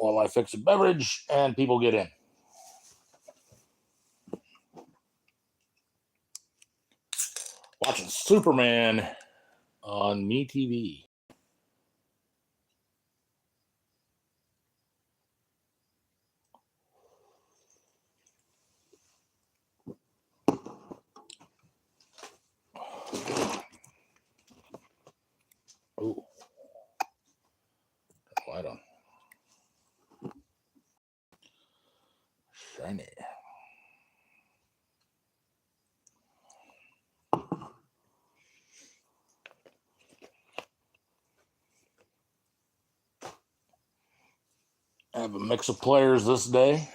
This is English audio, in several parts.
while I fix a beverage and people get in. Watching Superman on MeTV. Oh, turn the light on. Shiny. I have a mix of players this day.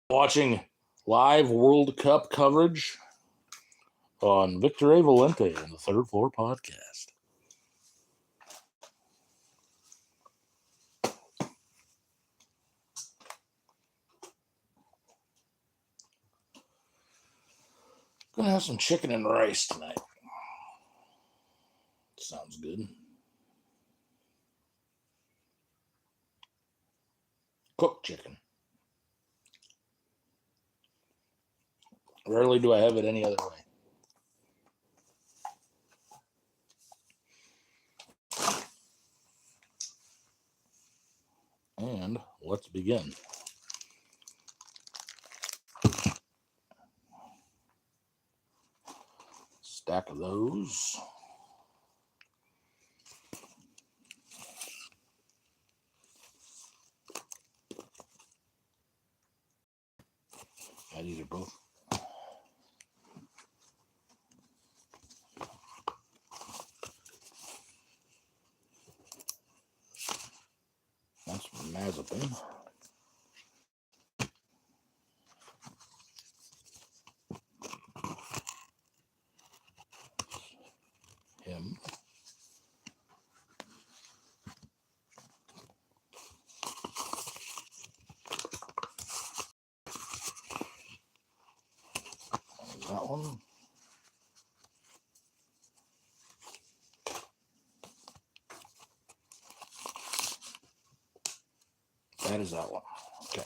Watching live World Cup coverage on Victor A. Valente and the Third Floor Podcast. Gonna have some chicken and rice tonight. Sounds good. Cooked chicken. Rarely do I have it any other way. And let's begin. Stack of those. These are both. That's Mazepin. Him. That one. That is that one. Okay.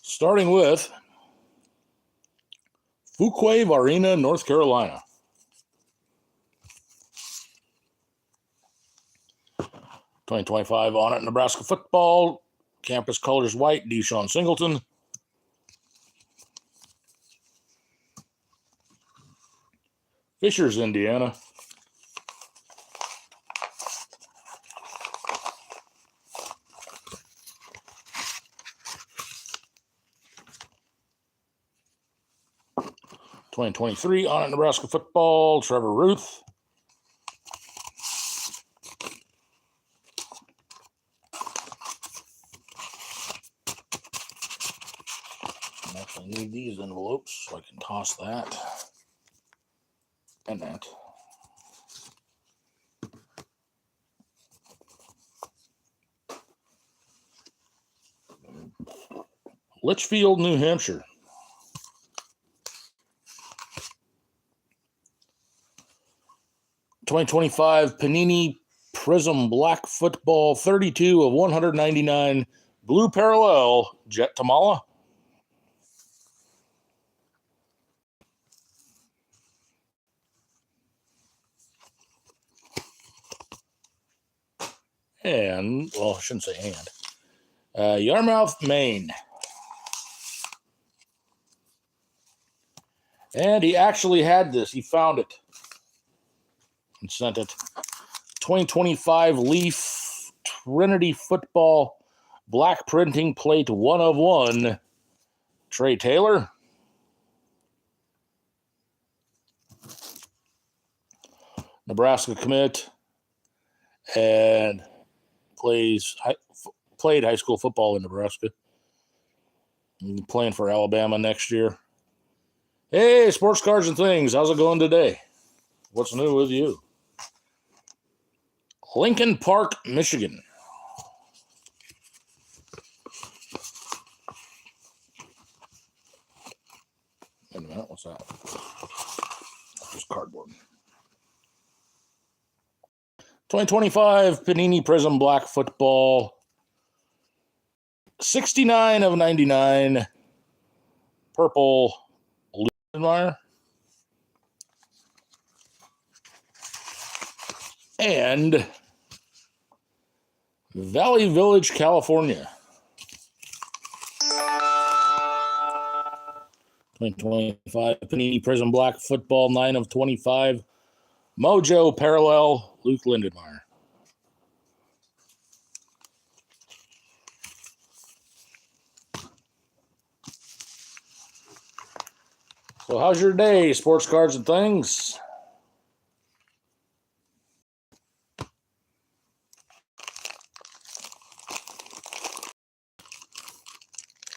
Starting with Fuquay-Varina, North Carolina. (2025) on it, Nebraska football. Campus colors white, Deshaun Singleton. Fishers, Indiana. (2023) on it, Nebraska football, Trevor Ruth. I actually need these envelopes so I can toss that and that. Litchfield, New Hampshire. (2025) Panini Prism Black Football 32 of 199 Blue Parallel Jet Tamala. And, well, I shouldn't say and. Yarmouth, Maine. And he actually had this. He found it and sent it. 2025 Leaf Trinity Football Black Printing Plate 1 of 1. Trey Taylor. Nebraska commit. And played high school football in Nebraska. Playing for Alabama next year. Hey, sports cards and things. How's it going today? What's new with you? Lincoln Park, Michigan. Wait a minute, what's that? Just cardboard. 2025 Panini Prism Black Football. 69 of 99. Purple Ludenmeyer. And Valley Village, California. 2025 Panini Prism Black Football, 9 of 25. Mojo Parallel, Luke Lindenmeyer. So how's your day, sports cards and things?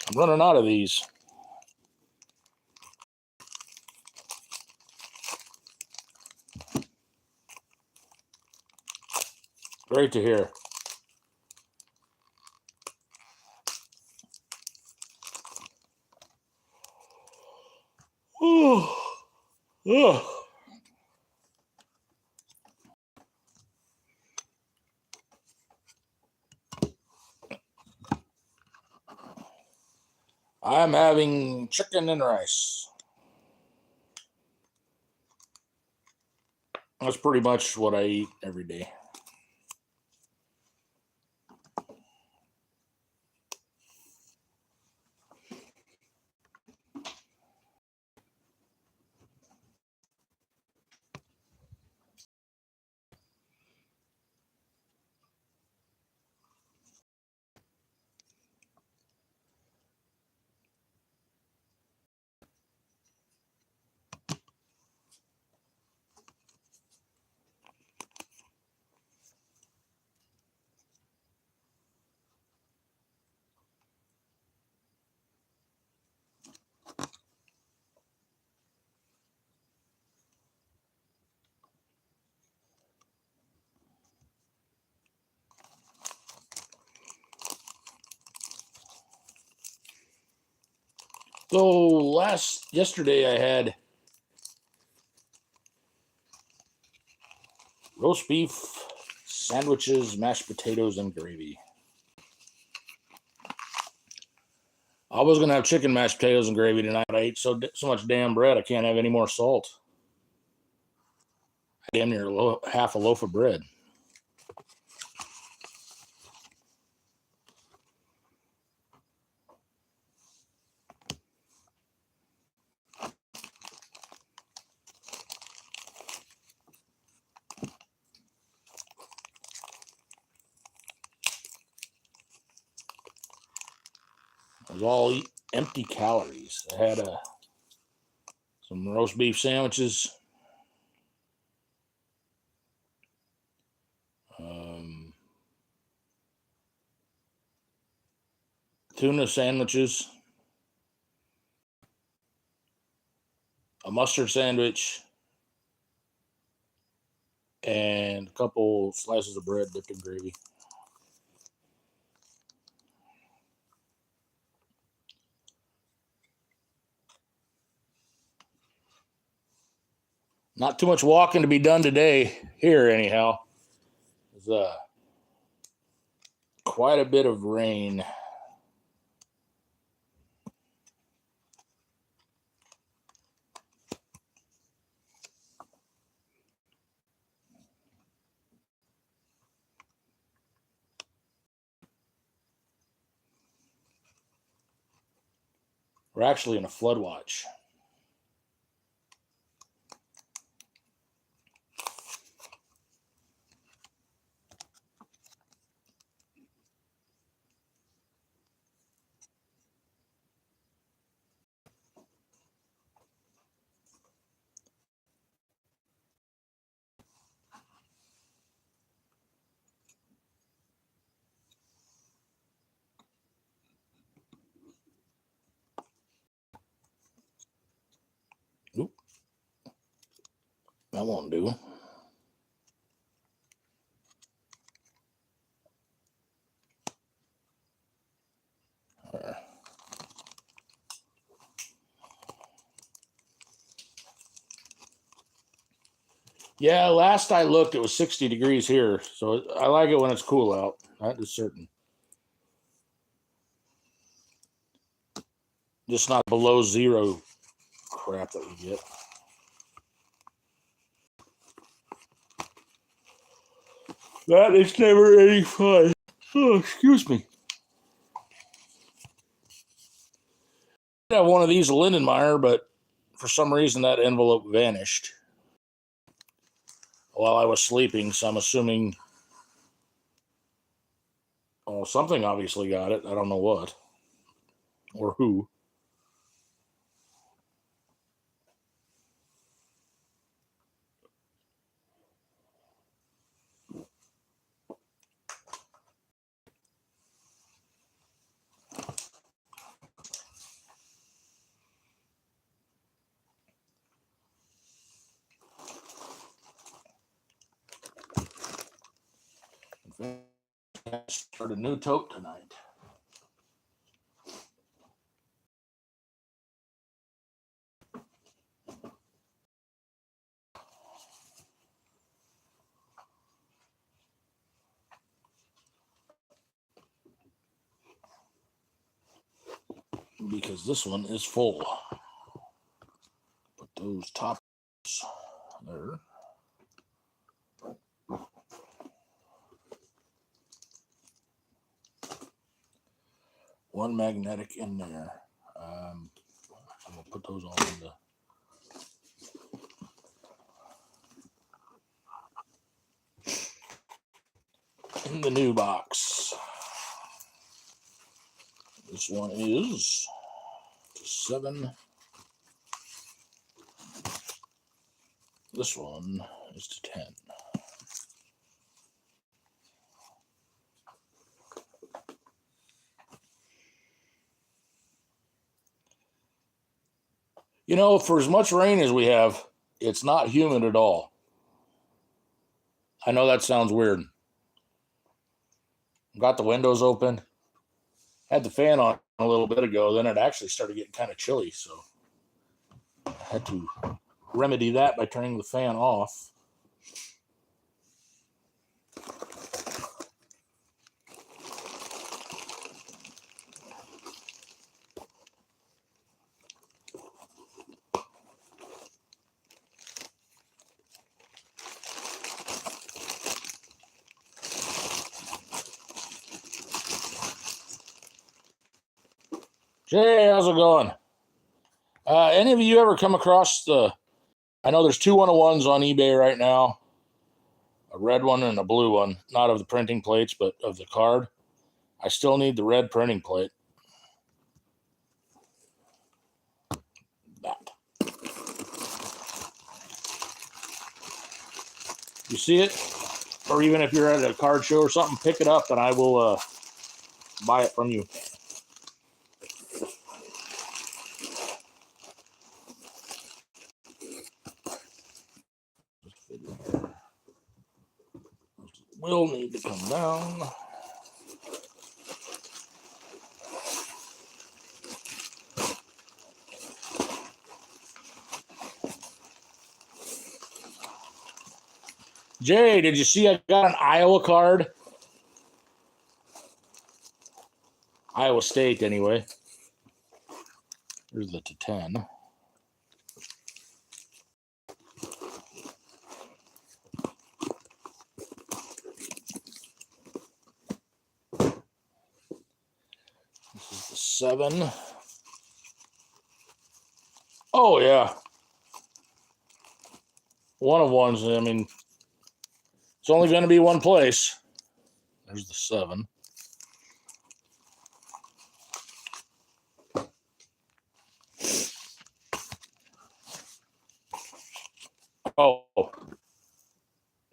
I'm running out of these. Great to hear. I'm having chicken and rice. That's pretty much what I eat every day. So yesterday I had roast beef, sandwiches, mashed potatoes, and gravy. I was gonna have chicken, mashed potatoes, and gravy tonight. I ate so much damn bread I can't have any more salt. Damn near half a loaf of bread. It was all empty calories. I had some roast beef sandwiches, tuna sandwiches, a mustard sandwich, and a couple slices of bread dipped in gravy. Not too much walking to be done today here, anyhow. There's quite a bit of rain. We're actually in a flood watch. That won't do. Yeah, last I looked, it was 60 degrees here. So I like it when it's cool out. That is certain. Just not below zero crap that we get. That is never any fun. Oh, excuse me. I have one of these Lindenmeyer, but for some reason that envelope vanished while I was sleeping. So I'm assuming, oh, something obviously got it. I don't know what or who. Start a new tote tonight. Because this one is full. Put those tops there. One magnetic in there. I'm gonna put those all in the new box. This one is 7. This one is to 10. You know, for as much rain as we have, it's not humid at all. I know that sounds weird. Got the windows open. Had the fan on a little bit ago. Then it actually started getting kind of chilly. So I had to remedy that by turning the fan off. Jay, how's it going? Any of you ever come across I know there's 2 101s on eBay right now, a red one and a blue one, not of the printing plates, but of the card. I still need the red printing plate. That. You see it? Or even if you're at a card show or something, pick it up and I will buy it from you. Will need to come down. Jay, did you see I got an Iowa card? Iowa State, anyway. Here's the to 10. This is the 7. Oh, yeah. 1 of ones. I mean, it's only going to be one place. There's the 7. Oh,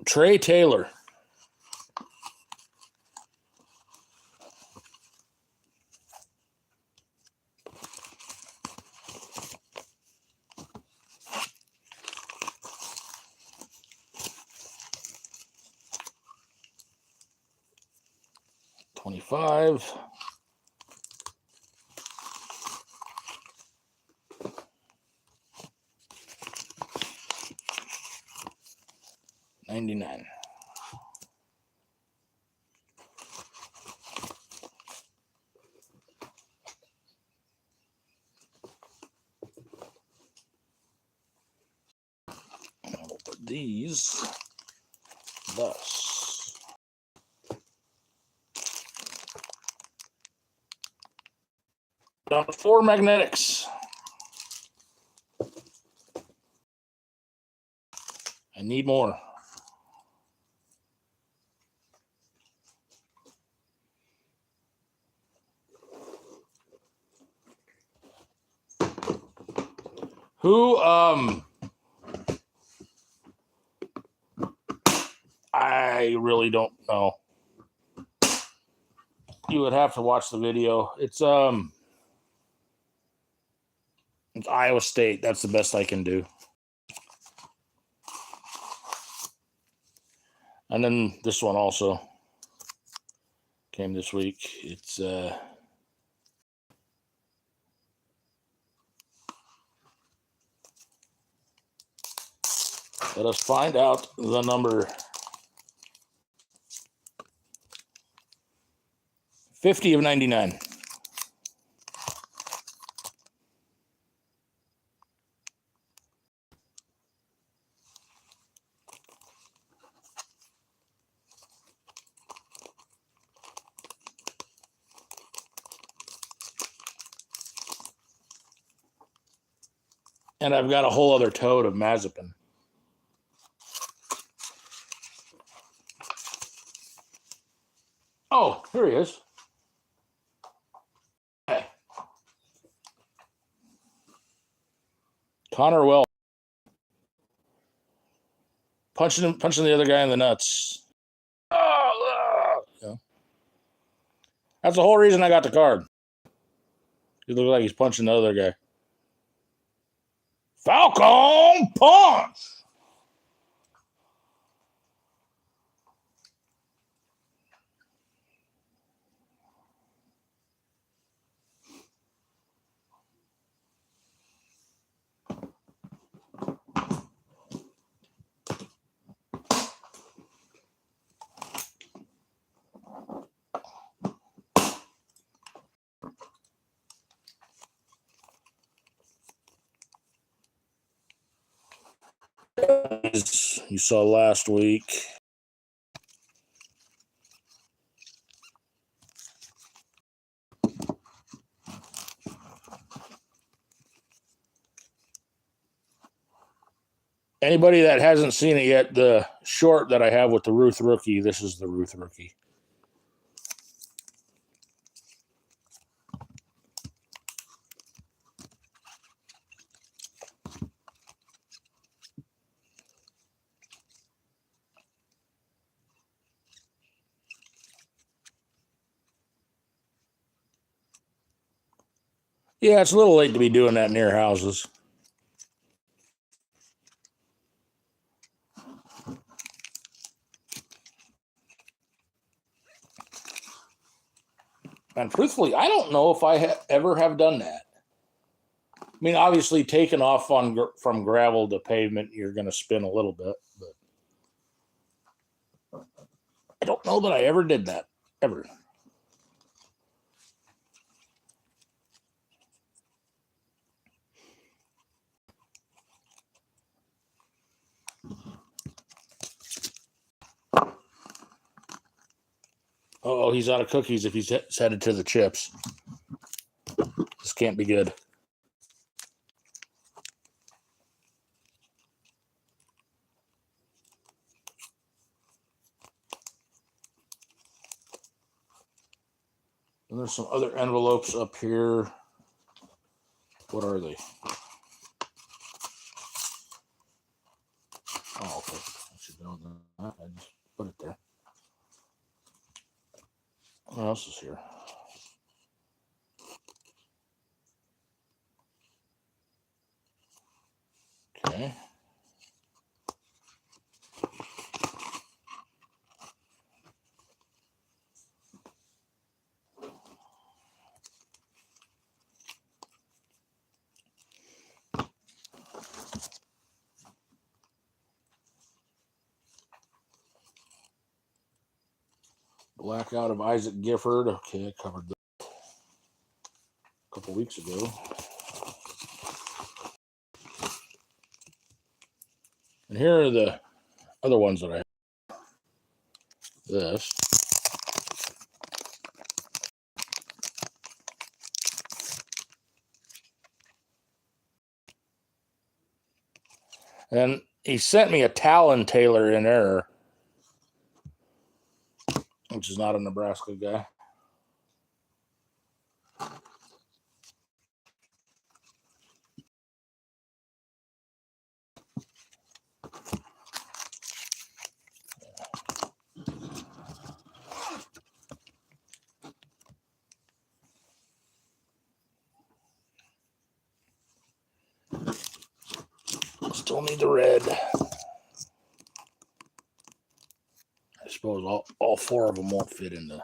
Trey Taylor. 25. $99. I'll put these thus. Down to 4 magnetics. I need more. Who, I really don't know. You would have to watch the video. It's Iowa State. That's the best I can do. And then this one also came this week. It's let us find out the number. 50 of 99. And I've got a whole other toad of Mazepin. Oh, here he is. Hey. Connor Wells. Punching the other guy in the nuts. Oh, yeah. That's the whole reason I got the card. He looks like he's punching the other guy. Falcon punch. You saw last week. Anybody that hasn't seen it yet, the short that I have with the Ruth rookie, this is the Ruth rookie. Yeah, it's a little late to be doing that near houses. And truthfully, I don't know if I ever have done that. I mean, obviously, taking off from gravel to pavement, you're going to spin a little bit, but I don't know that I ever did that, ever. Oh, he's out of cookies if he's headed to the chips. This can't be good. And there's some other envelopes up here. What are they? Oh, okay. I should know that. I just put it there. What else is here? Okay. Blackout of Isaac Gifford. Okay, I covered that a couple weeks ago. And here are the other ones that I have. This. And he sent me a Talon Taylor in error, which is not a Nebraska guy. Still need the red. I suppose all four of them won't fit in the...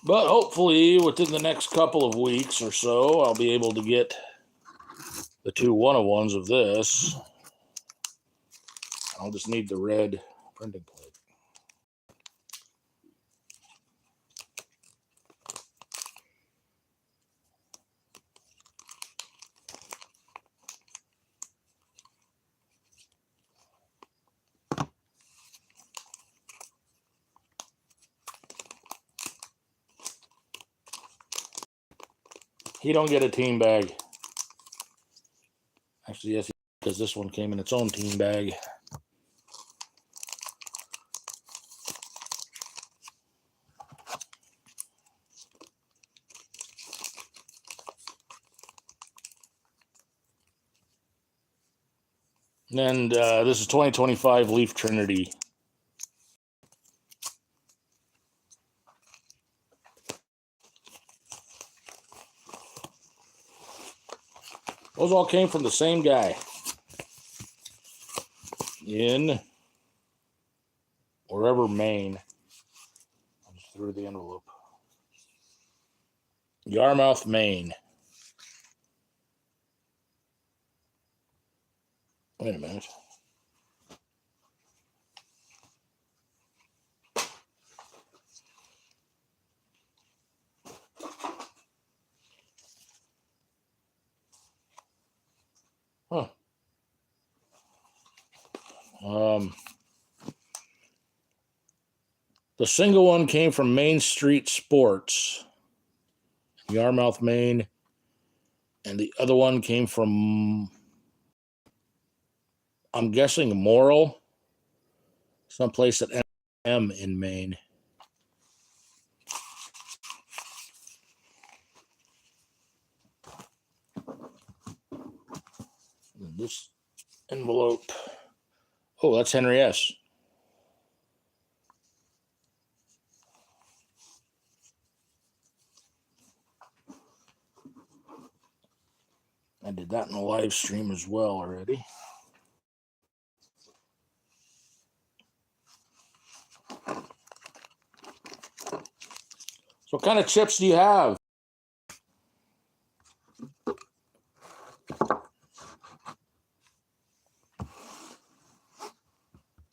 But hopefully within the next couple of weeks or so, I'll be able to get the two one-of-ones of this. I'll just need the red printing plate. He don't get a team bag. Actually, yes, because this one came in its own team bag. And this is 2025 Leaf Trinity. Those all came from the same guy in wherever, Maine. I just threw the envelope. Yarmouth, Maine. Wait a minute. Huh. The single one came from Main Street Sports, Yarmouth, Maine. And the other one came from, I'm guessing, Morrill, someplace at M in Maine. And this envelope. Oh, that's Henry S. I did that in the live stream as well already. So what kind of chips do you have?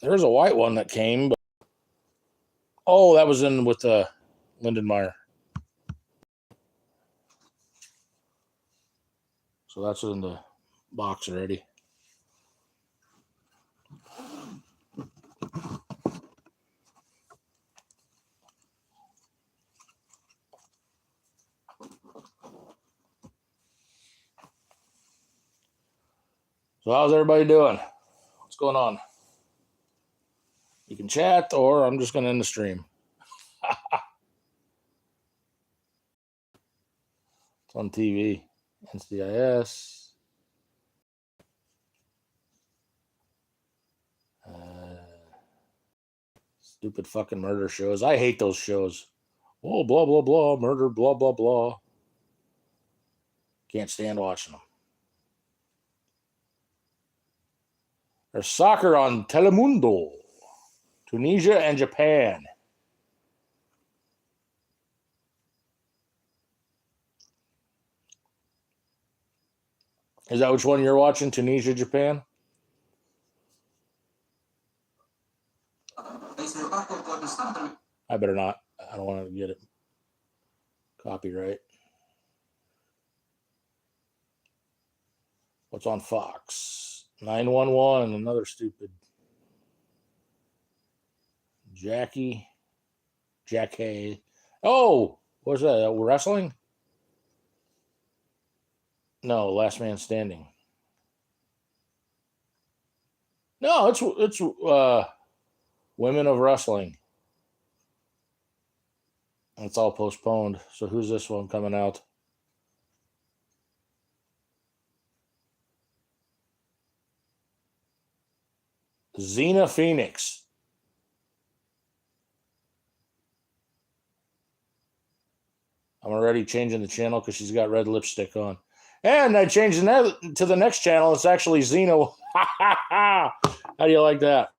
There's a white one that came, but oh, that was in with Lindenmeyer. So that's in the box already. So how's everybody doing? What's going on? You can chat, or I'm just going to end the stream. It's on TV. NCIS. Stupid fucking murder shows. I hate those shows. Oh, blah, blah, blah. Murder, blah, blah, blah. Can't stand watching them. There's soccer on Telemundo. Tunisia and Japan. Is that which one you're watching? Tunisia, Japan? I better not. I don't want to get it copyright. What's on Fox? 911, another stupid. Jackie. Oh, what's that? Wrestling? No, Last Man Standing. No, it's Women of Wrestling. It's all postponed. So who's this one coming out? Xena Phoenix. I'm already changing the channel because she's got red lipstick on. And I changed to the next channel. It's actually Xena. How do you like that?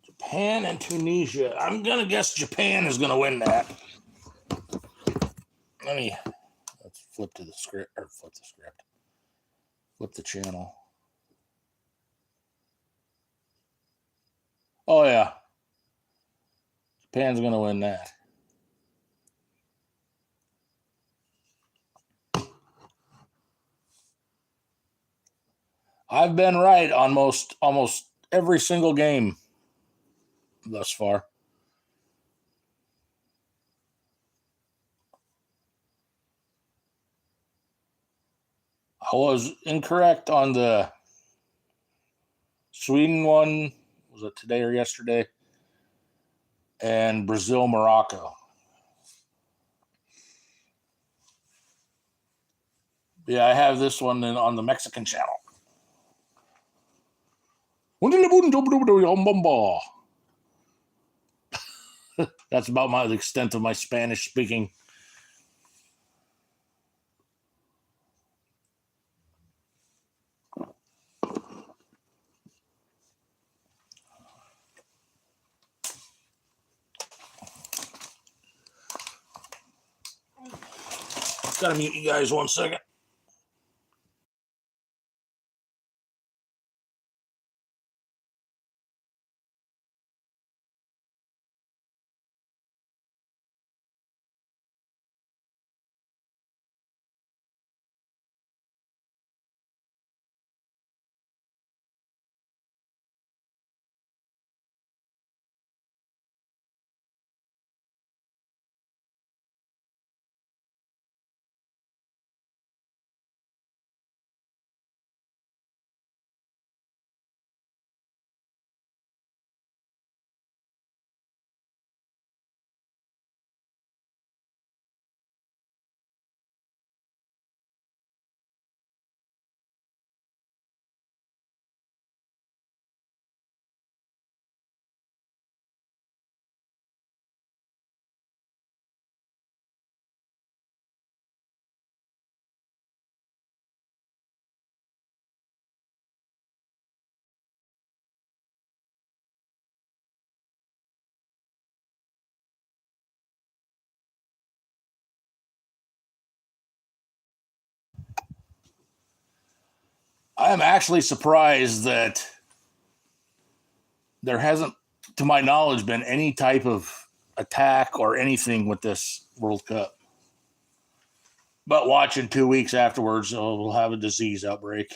Japan and Tunisia. I'm going to guess Japan is going to win that. Let's flip to the script, or flip the channel. Oh, yeah. Japan's going to win that. I've been right on almost every single game thus far. I was incorrect on the Sweden one. Was it today or yesterday? And Brazil, Morocco. Yeah, I have this one on the Mexican channel. That's about the extent of my Spanish speaking. Gotta mute you guys 1 second. I am actually surprised that there hasn't, to my knowledge, been any type of attack or anything with this World Cup. But watching 2 weeks afterwards, we'll have a disease outbreak.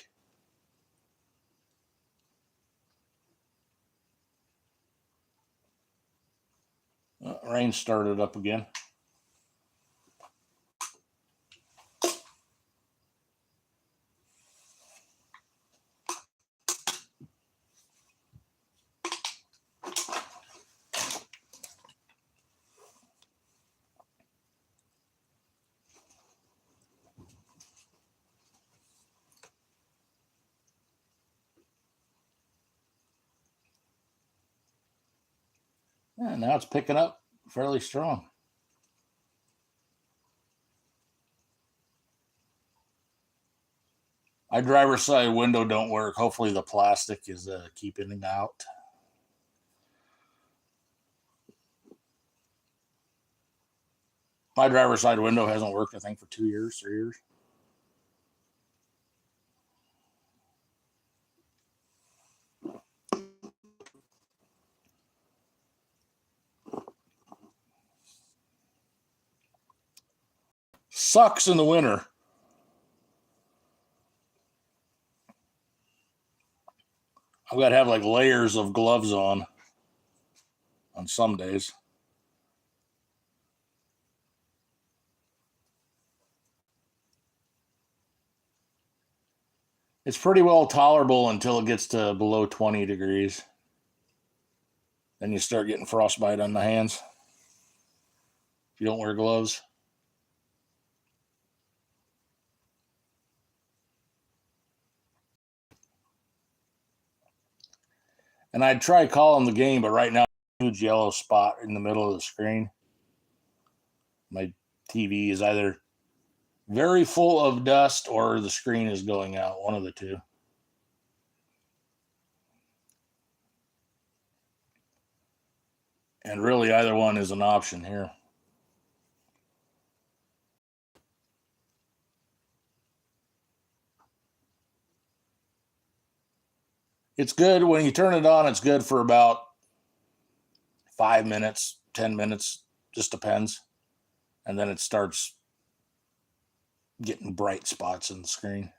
Rain started up again. Yeah, now it's picking up fairly strong. My driver's side window don't work. Hopefully the plastic is keeping it out. My driver's side window hasn't worked, I think, for 2 years, 3 years. Sucks in the winter. I've got to have like layers of gloves on some days. It's pretty well tolerable until it gets to below 20 degrees. Then you start getting frostbite on the hands if you don't wear gloves. And I'd try calling the game, but right now, huge yellow spot in the middle of the screen. My TV is either very full of dust or the screen is going out, one of the two. And really, either one is an option here. It's good when you turn it on, it's good for about 5 minutes, 10 minutes, just depends. And then it starts getting bright spots in the screen.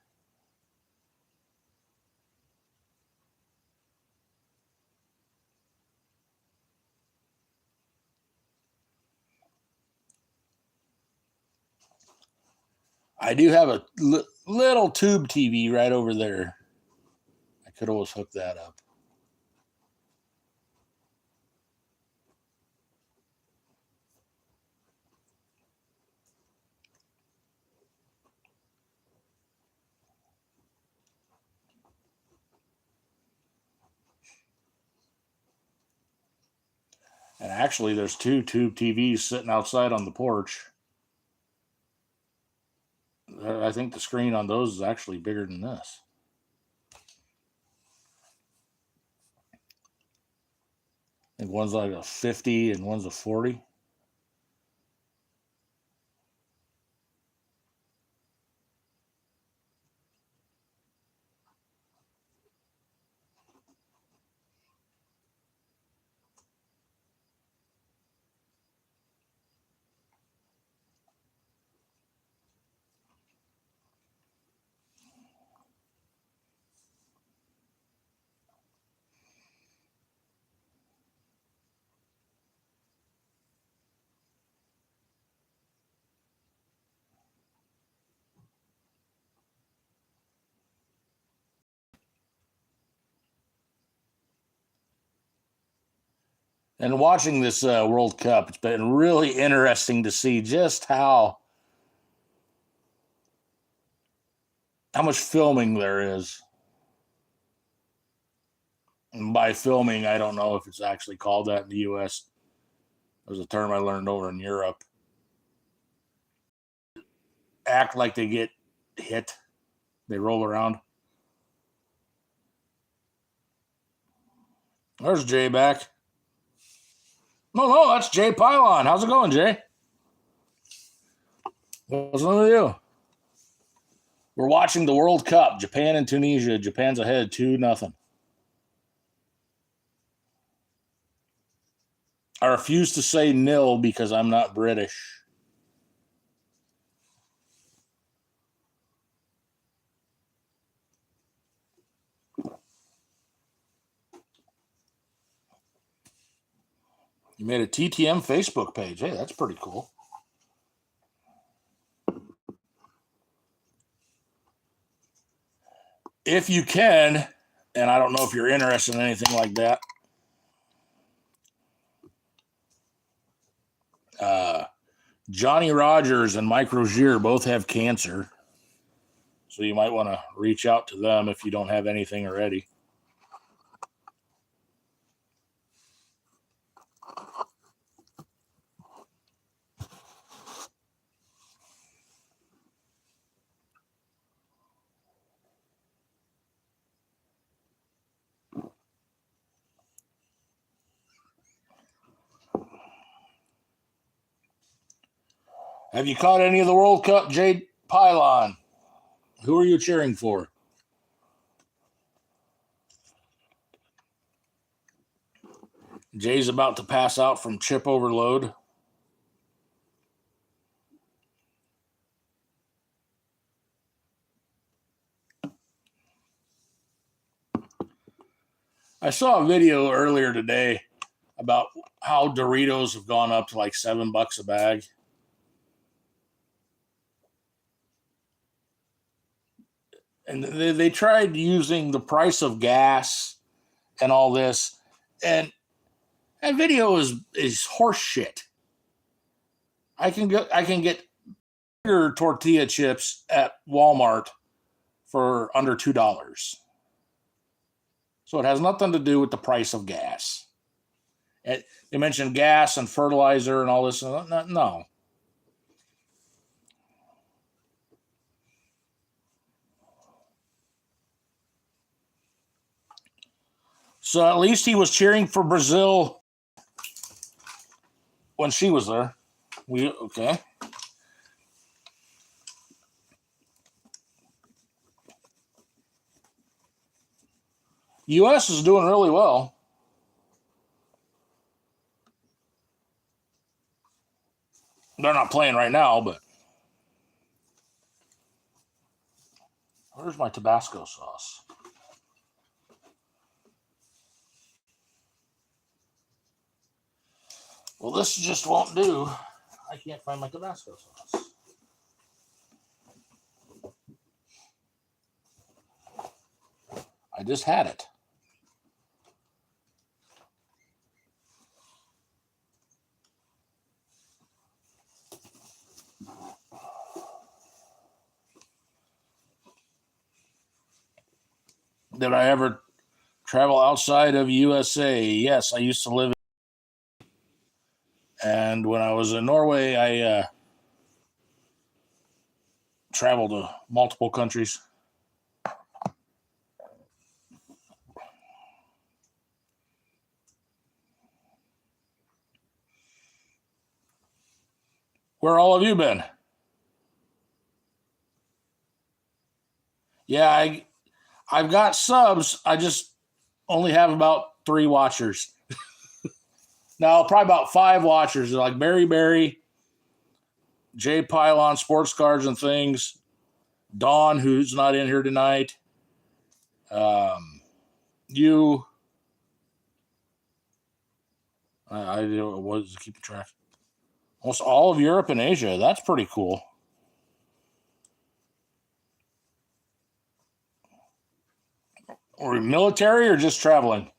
I do have a little tube TV right over there. I could always hook that up. And actually, there's 2 tube TVs sitting outside on the porch. I think the screen on those is actually bigger than this. I think one's like a 50 and one's a 40. And watching this World Cup, it's been really interesting to see just how much filming there is. And by filming, I don't know if it's actually called that in the U.S. There's a term I learned over in Europe. Act like they get hit. They roll around. There's Jay back. No, that's Jay Pylon. How's it going, Jay? What's up with you? We're watching the World Cup. Japan and Tunisia. Japan's ahead 2-0. I refuse to say nil because I'm not British. You made a TTM Facebook page. Hey, that's pretty cool. If you can, and I don't know if you're interested in anything like that, Johnny Rogers and Mike Rozier both have cancer. So you might want to reach out to them if you don't have anything already. Have you caught any of the World Cup, Jade Pylon? Who are you cheering for? Jay's about to pass out from chip overload. I saw a video earlier today about how Doritos have gone up to like $7 a bag. And they tried using the price of gas and all this, and that video is horse shit. I can get bigger tortilla chips at Walmart for under $2. So it has nothing to do with the price of gas. They mentioned gas and fertilizer and all this. No. So at least he was cheering for Brazil when she was there. Okay. U.S. is doing really well. They're not playing right now, but where's my Tabasco sauce? Well, this just won't do. I can't find my Tabasco sauce. I just had it. Did I ever travel outside of USA? Yes, I used to live in, and when I was in Norway, I traveled to multiple countries. Where all of you been? Yeah, I've got subs. I just only have about 3 watchers. Now, probably about 5 watchers. They're like Barry, Jay Pylon, Sports Cards and Things, Dawn, who's not in here tonight, you. I was keeping track. Almost all of Europe and Asia. That's pretty cool. Or military or just traveling?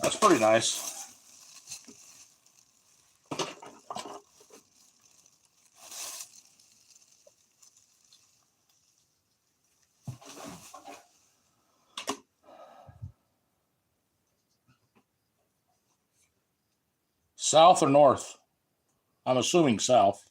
That's pretty nice. South or north? I'm assuming south.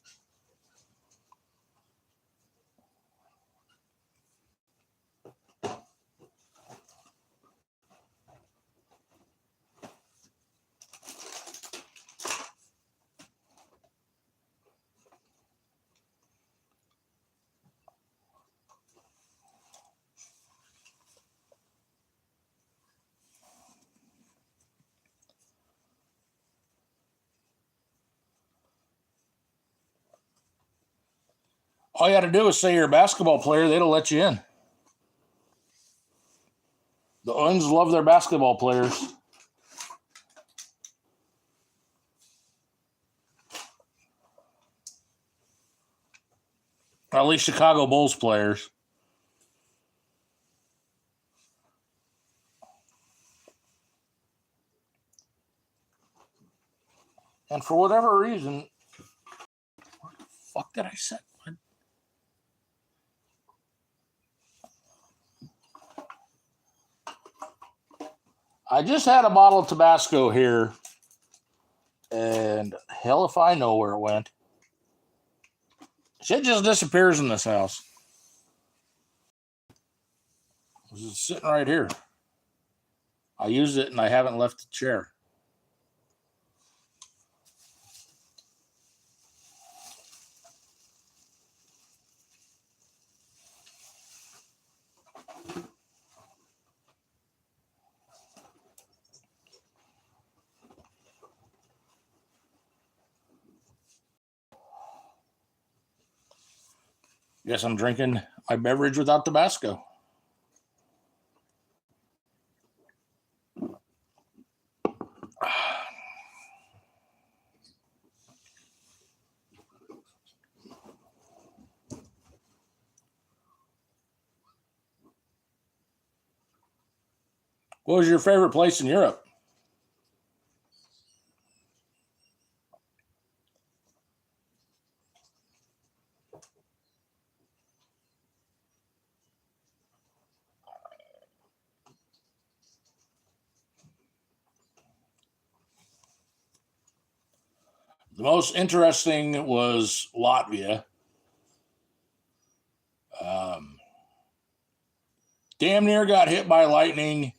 All you got to do is say you're a basketball player. They'll let you in. The Uns love their basketball players. Or at least Chicago Bulls players. And for whatever reason, what the fuck did I set? I just had a bottle of Tabasco here, and hell if I know where it went. Shit just disappears in this house. It's just sitting right here. I used it and I haven't left the chair. Guess I'm drinking my beverage without Tabasco. What was your favorite place in Europe? The most interesting was Latvia. Damn near got hit by lightning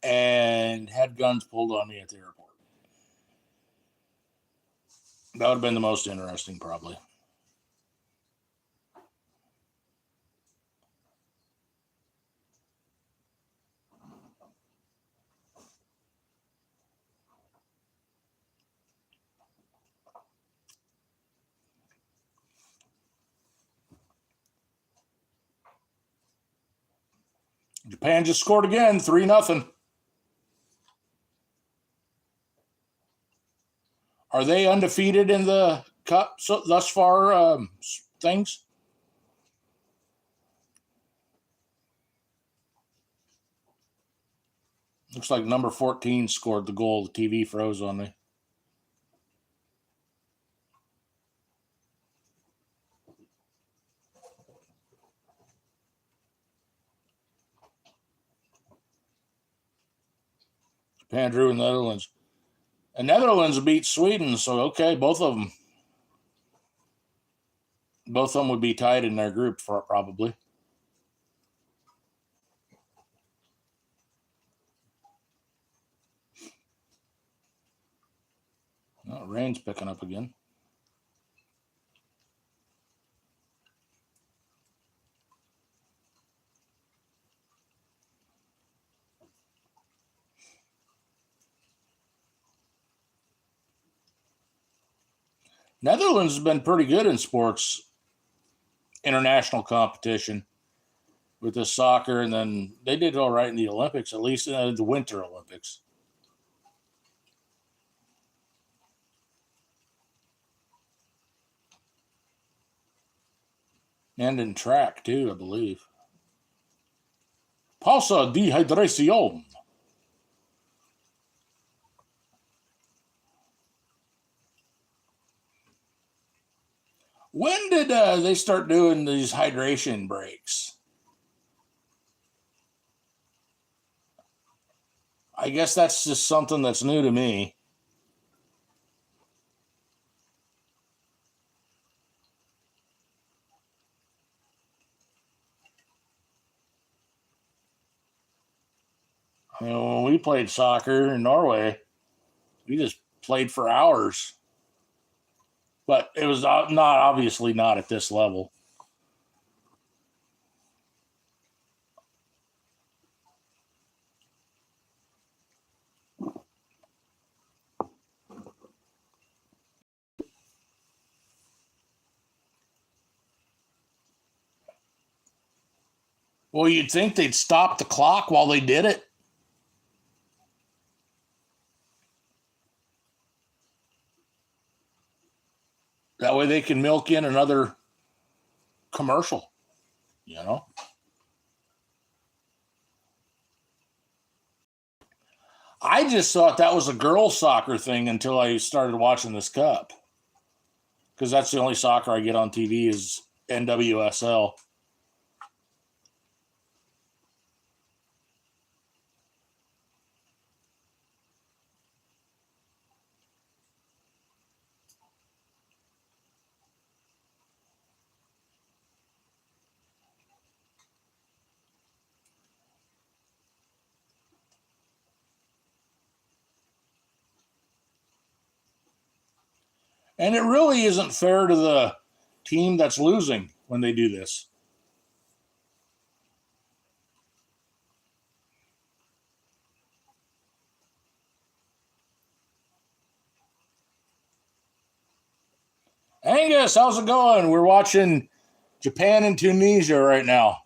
and had guns pulled on me at the airport. That would have been the most interesting, probably. Japan just scored again, 3-0. Are they undefeated in the cup thus far? Things. Looks like number 14 scored the goal. The TV froze on me. Japan drew in the Netherlands. And Netherlands beat Sweden, so okay, both of them. Both of them would be tied in their group for probably. Oh, rain's picking up again. Netherlands has been pretty good in sports, international competition with the soccer, and then they did all right in the Olympics, at least in the Winter Olympics. And in track, too, I believe. Pausa dehydración. When did they start doing these hydration breaks? I guess that's just something that's new to me. You know, when we played soccer in Norway, we just played for hours. But it was not obviously not at this level. Well, you'd think they'd stop the clock while they did it. That way they can milk in another commercial, you know? I just thought that was a girls' soccer thing until I started watching this cup. Because that's the only soccer I get on TV is NWSL. And it really isn't fair to the team that's losing when they do this. Angus, how's it going? We're watching Japan and Tunisia right now.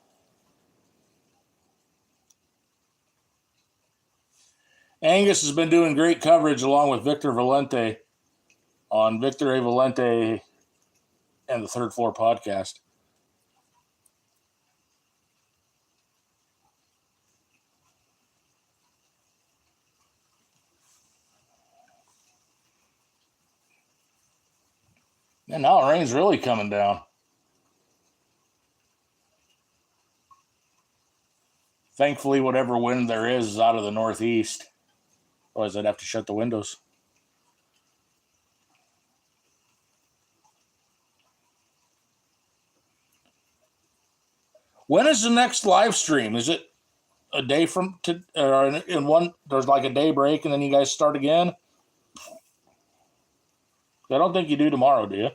Angus has been doing great coverage along with Victor Valente on Victor A. Valente and the Third Floor podcast. And now the rain's really coming down. Thankfully, whatever wind there is out of the northeast. Otherwise, I'd have to shut the windows. When is the next live stream? Is it a day from in one? There's like a day break, and then you guys start again. I don't think you do tomorrow, do you?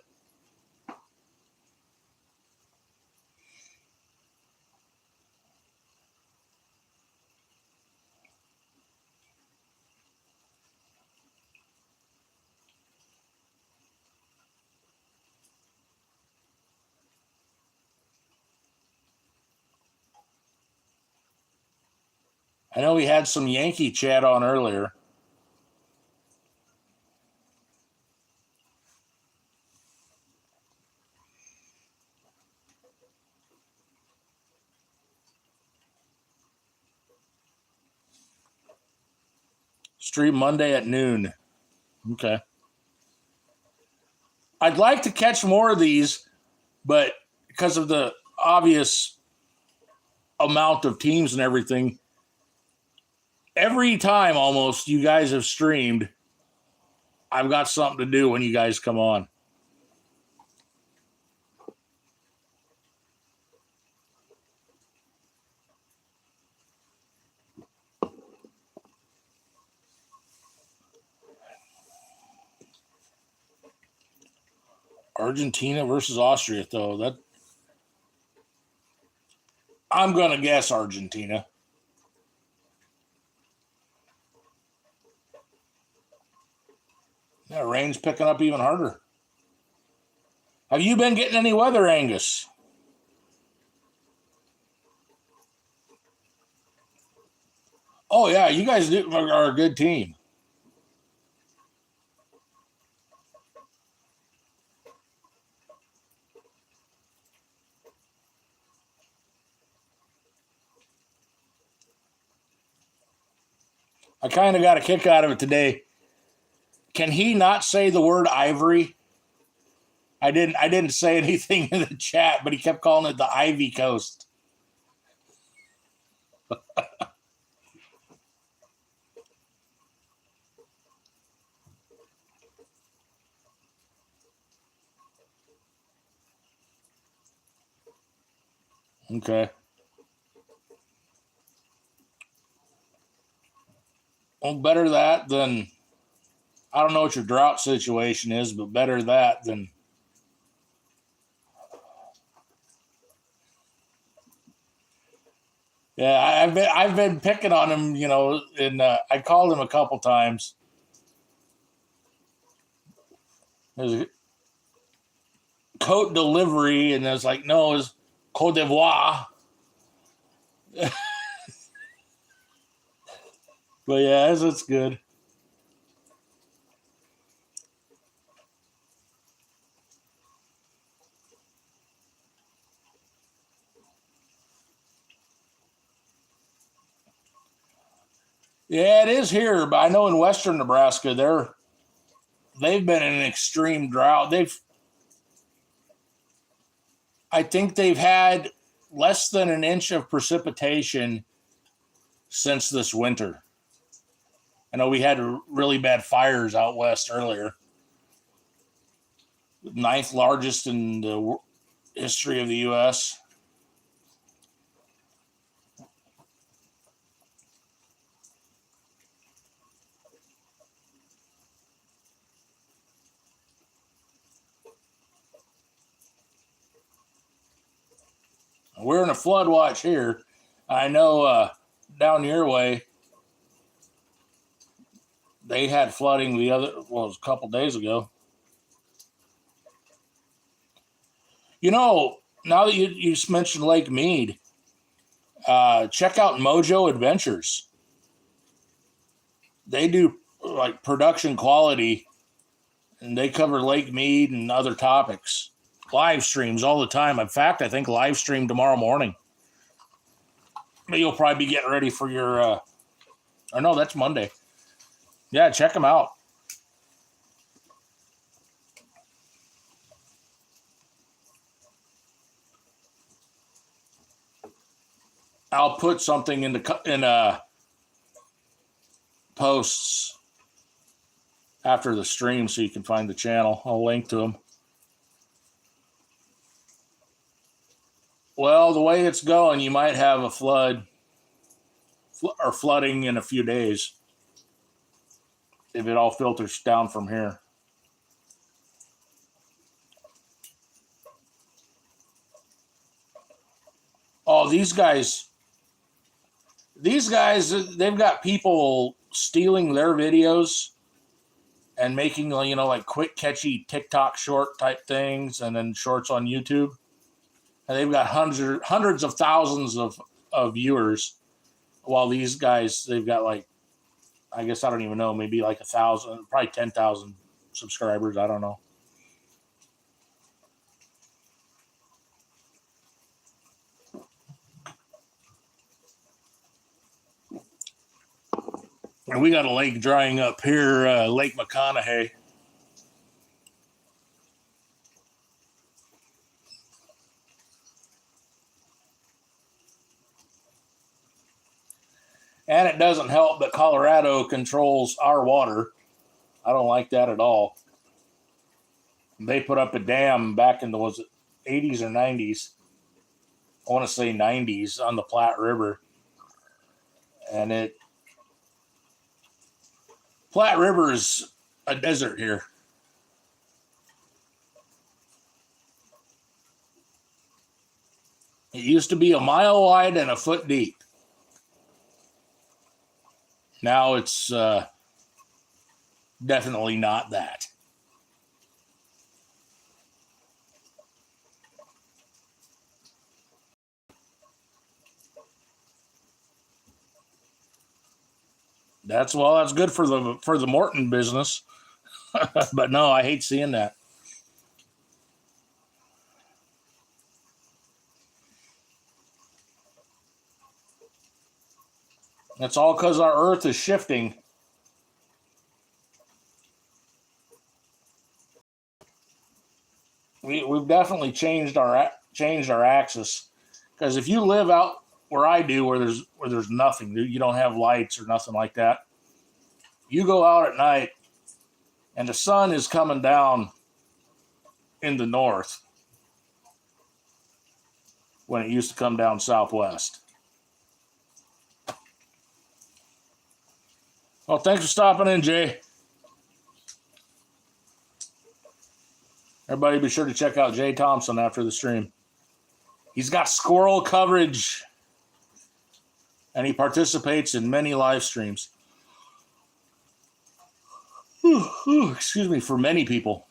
I know we had some Yankee chat on earlier. Stream Monday at noon. Okay. I'd like to catch more of these, but because of the obvious amount of teams and everything, every time almost you guys have streamed, I've got something to do when you guys come on. Argentina versus Austria, though. That I'm gonna guess Argentina. Yeah, rain's picking up even harder. Have you been getting any weather, Angus? Oh yeah, you guys are a good team. I kind of got a kick out of it today. Can he not say the word ivory? I didn't say anything in the chat, but he kept calling it the Ivy Coast. Okay. Well, better that than I don't know what your drought situation is, but better that than yeah. I've been picking on him, and I called him a couple times. There's Cote delivery, and it's like no, it's Cote d'Ivoire. But yeah, it's good. Yeah, it is here, but I know in western Nebraska they've been in an extreme drought. I think they've had less than an inch of precipitation since this winter. I know we had really bad fires out west earlier. Ninth largest in the history of the U.S. We're in a flood watch here. I know down your way, they had flooding it was a couple days ago. You know, now that you mentioned Lake Mead, check out Mojo Adventures. They do like production quality, and they cover Lake Mead and other topics. Live streams all the time. In fact, I think live stream tomorrow morning. You'll probably be getting ready for your, or no, that's Monday. Yeah, check them out. I'll put something in posts after the stream so you can find the channel. I'll link to them. Well, the way it's going, you might have a flooding in a few days if it all filters down from here. Oh, these guys, they've got people stealing their videos and making, like quick, catchy TikTok short type things and then shorts on YouTube. And they've got hundreds of thousands of viewers, while these guys, they've got like, I guess I don't even know, maybe like 1,000, probably 10,000 subscribers. I don't know. And we got a lake drying up here, Lake McConaughey. And it doesn't help that Colorado controls our water. I don't like that at all. They put up a dam back in the, was it 80s or 90s? I want to say 90s on the Platte River. And Platte River is a desert here. It used to be a mile wide and a foot deep. Now it's definitely not that. That's good for the Morton business. But no, I hate seeing that. That's all because our Earth is shifting. We've definitely changed our axis. Because if you live out where I do, where there's nothing, you don't have lights or nothing like that. You go out at night, and the sun is coming down in the north when it used to come down southwest. Well, thanks for stopping in, Jay. Everybody be sure to check out Jay Thompson after the stream. He's got squirrel coverage, and he participates in many live streams. Excuse me, for many people.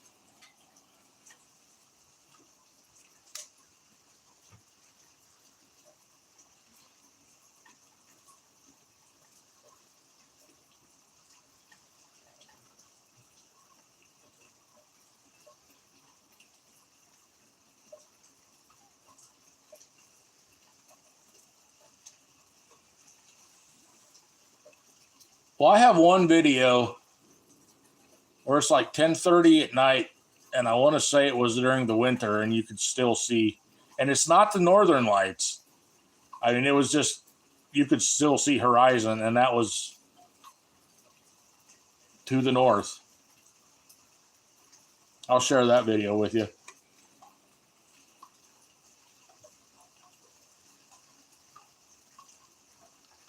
Well, I have one video where it's like 10:30 at night, and I want to say it was during the winter, and you could still see, and it's not the northern lights. I mean, it was just, you could still see horizon, and that was to the north. I'll share that video with you.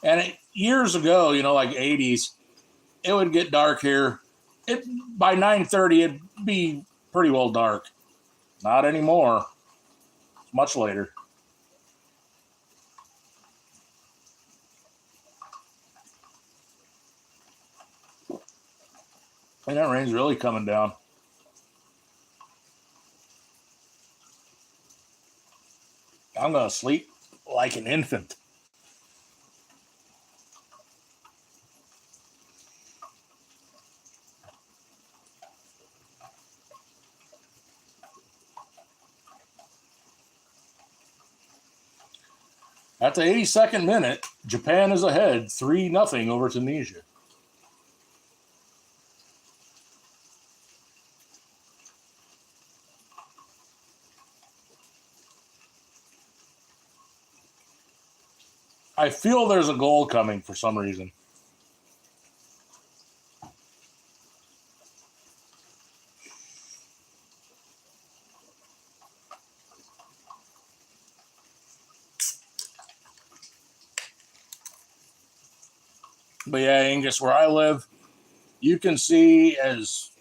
And years ago, like 80s, it would get dark here. By 9:30, it'd be pretty well dark. Not anymore. It's much later. And that rain's really coming down. I'm going to sleep like an infant. At the 82nd minute, Japan is ahead 3-0 over Tunisia. I feel there's a goal coming for some reason. But yeah, Angus, where I live, you can see as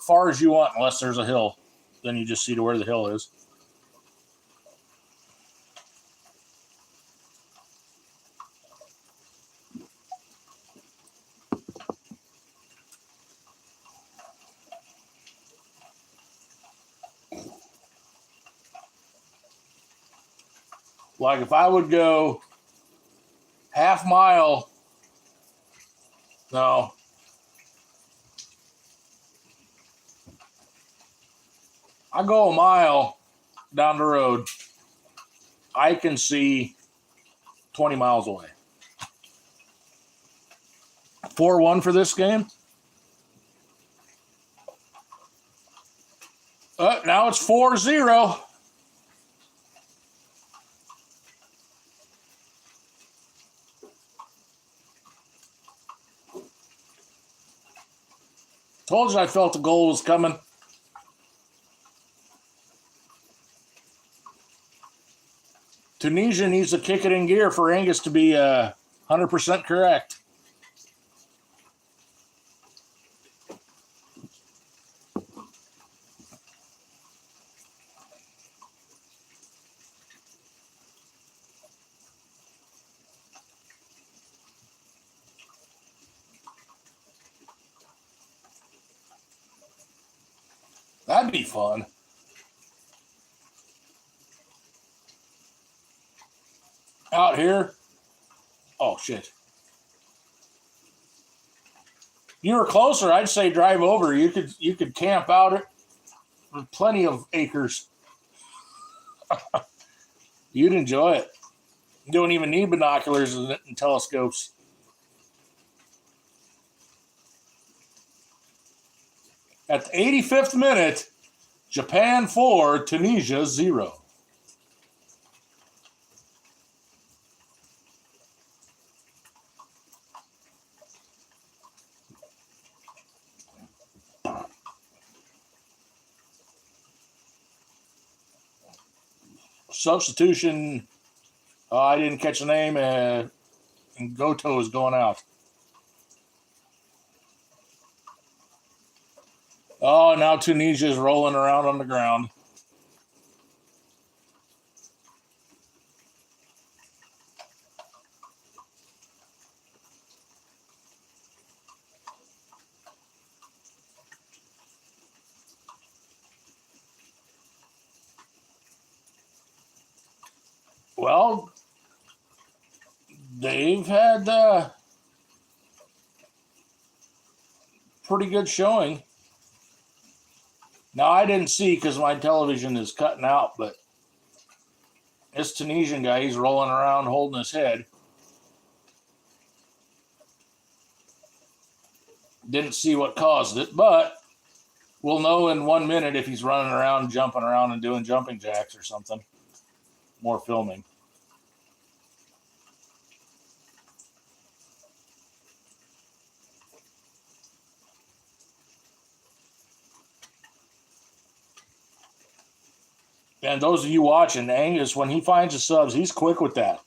far as you want unless there's a hill. Then you just see to where the hill is. Like if I would go half mile, no, I go a mile down the road, I can see 20 miles away. 4-1 for this game. Now it's 4-0. Told you I felt the goal was coming. Tunisia needs to kick it in gear for Angus to be 100% correct. That'd be fun. Out here. Oh, shit. You were closer, I'd say drive over. You could camp out it with plenty of acres. You'd enjoy it. You don't even need binoculars and telescopes. At the 85th minute, Japan 4, Tunisia 0. Substitution, I didn't catch the name, and Goto is going out. Oh, now Tunisia is rolling around on the ground. Well, they've had pretty good showing. Now, I didn't see because my television is cutting out, but this Tunisian guy, he's rolling around holding his head. Didn't see what caused it, but we'll know in 1 minute if he's running around, jumping around, and doing jumping jacks or something. More filming. And those of you watching, Angus, when he finds the subs, he's quick with that.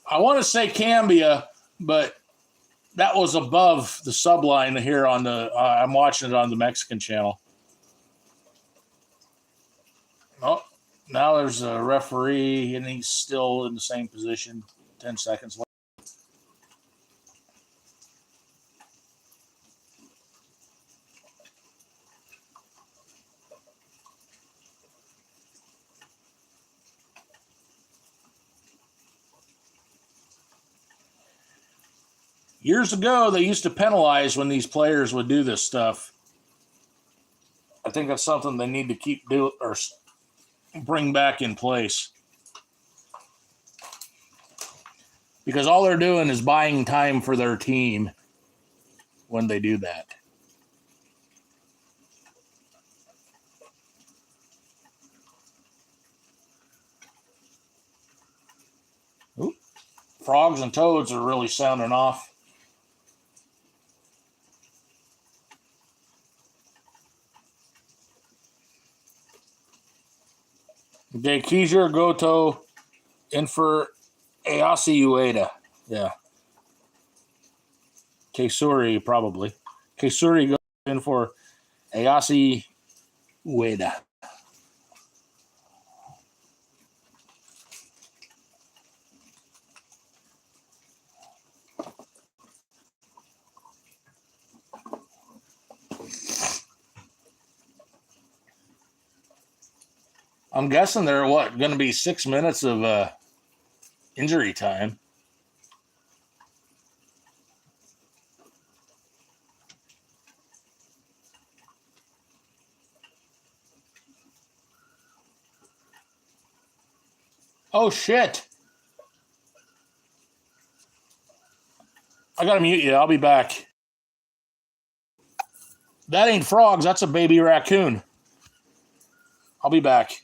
I want to say Cambia, but That was above the subline here on the. I'm watching it on the Mexican channel. Oh, now there's a referee, and he's still in the same position. 10 seconds left. Years ago, they used to penalize when these players would do this stuff. I think that's something they need to keep do or bring back in place, because all they're doing is buying time for their team when they do that. Ooh, frogs and toads are really sounding off. De Kijer Goto in for Ayase Ueda. Yeah. Keisuri, probably. Keisuri goes in for Ayase Ueda. I'm guessing they're going to be 6 minutes of injury time. Oh, shit. I got to mute you. I'll be back. That ain't frogs. That's a baby raccoon. I'll be back.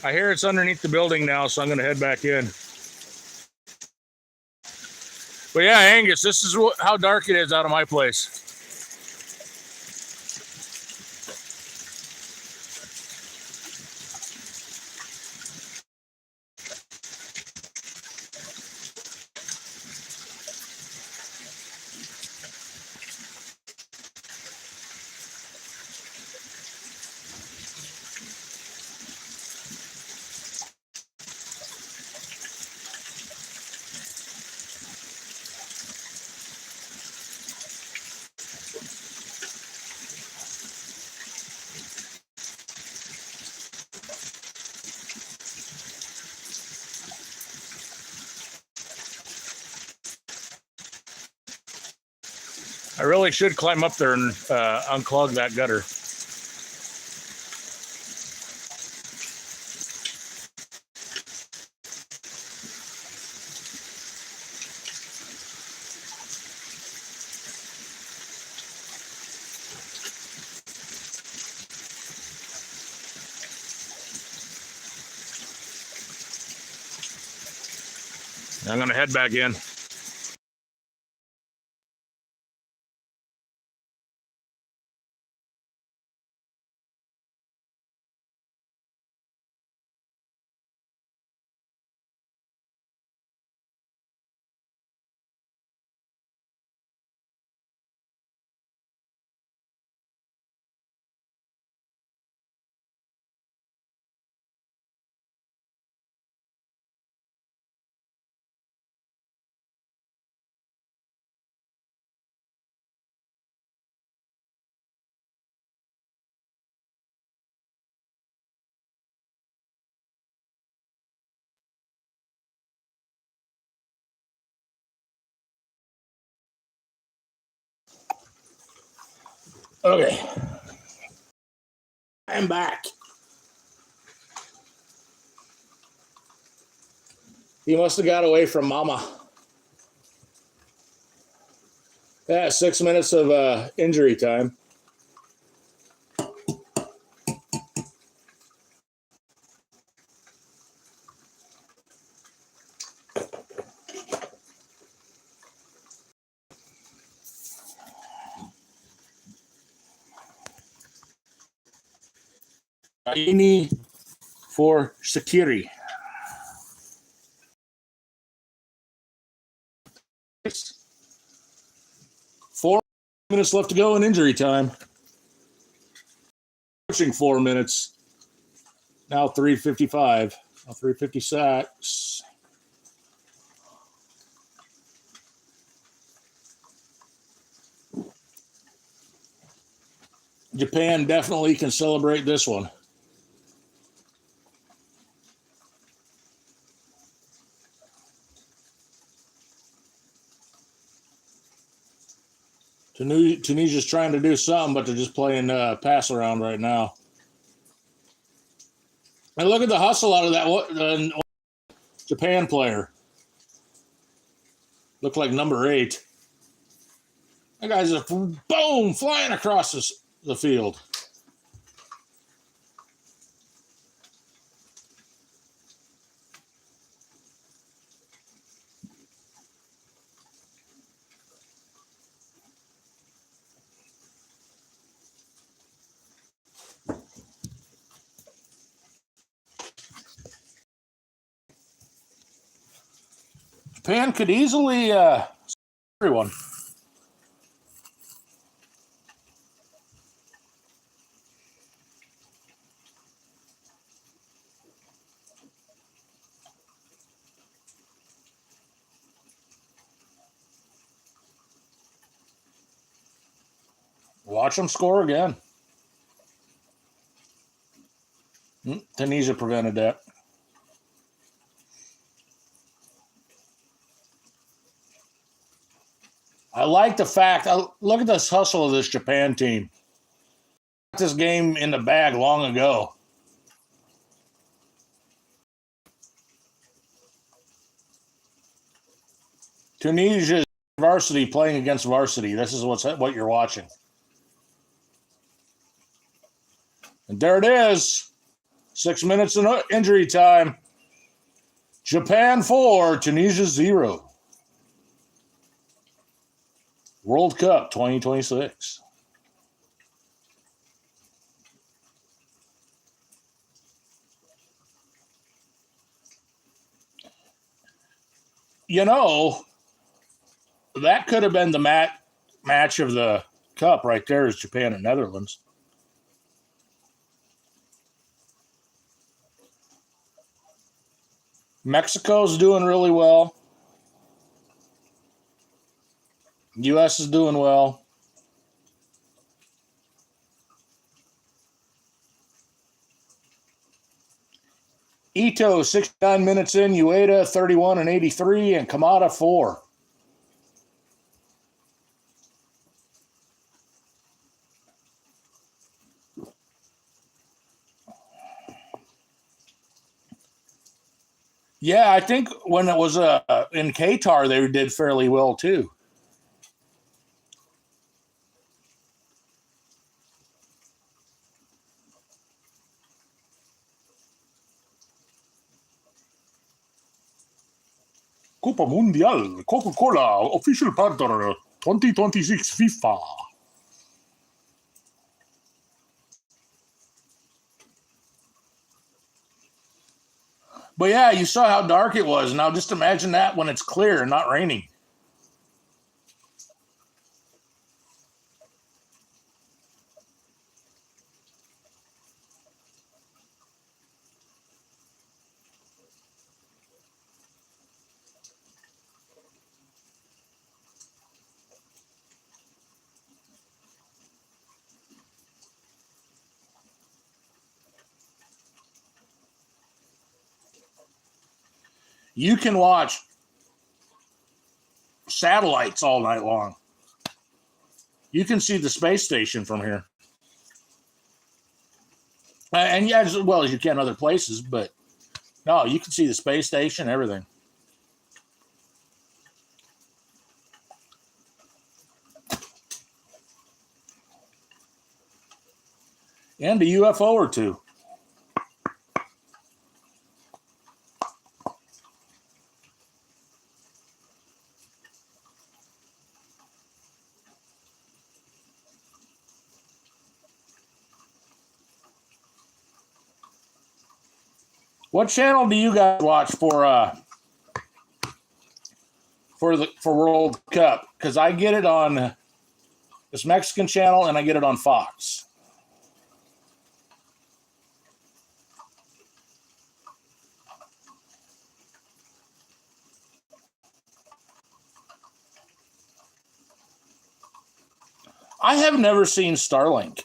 I hear it's underneath the building now, so I'm going to head back in. But yeah, Angus, this is how dark it is out of my place. I really should climb up there and unclog that gutter. I'm going to head back in. Okay. I'm back. He must have got away from Mama. Yeah, 6 minutes of injury time. Aini for Sakiri. 4 minutes left to go in injury time. Pushing 4 minutes. Now 3:55. Now 3:56. Japan definitely can celebrate this one. Tunisia's trying to do something, but they're just playing pass around right now. And look at the hustle out of that Japan player. Looked like number 8. That guy's just boom flying across the field. Japan could easily everyone. Watch them score again. Tunisia prevented that. I like the fact. Look at this hustle of this Japan team. Got this game in the bag long ago. Tunisia's varsity playing against varsity. This is what you're watching. And there it is. 6 minutes in injury time. Japan 4, Tunisia 0. World Cup 2026. You know, that could have been the match of the cup right there is Japan and Netherlands. Mexico's doing really well. U.S. is doing well. Ito, 69 minutes in. Ueda, 31 and 83. And Kamada, 4. Yeah, I think when it was in Qatar, they did fairly well, too. Copa Mundial, Coca-Cola, official partner, 2026 FIFA. But yeah, you saw how dark it was. Now just imagine that when it's clear and not raining. You can watch satellites all night long. You can see the space station from here. And yeah, as well as you can other places, but no, you can see the space station, everything. And a UFO or two. What channel do you guys watch for World Cup? Because I get it on this Mexican channel and I get it on Fox. I have never seen Starlink.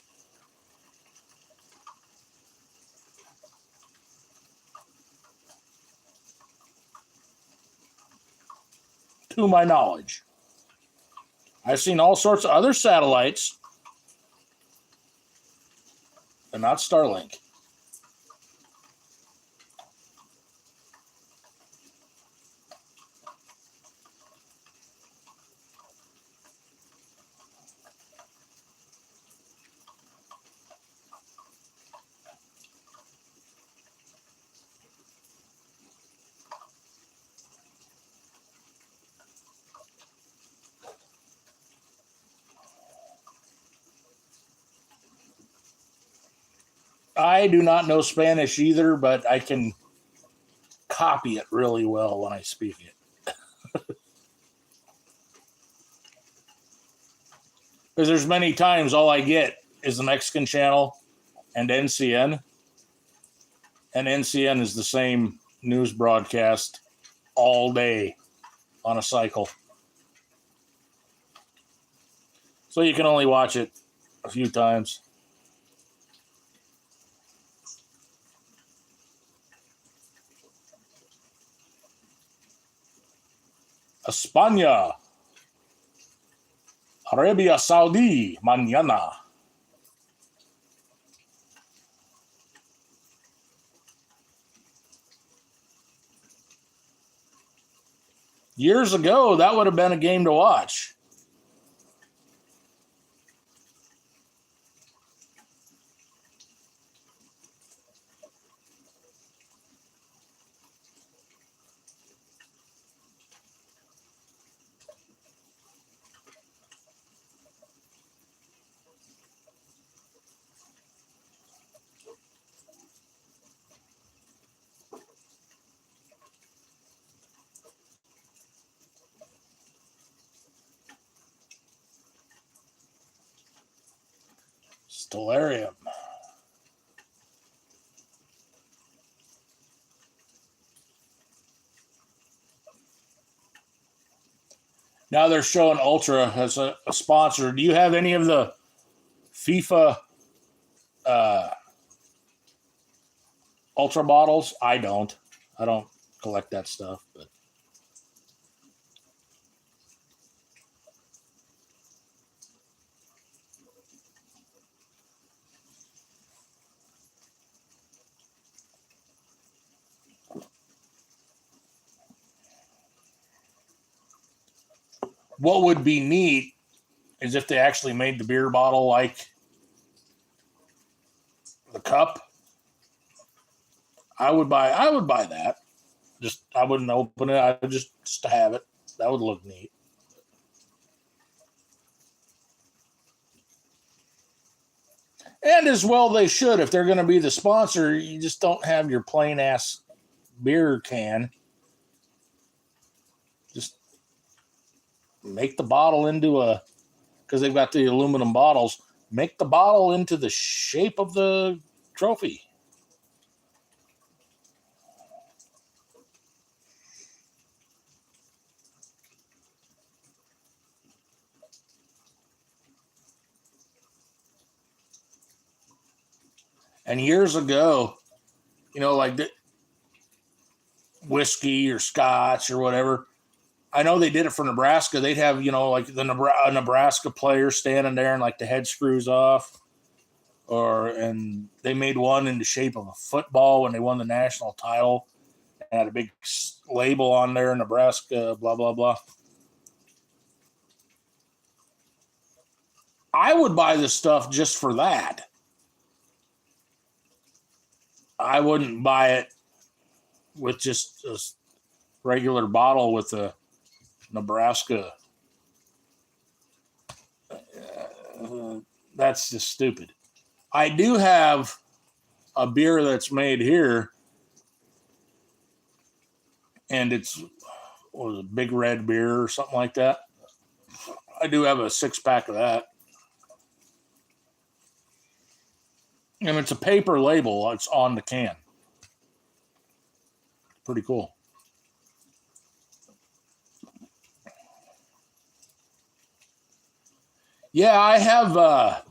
To my knowledge. I've seen all sorts of other satellites, but not Starlink. I do not know Spanish either, but I can copy it really well when I speak it. Because there's many times all I get is the Mexican channel and NCN. And NCN is the same news broadcast all day on a cycle. So you can only watch it a few times. España, Arabia Saudi, mañana. Years ago, that would have been a game to watch. Stellarium. Now they're showing Ultra as a sponsor. Do you have any of the FIFA Ultra bottles? I don't. I don't collect that stuff. But what would be neat is if they actually made the beer bottle like the cup. I would buy that. Just I wouldn't open it. I would just to have it. That would look neat. And as well they should. If they're going to be the sponsor, you just don't have your plain ass beer can. Just make the bottle into a, because they've got the aluminum bottles, make the bottle into the shape of the trophy. And years ago, like the whiskey or scotch or whatever, I know they did it for Nebraska. They'd have, like the Nebraska player standing there and like the head screws off. And they made one in the shape of a football when they won the national title. And had a big label on there, Nebraska, blah, blah, blah. I would buy this stuff just for that. I wouldn't buy it with just a regular bottle with a Nebraska. That's just stupid. I do have a beer that's made here, and it's a Big Red beer or something like that. I do have a 6-pack of that. And it's a paper label. It's on the can. Pretty cool. Yeah, I have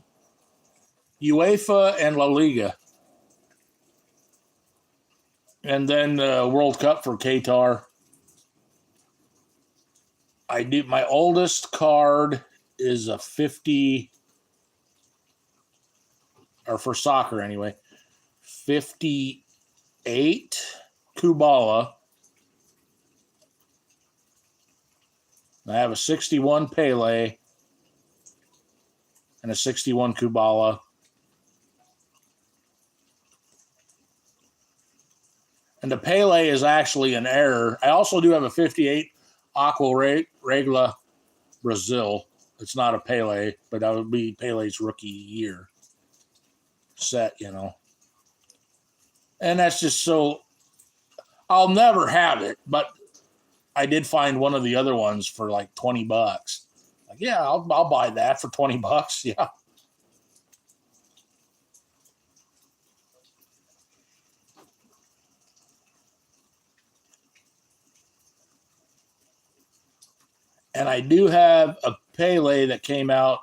UEFA and La Liga. And then World Cup for Qatar. I do. My oldest card is a 50, or for soccer anyway, 58 Kubala. I have a 61 Pele and a 61 Kubala. And the Pele is actually an error. I also do have a 58 Aqua Regla Brazil. It's not a Pele, but that would be Pele's rookie year set, And that's just so, I'll never have it, but I did find one of the other ones for like $20. Like, yeah, I'll buy that for $20. Yeah. And I do have a Pele that came out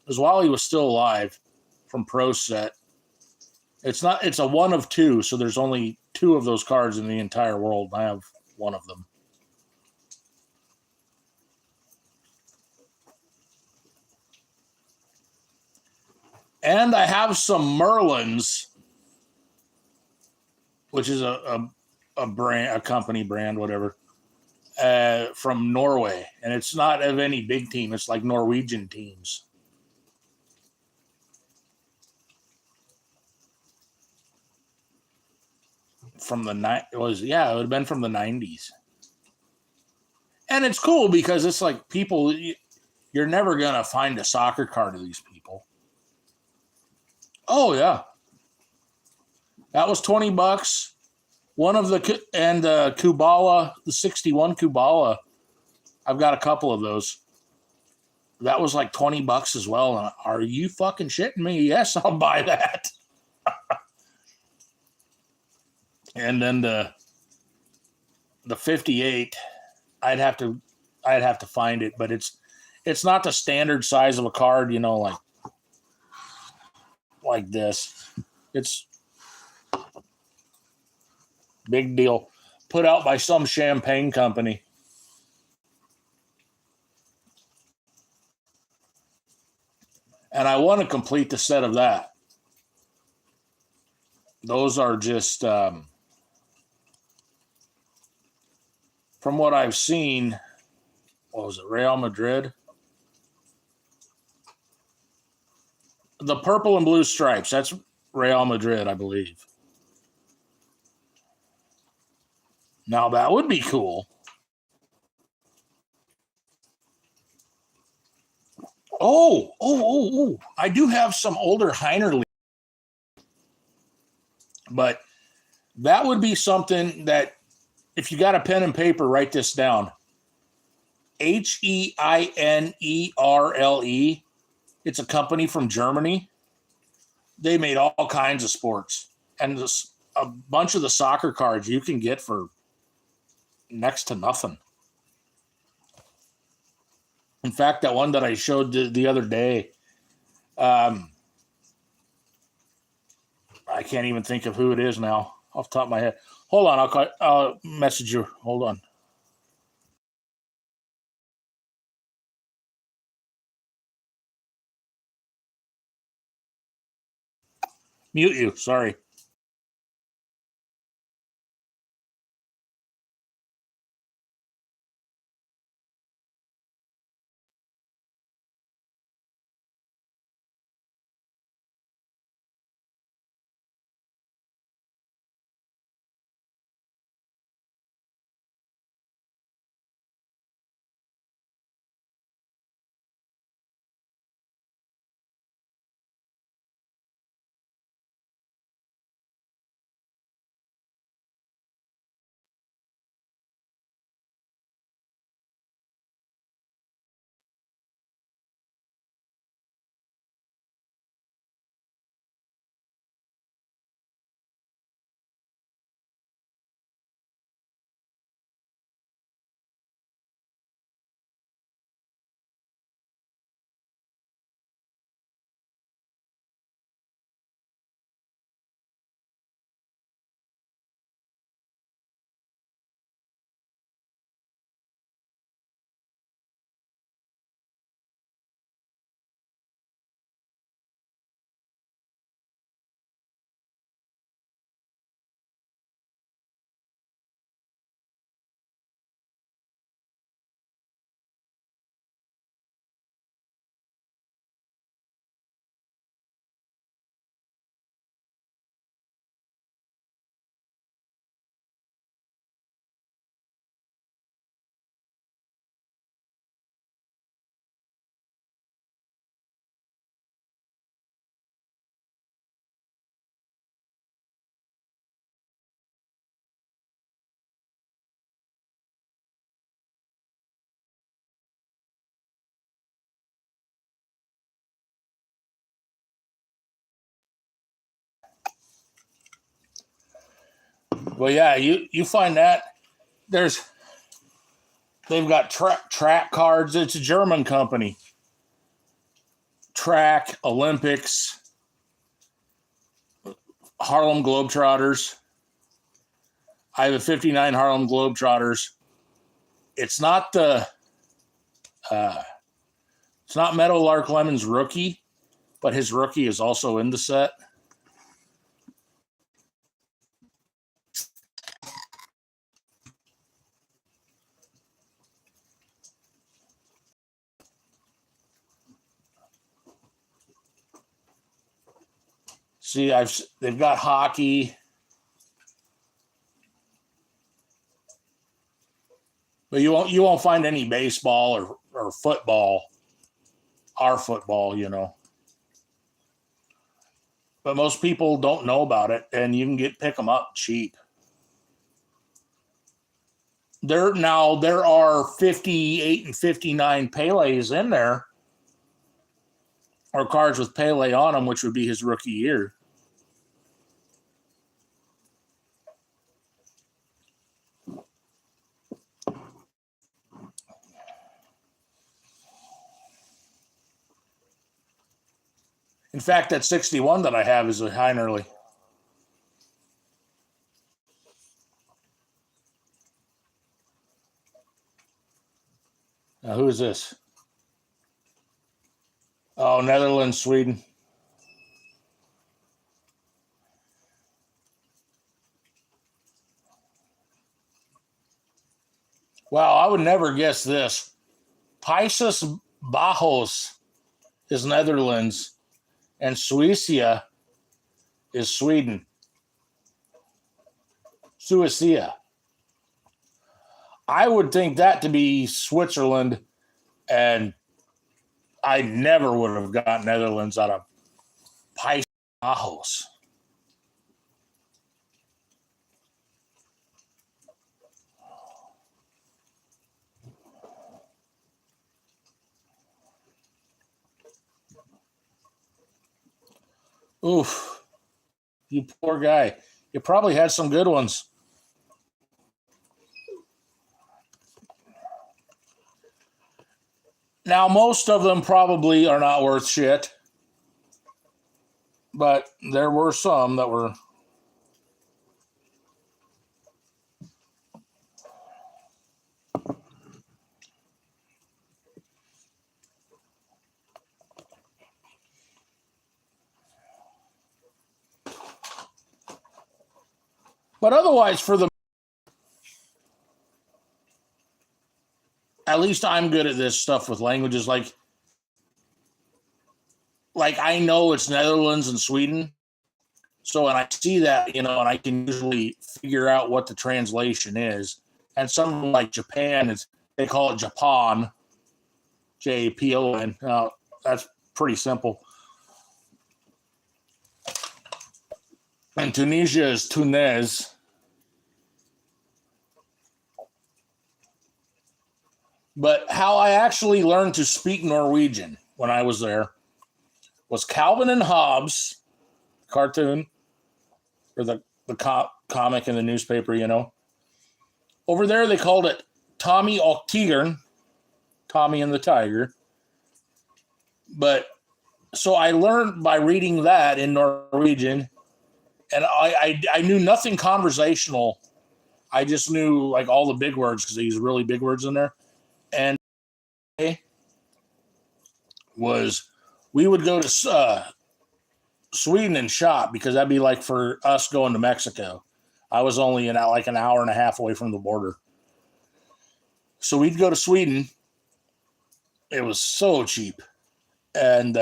as while he was still alive from Pro Set. It's a one of two, so there's only 2 of those cards in the entire world. I have one of them. And I have some Merlins, which is a brand, a company brand, whatever, from Norway. And it's not of any big team. It's like Norwegian teams. From the it would have been from the 90s. And it's cool because it's like people, you're never going to find a soccer card of these people. Oh, yeah. That was $20. One of the, and Kubala, the 61 Kubala, I've got a couple of those. That was like $20 as well. And are you fucking shitting me? Yes, I'll buy that. And then the 58, I'd have to find it, but it's not the standard size of a card, like this. It's big deal. Put out by some champagne company. And I want to complete the set of that. Those are just, from what I've seen, what was it, Real Madrid? The purple and blue stripes, that's Real Madrid, I believe. Now that would be cool. Oh. I do have some older Heiner, but that would be something that if you got a pen and paper, write this down. Heinerle. It's a company from Germany. They made all kinds of sports. And a bunch of the soccer cards you can get for next to nothing. In fact, that one that I showed the other day, I can't even think of who it is now off the top of my head. Hold on, I'll message you. Hold on. Mute you, sorry. Well, yeah, you find that they've got track cards. It's a German company. Track, Olympics, Harlem Globetrotters. I have a 59 Harlem Globetrotters. It's not it's not Meadowlark Lemon's rookie, but his rookie is also in the set. See, they've got hockey, but you won't find any baseball or football. Our football, but most people don't know about it, and you can pick them up cheap. There are 58 and 59 Pele's in there, or cards with Pele on them, which would be his rookie year. In fact, that 61 that I have is a Heinerle. Now, who is this? Oh, Netherlands, Sweden. Wow, I would never guess this. Países Bajos is Netherlands, and Suecia is Sweden. Suecia. I would think that to be Switzerland, and I never would have got Netherlands out of Países. Oof, you poor guy. You probably had some good ones. Now, most of them probably are not worth shit, but there were some that were. But otherwise, for the at least I'm good at this stuff with languages. Like I know it's Netherlands and Sweden. So when I see that, and I can usually figure out what the translation is. And something like Japan they call it Japan, Japon. That's pretty simple. And Tunisia is Tunis. But how I actually learned to speak Norwegian when I was there was Calvin and Hobbes cartoon, or the comic in the newspaper. Over there they called it Tommy och Tigern, Tommy and the Tiger. But so I learned by reading that in Norwegian, and I knew nothing conversational. I just knew like all the big words because they use really big words in there. And we would go to Sweden and shop because that'd be like for us going to Mexico. I was only like an hour and a half away from the border. So we'd go to Sweden. It was so cheap. And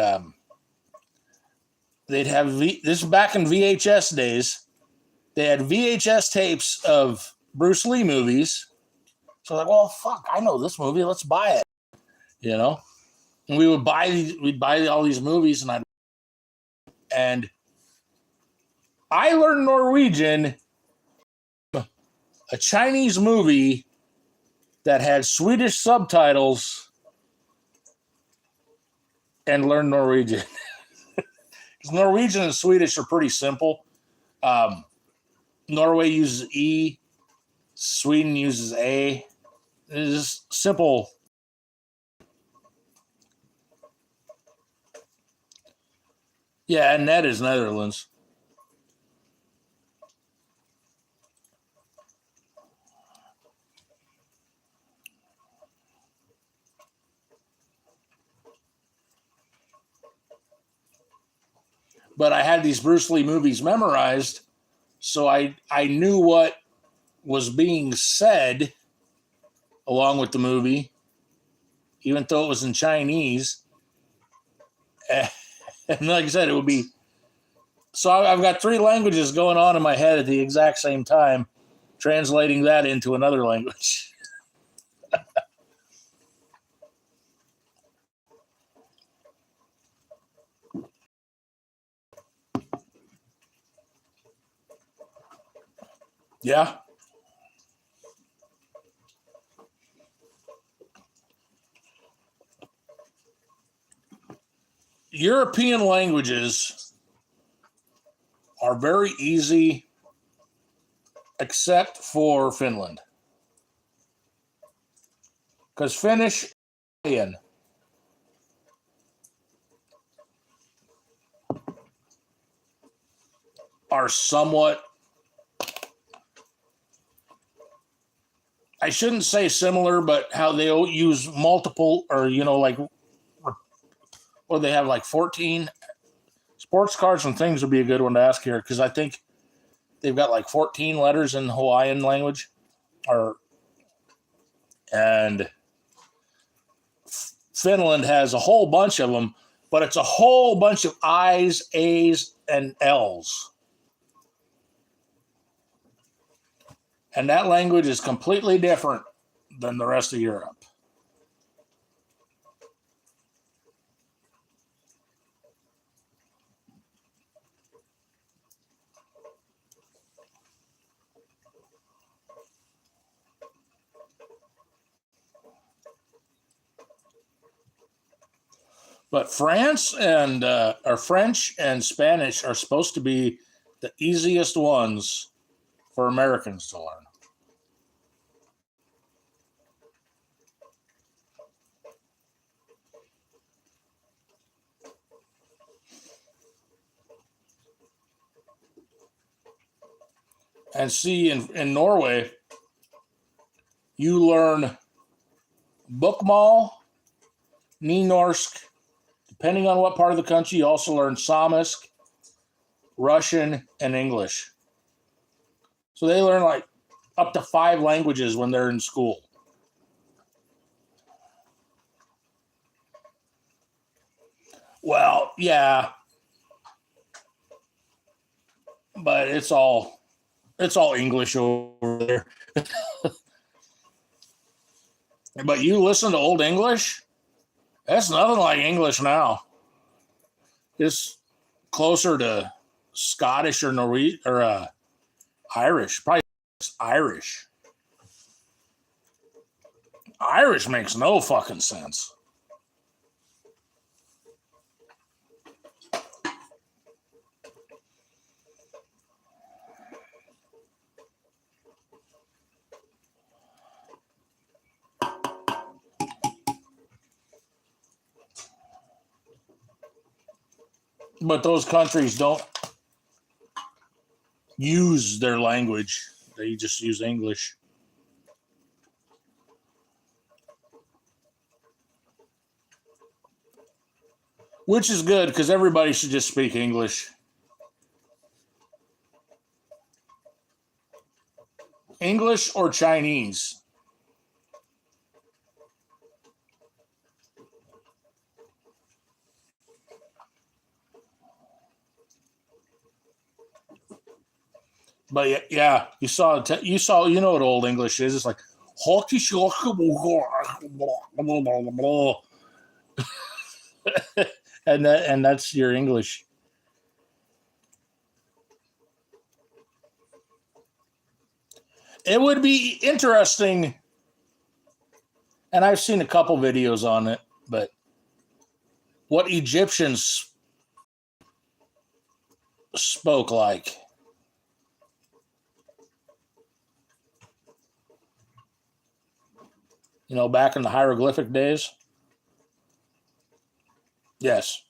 they'd have this back in VHS days. They had VHS tapes of Bruce Lee movies. So like, well, fuck, I know this movie. Let's buy it. And we'd buy all these movies, and I learned Norwegian, a Chinese movie that had Swedish subtitles, and learned Norwegian. Because Norwegian and Swedish are pretty simple. Norway uses E, Sweden uses A. It is simple. Yeah, and that is Netherlands. But I had these Bruce Lee movies memorized, so I knew what was being said along with the movie, even though it was in Chinese. And like I said, it would be. So I've got 3 languages going on in my head at the exact same time, translating that into another language. Yeah. European languages are very easy, except for Finland. Because Finnish are somewhat, I shouldn't say similar, but how they use multiple, or, or they have like 14 sports cards and things would be a good one to ask here, because I think they've got like 14 letters in Hawaiian language, and Finland has a whole bunch of them, but it's a whole bunch of I's, A's, and L's. And that language is completely different than the rest of Europe. But French and Spanish are supposed to be the easiest ones for Americans to learn. And see, in Norway, you learn Bokmål, Nynorsk. Depending on what part of the country, you also learn Samisk, Russian, and English. So they learn like up to 5 languages when they're in school. Well, yeah, but it's all English over there. But you listen to Old English, that's nothing like English now. It's closer to Scottish or Norwegian or Irish. Probably Irish. Irish makes no fucking sense. But those countries don't use their language. They just use English. Which is good because everybody should just speak English. English or Chinese. But yeah, you know what Old English is. It's like and that's your English. It would be interesting, and I've seen a couple videos on it, but what Egyptians spoke like. You know, back in the hieroglyphic days? Yes.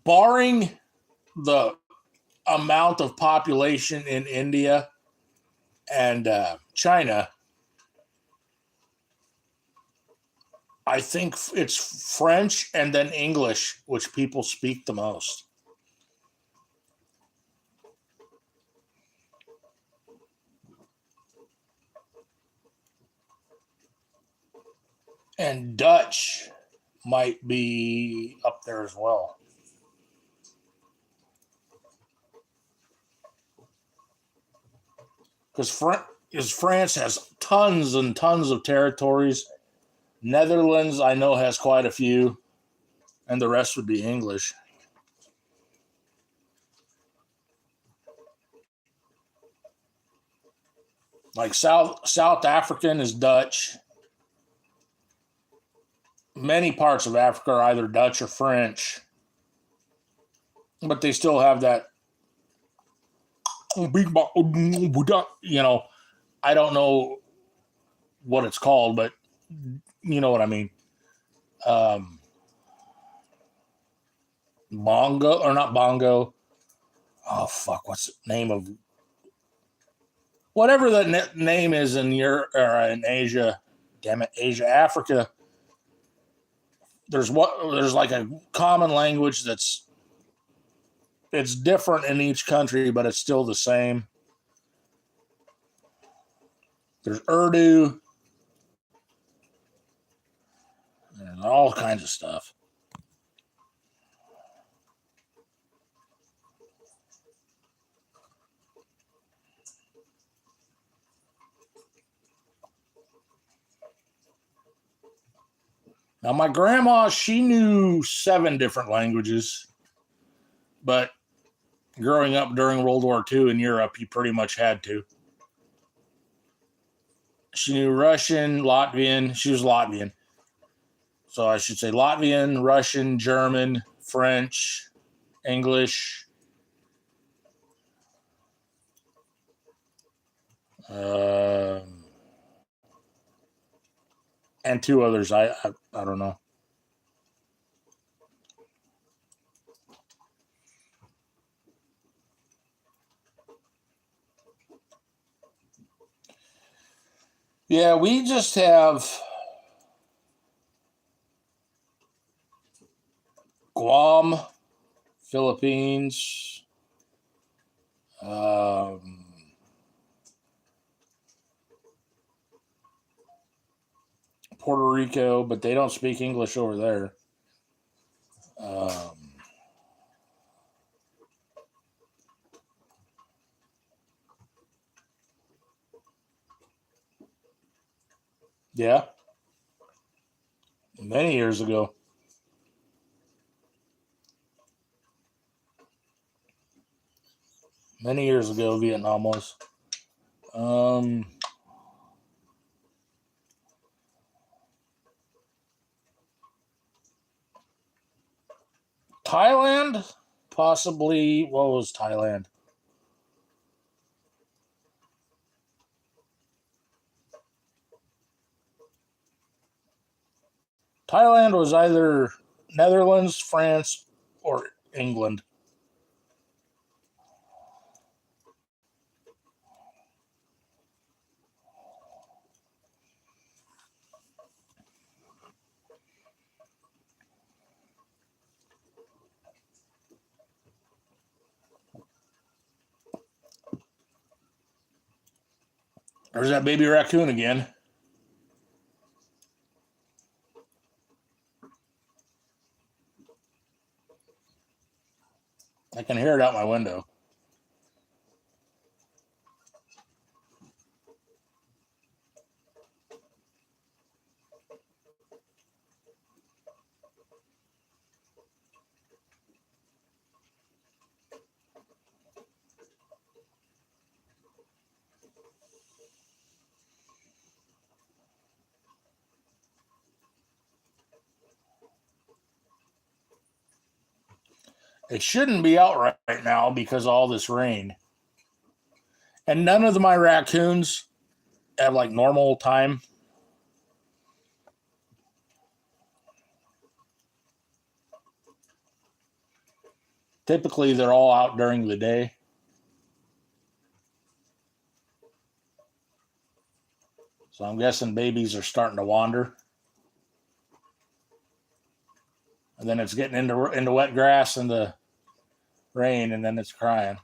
Barring the amount of population in India and China, I think it's French and then English, which people speak the most. And Dutch might be up there as well. Because France has tons and tons of territories. Netherlands, I know, has quite a few, and the rest would be English. Like South African is Dutch. Many parts of Africa are either Dutch or French, but they still have that. You know, I don't know what it's called, but you know what I mean. Bongo or not bongo? Oh fuck! What's the name of whatever the name is in in Asia? Damn it, Asia, Africa. There's like a common language that's it's different in each country, but it's still the same. There's Urdu and all kinds of stuff. Now, my grandma, she knew 7 different languages, but growing up during World War II in Europe, you pretty much had to. She knew Russian, Latvian. She was Latvian. So I should say Latvian, Russian, German, French, English, and 2 others. I don't know. Yeah, we just have Guam, Philippines, Puerto Rico, but they don't speak English over there. Yeah, many years ago. Many years ago, Vietnam was. Thailand, possibly. What was Thailand? Thailand was either Netherlands, France, or England. There's that baby raccoon again. I can hear it out my window. It shouldn't be out right now because of all this rain. And none of my raccoons have like normal time. Typically, they're all out during the day. So I'm guessing babies are starting to wander. And then it's getting into wet grass and the rain, and then it's crying.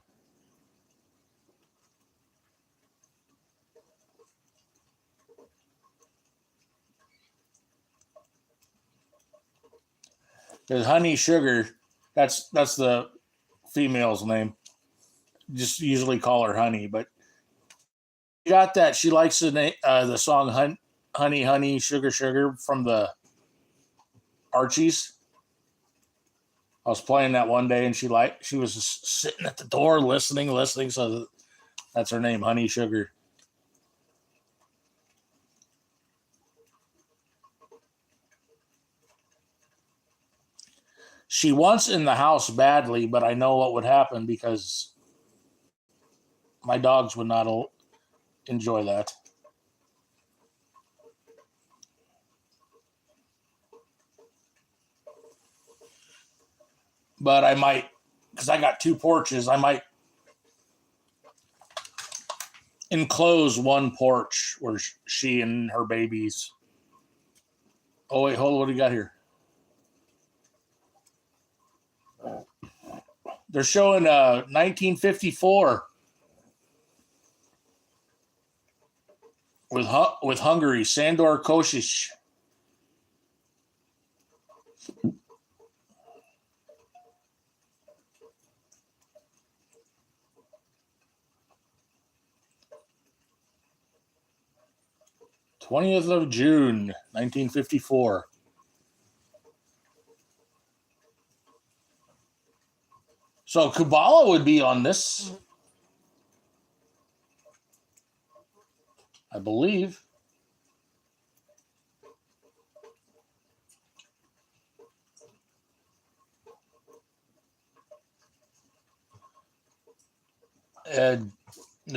There's Honey Sugar. That's the female's name. Just usually call her Honey, but she got that. She likes the song Honey, Honey, Sugar, Sugar from the Archies. I was playing that one day, and she was just sitting at the door listening. So that's her name, Honey Sugar. She wants in the house badly, but I know what would happen because my dogs would not enjoy that. But I might, because I got 2 porches, I might enclose one porch where she and her babies. Oh, wait, hold on. What do you got here? They're showing 1954 with Hungary, Sandor Kocsis. June 1954. So Kubala would be on this, I believe. The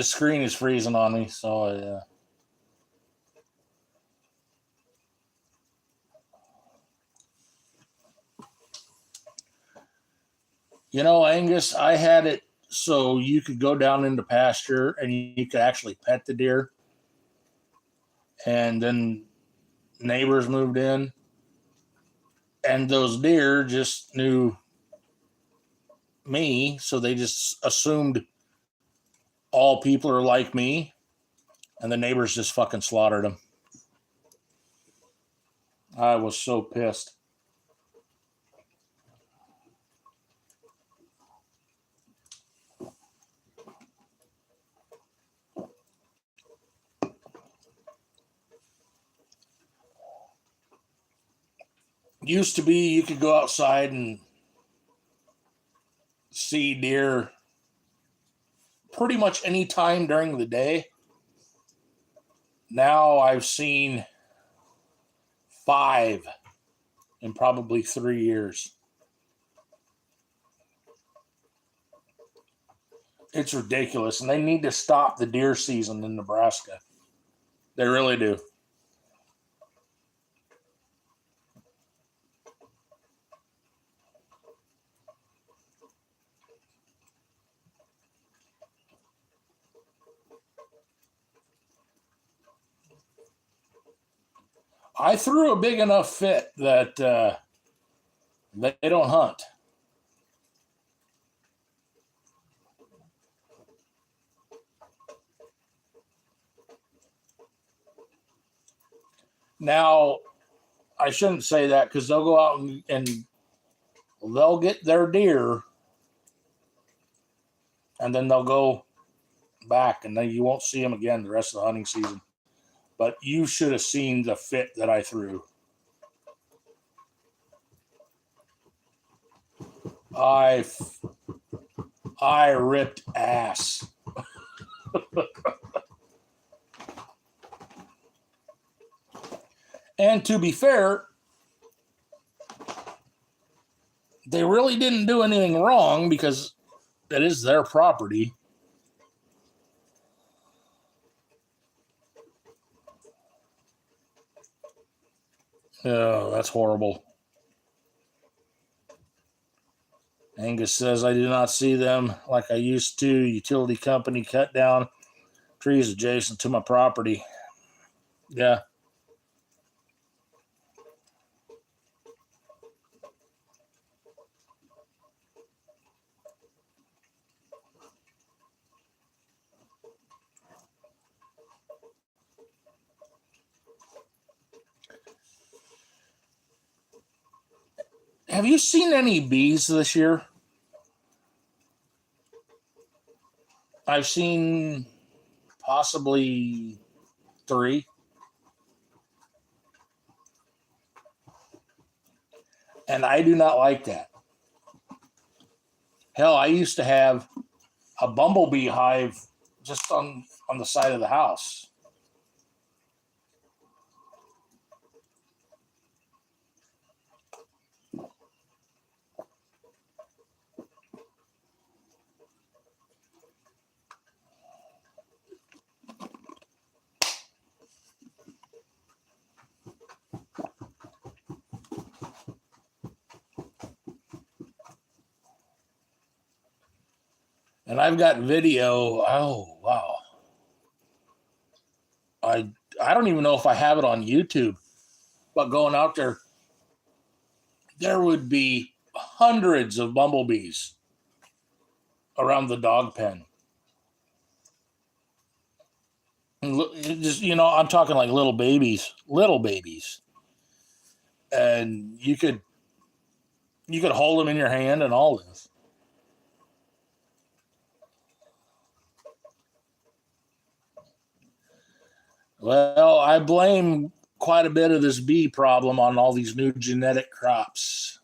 screen is freezing on me, so You know, Angus, I had it so you could go down into pasture and you could actually pet the deer. And then neighbors moved in, and those deer just knew me, so they just assumed all people are like me, and the neighbors just fucking slaughtered them. I was so pissed. Used to be you could go outside and see deer pretty much any time during the day. Now I've seen 5 in probably 3 years. It's ridiculous, and they need to stop the deer season in Nebraska. They really do. I threw a big enough fit that they don't hunt. Now, I shouldn't say that because they'll go out and they'll get their deer, and then they'll go back, and then you won't see them again the rest of the hunting season. But you should have seen the fit that I threw. I ripped ass. And to be fair, they really didn't do anything wrong because it is their property. Oh, that's horrible. Angus says, I do not see them like I used to. Utility company cut down trees adjacent to my property. Yeah. Have you seen any bees this year? I've seen possibly 3. And I do not like that. Hell, I used to have a bumblebee hive just on the side of the house. And I've got video. Oh, wow. I don't even know if I have it on YouTube, but going out there would be hundreds of bumblebees around the dog pen. And just, I'm talking like little babies, and you could hold them in your hand and all this. Well, I blame quite a bit of this bee problem on all these new genetic crops.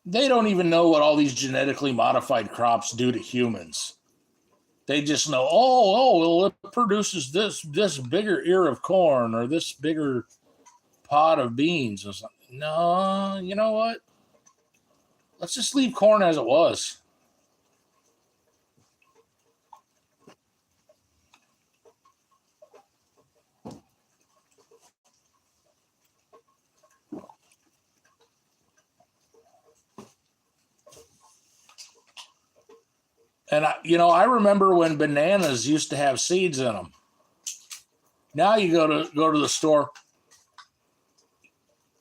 They don't even know what all these genetically modified crops do to humans. They just know, well, it produces this bigger ear of corn or this bigger pod of beans or something. No, you know what? Let's just leave corn as it was. And I remember when bananas used to have seeds in them. Now you go to the store.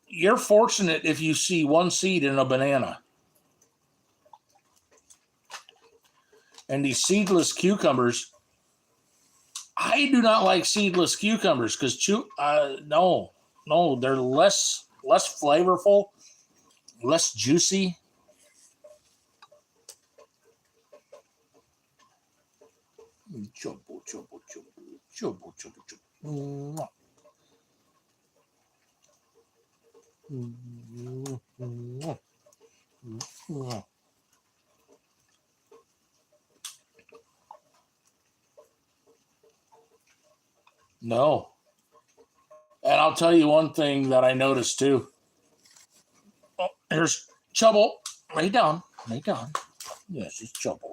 You're fortunate if you see one seed in a banana. And these seedless cucumbers, I do not like seedless cucumbers because no, they're less flavorful, less juicy. No. And I'll tell you one thing that I noticed too. Oh, here's Chubble. Lay down. Yes, it's Chubble.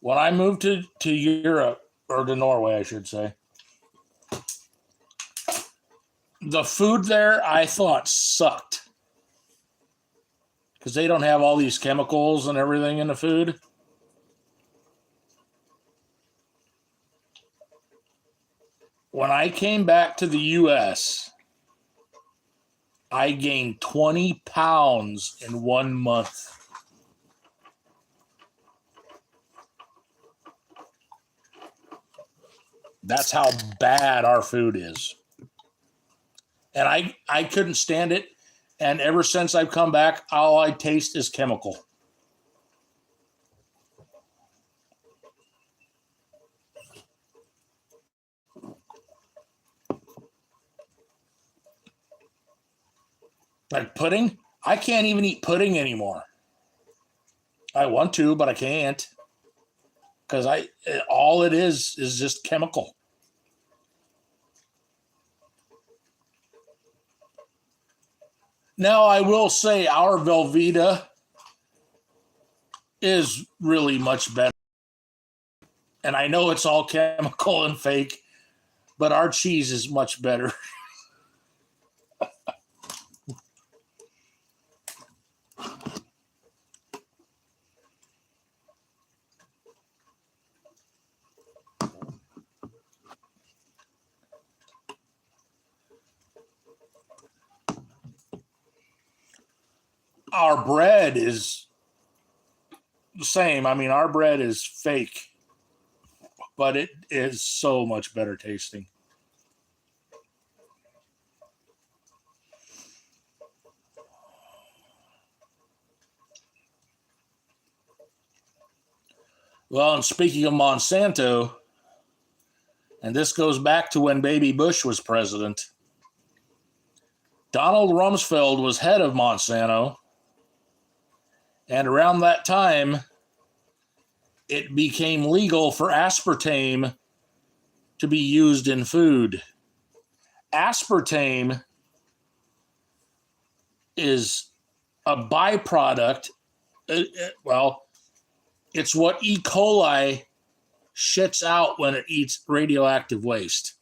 When I moved to Europe, or to Norway, I should say, the food there I thought sucked because they don't have all these chemicals and everything in the food. When I came back to the U.S., I gained 20 pounds in 1 month. That's how bad our food is. And I couldn't stand it. And ever since I've come back, all I taste is chemical. Like pudding, I can't even eat pudding anymore. I want to, but I can't. Because all it is just chemical. Now, I will say our Velveeta is really much better. And I know it's all chemical and fake, but our cheese is much better. Our bread is the same. I mean, our bread is fake, but it is so much better tasting. Well, and speaking of Monsanto, and this goes back to when Baby Bush was president, Donald Rumsfeld was head of Monsanto, and around that time, it became legal for aspartame to be used in food. Aspartame is a byproduct. It's what E. coli shits out when it eats radioactive waste.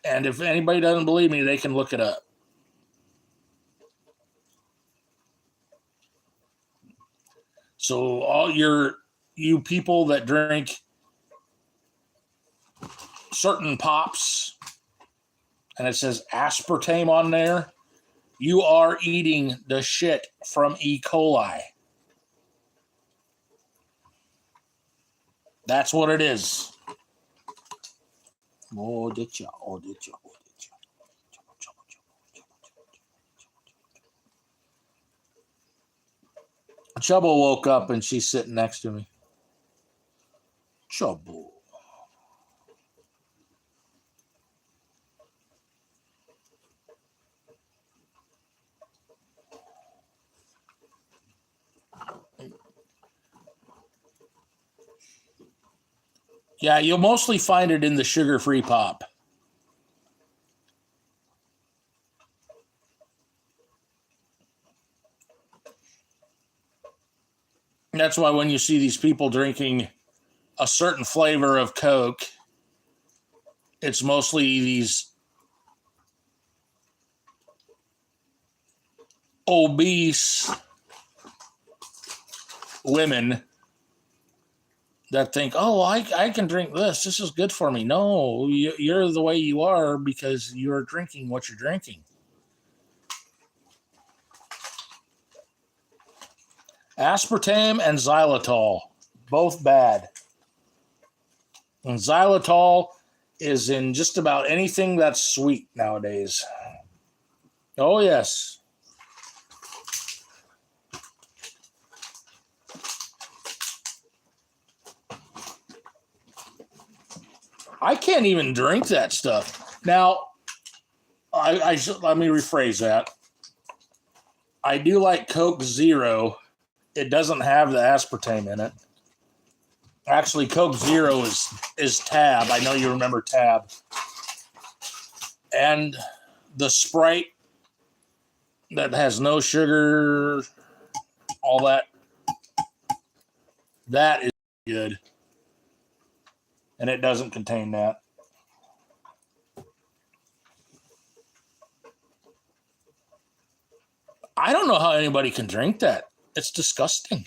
And if anybody doesn't believe me, they can look it up. So all your you people that drink certain pops and it says aspartame on there, you are eating the shit from E. coli. That's what it is. Oh, did you? Oh, did you? Oh, did you? Chubbo woke up and she's sitting next to me. Chubbo. Yeah, you'll mostly find it in the sugar-free pop. That's why when you see these people drinking a certain flavor of Coke, it's mostly these obese women that think, oh, I can drink this. This is good for me. No, you're the way you are because you're drinking what you're drinking. Aspartame and xylitol, both bad. And xylitol is in just about anything that's sweet nowadays. Oh, yes. I can't even drink that stuff. Now, let me rephrase that. I do like Coke Zero. It doesn't have the aspartame in it. Actually, Coke Zero is Tab. I know you remember Tab. And the Sprite that has no sugar, all that is good. And it doesn't contain that. I don't know how anybody can drink that. It's disgusting.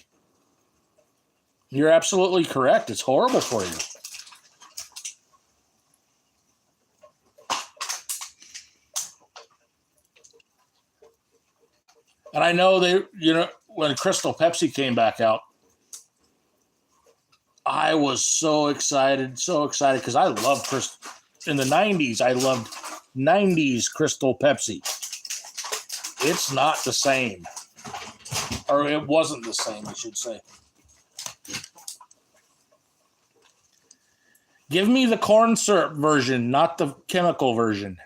You're absolutely correct. It's horrible for you. And I know when Crystal Pepsi came back out, I was so excited because I loved Crystal. In the 90s, I loved 90s Crystal Pepsi. It's not the same. Or it wasn't the same, I should say. Give me the corn syrup version, not the chemical version.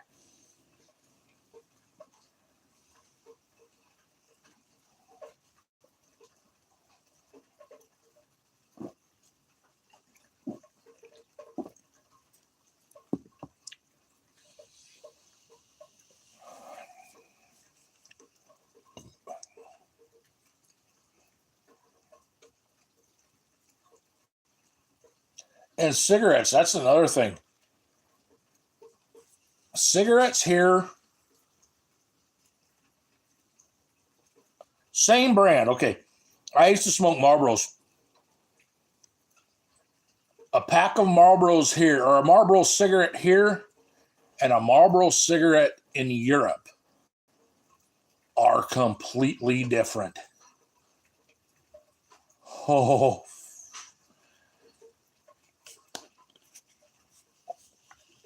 And cigarettes, that's another thing. Cigarettes here, same brand. Okay. I used to smoke Marlboros. A pack of Marlboros here, or a Marlboro cigarette here, and a Marlboro cigarette in Europe are completely different. Oh.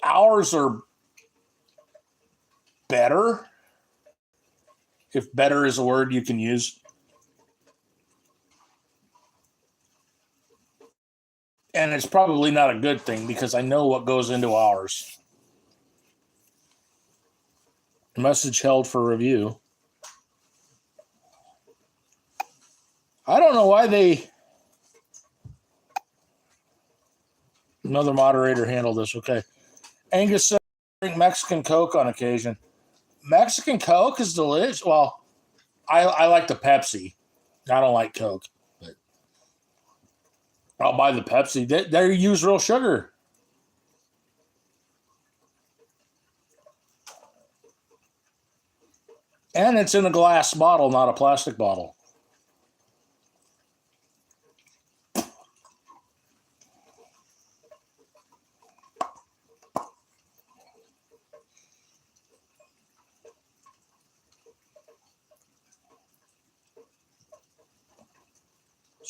Ours are better, if better is a word you can use. And it's probably not a good thing because I know what goes into ours. Message held for review. I don't know why another moderator handled this. Okay. Angus said drink Mexican Coke on occasion. Mexican Coke is delicious. Well, I like the Pepsi. I don't like Coke, but I'll buy the Pepsi. They use real sugar. And it's in a glass bottle, not a plastic bottle.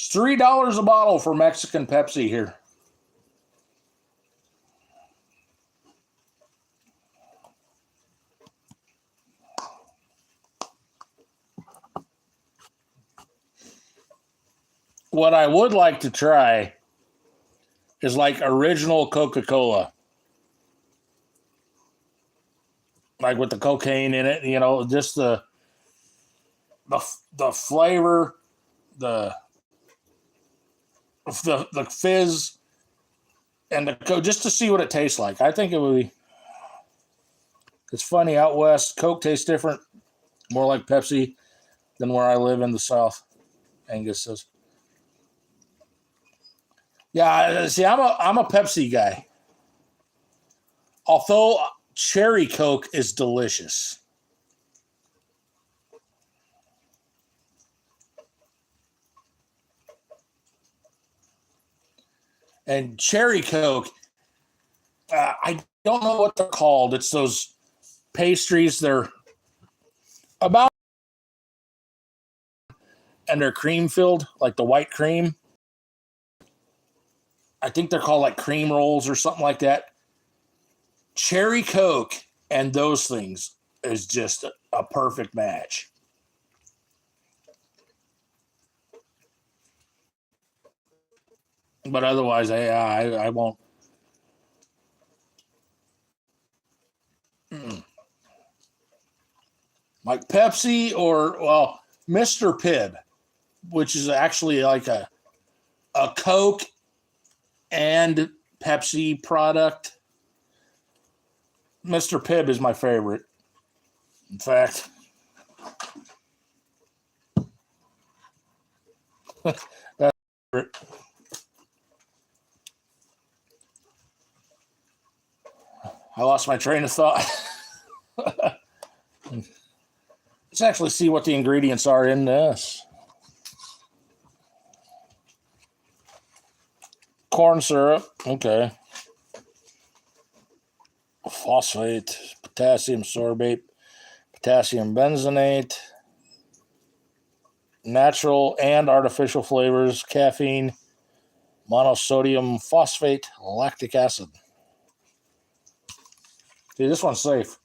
It's $3 a bottle for Mexican Pepsi here. What I would like to try is like original Coca-Cola. Like with the cocaine in it, just the flavor, the fizz, and just to see what it tastes like. I think it would be. It's funny, out west, Coke tastes different, more like Pepsi than where I live in the South. Angus says, "Yeah, see, I'm a Pepsi guy. Although cherry Coke is delicious." And cherry Coke, I don't know what they're called. It's those pastries. They're about, and they're cream filled, like the white cream. I think they're called like cream rolls or something like that. Cherry Coke and those things is just a perfect match. But otherwise, I won't. Mm. Like Pepsi or, well, Mr. Pibb, which is actually like a Coke and Pepsi product. Mr. Pibb is my favorite. In fact, that's favorite. I lost my train of thought. Let's actually see what the ingredients are in this. Corn syrup, okay. Phosphate, potassium sorbate, potassium benzoate, natural and artificial flavors, caffeine, monosodium phosphate, lactic acid. See, this one's safe.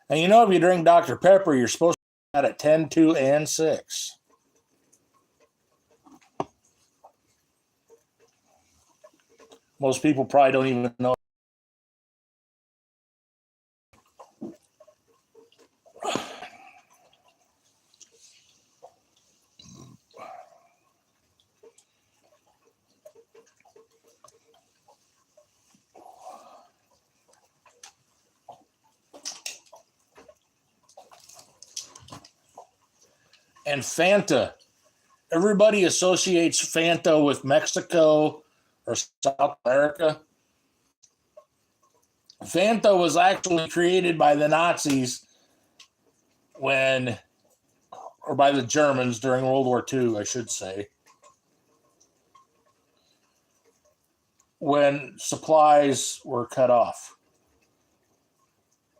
And if you drink Dr. Pepper, you're supposed to be at 10, 2, and 6. Most people probably don't even know. And Fanta. Everybody associates Fanta with Mexico or South America. Fanta was actually created by the Nazis or by the Germans during World War II, I should say, when supplies were cut off.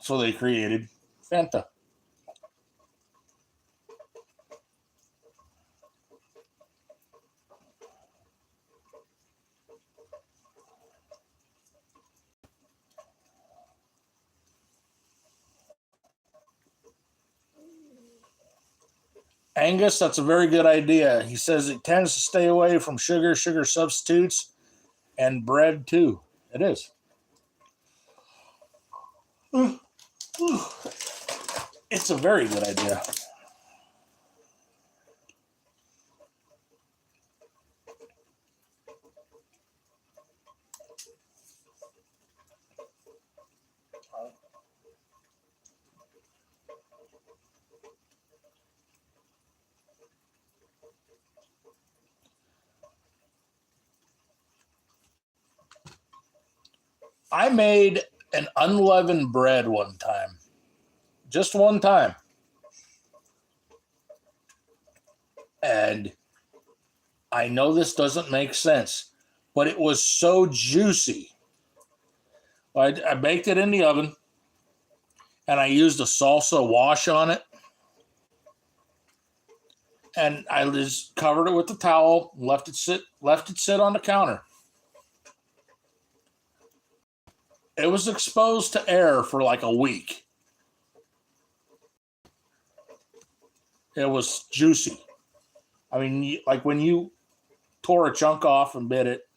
So they created Fanta. Angus, that's a very good idea. He says it tends to stay away from sugar substitutes, and bread too. It is. It's a very good idea. I made an unleavened bread one time. Just one time. And I know this doesn't make sense, but it was so juicy. I baked it in the oven, and I used a salsa wash on it. And I just covered it with the towel, left it sit on the counter. It was exposed to air for like a week. It was juicy. I mean, like when you tore a chunk off and bit it,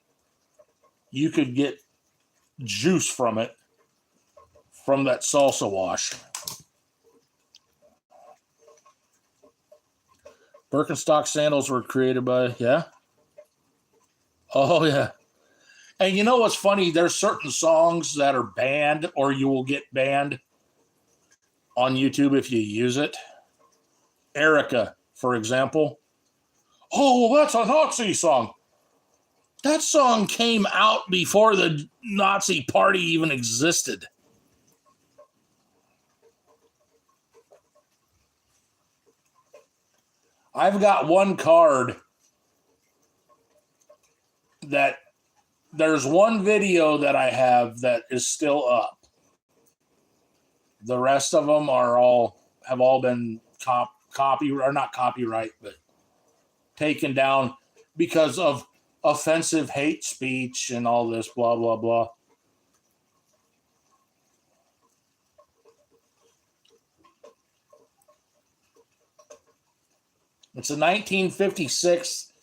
you could get juice from it, from that salsa wash. Birkenstock sandals were created by, yeah. Oh, yeah. And you know what's funny? There's certain songs that are banned, or you will get banned on YouTube if you use it. Erica, for example. Oh, that's a Nazi song. That song came out before the Nazi party even existed. I've got one card that there's one video that I have that is still up. The rest of them have all been not copyright, but taken down because of offensive hate speech and all this blah blah blah. It's a 1956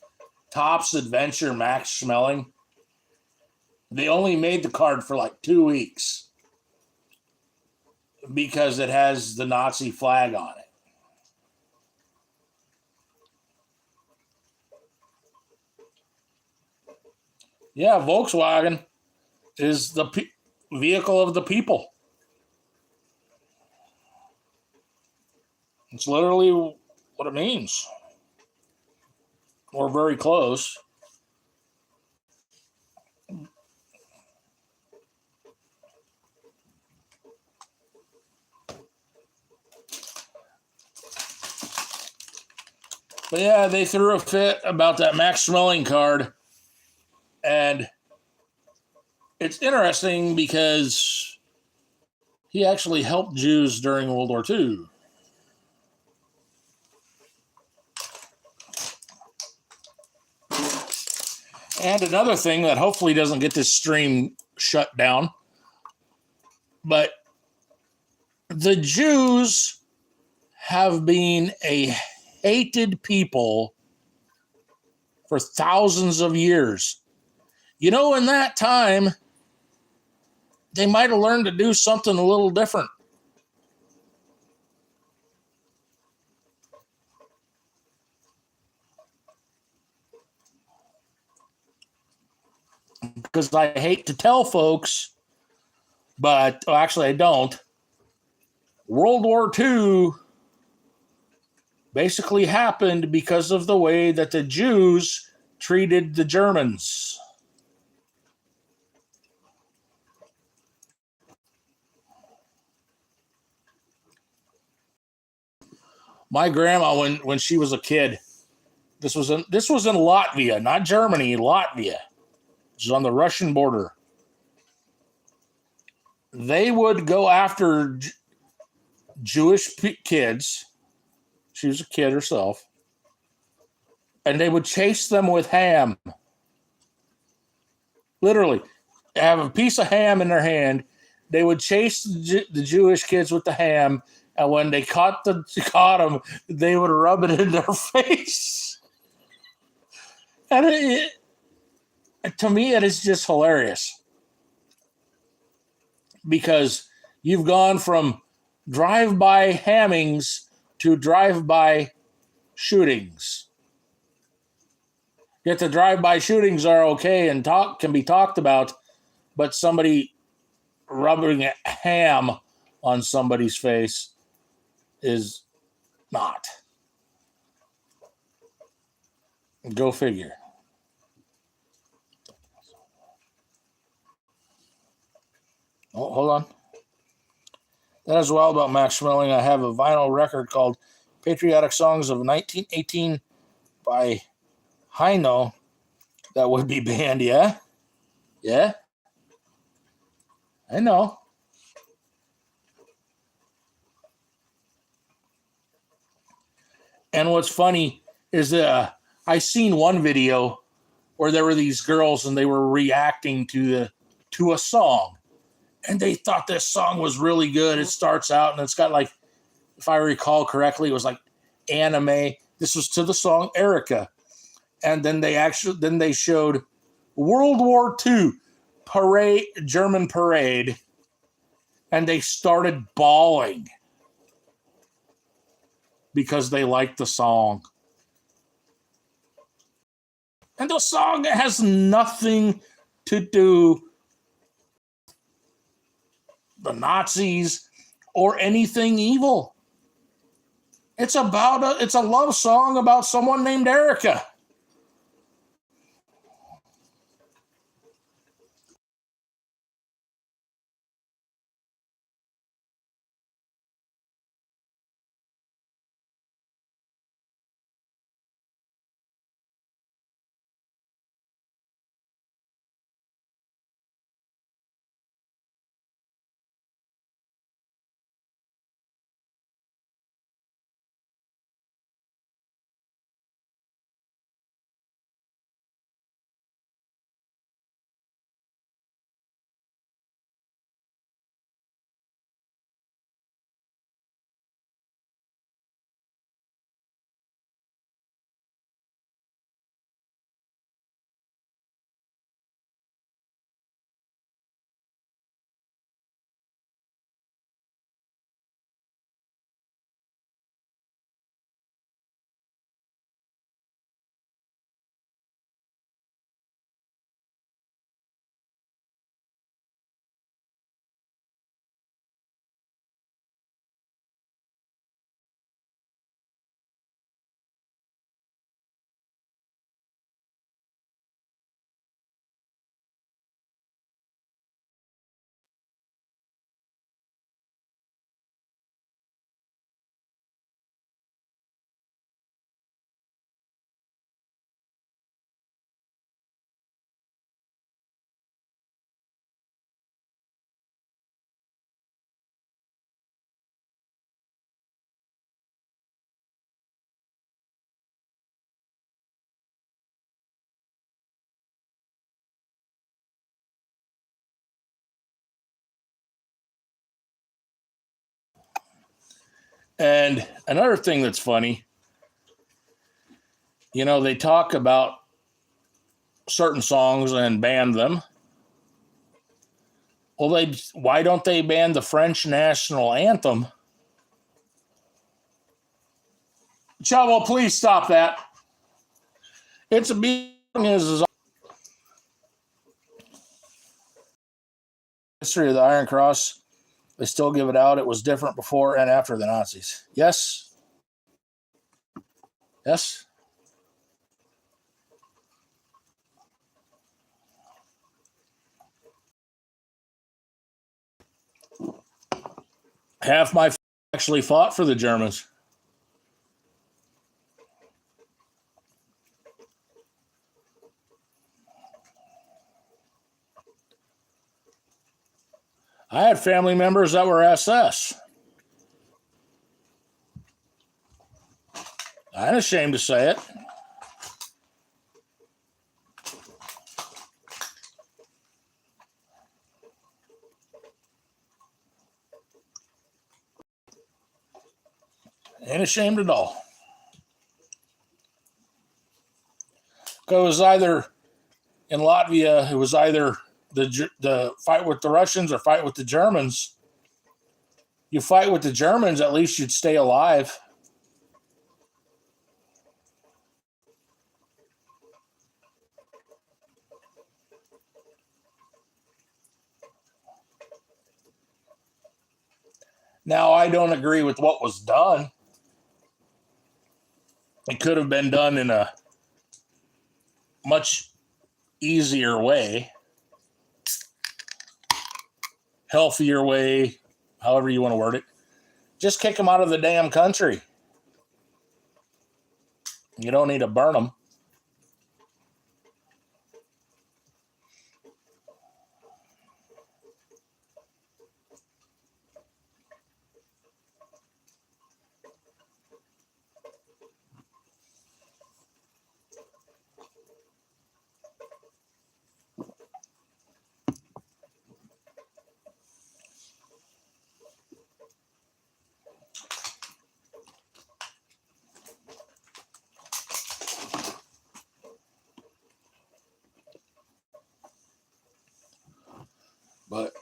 Topps Adventure Max Schmeling. They only made the card for like 2 weeks because it has the Nazi flag on it. Yeah, Volkswagen is the vehicle of the people. It's literally what it means. Or very close. But yeah, they threw a fit about that Max Schmeling card. And it's interesting because he actually helped Jews during World War II. And another thing that hopefully doesn't get this stream shut down, but the Jews have been a hated people for thousands of years. You know, in that time, they might have learned to do something a little different. Because I hate to tell folks, but actually I don't. World War II basically happened because of the way that the Jews treated the Germans. My grandma, when she was a kid, this was in Latvia, not Germany, Latvia. Which is on the Russian border. They would go after Jewish kids. She was a kid herself. And they would chase them with ham. Literally, have a piece of ham in their hand. They would chase the Jewish kids with the ham. And when they caught them, they would rub it in their face. And to me, it is just hilarious. Because you've gone from drive-by hammings to drive-by shootings. Yet the drive-by shootings are okay and can be talked about, but somebody rubbing a ham on somebody's face is not. Go figure. Oh, hold on. That is wild about Max Schmeling. I have a vinyl record called Patriotic Songs of 1918 by Heino that would be banned, yeah? Yeah? I know. And what's funny is I seen one video where there were these girls and they were reacting to a song, and they thought this song was really good. It starts out and it's got like, if I recall correctly, it was like anime. This was to the song Erica, and then they showed World War II parade, German parade, and they started bawling because they liked the song. And the song has nothing to do with the Nazis or anything evil. It's a love song about someone named Erica. And another thing that's funny, they talk about certain songs and ban them. Well, why don't they ban the French national anthem? Chavo, please stop that. It's a being is history of the Iron Cross. They still give it out. It was different before and after the Nazis. Yes. Yes. Half my actually fought for the Germans. I had family members that were SS. I ain't ashamed to say it. Ain't ashamed at all. It was either in Latvia, it was either the fight with the Russians or fight with the Germans. You fight with the Germans, at least you'd stay alive. Now, I don't agree with what was done. It could have been done in a much easier way, healthier way, however you want to word it. Just kick them out of the damn country. You don't need to burn them. But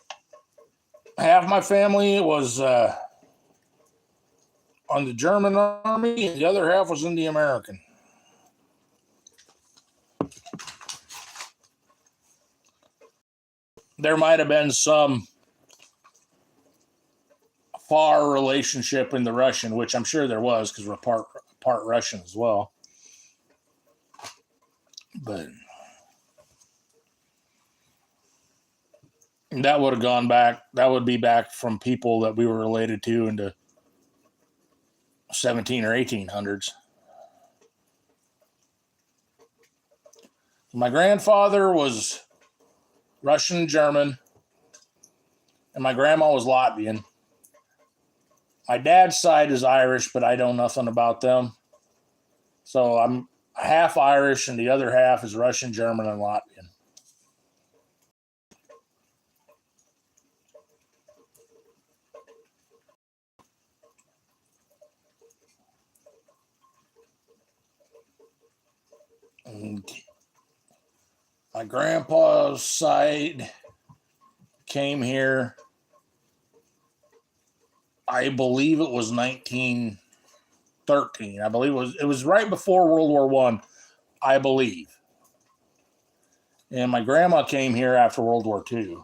half my family was on the German army, and the other half was in the American. There might have been some far relationship in the Russian, which I'm sure there was because we're part Russian as well. But that would have gone back. That would be back from people that we were related to into 17 or 1800s. My grandfather was Russian, German, and my grandma was Latvian. My dad's side is Irish, but I know nothing about them. So I'm half Irish, and the other half is Russian, German, and Latvian. And my grandpa's side came here, I believe it was 1913. I believe it was right before World War I, I believe. And my grandma came here after World War II.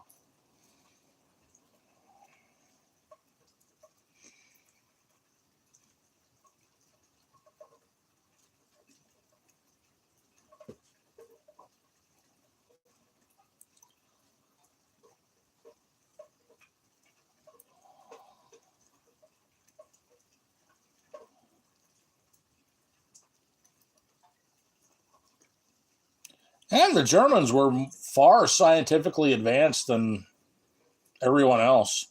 And the Germans were far scientifically advanced than everyone else.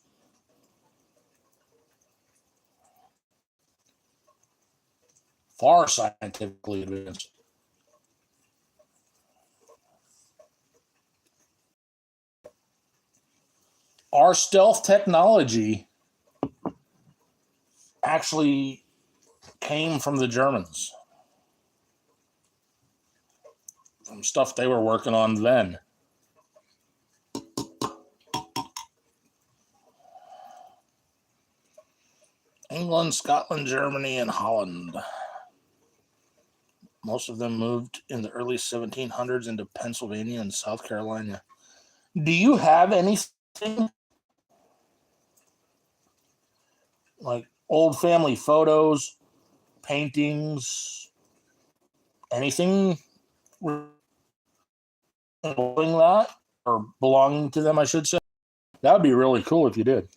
Far scientifically advanced. Our stealth technology actually came from the Germans, from stuff they were working on then. England, Scotland, Germany, and Holland. Most of them moved in the early 1700s into Pennsylvania and South Carolina. Do you have anything like old family photos, paintings, anything doing that or belonging to them, I should say? That would be really cool if you did.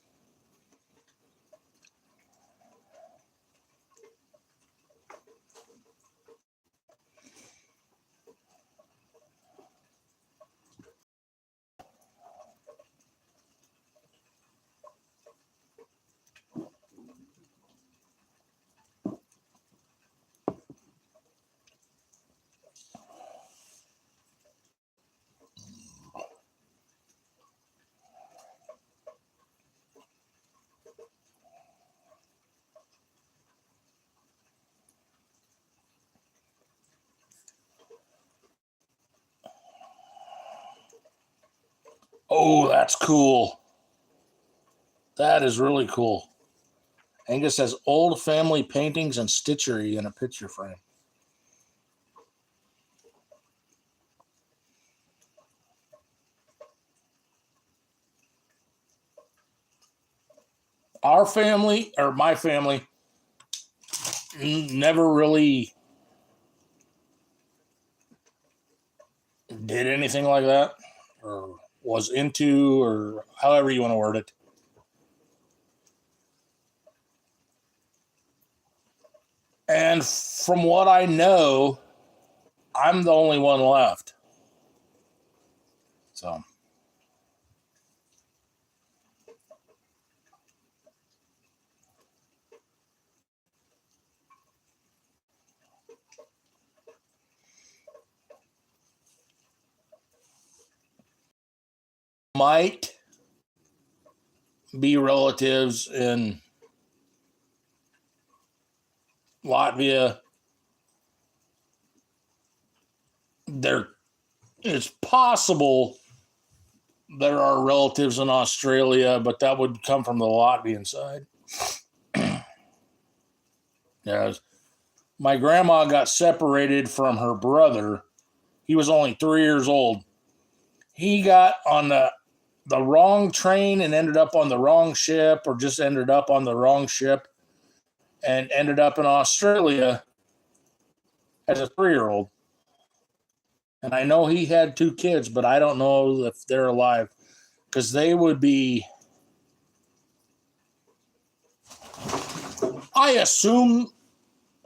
Oh, that's cool. That is really cool. Angus has old family paintings and stitchery in a picture frame. Our family, or my family, never really did anything like that or was into, or however you want to word it. And from what I know, I'm the only one left. So might be relatives in Latvia. There, it's possible there are relatives in Australia, but that would come from the Latvian side. Yeah, my grandma got separated from her brother. He was only 3 years old. He got on the wrong train and ended up on the wrong ship, or just ended up on the wrong ship and ended up in Australia as a 3-year-old. And I know he had 2 kids, but I don't know if they're alive, because they would be, I assume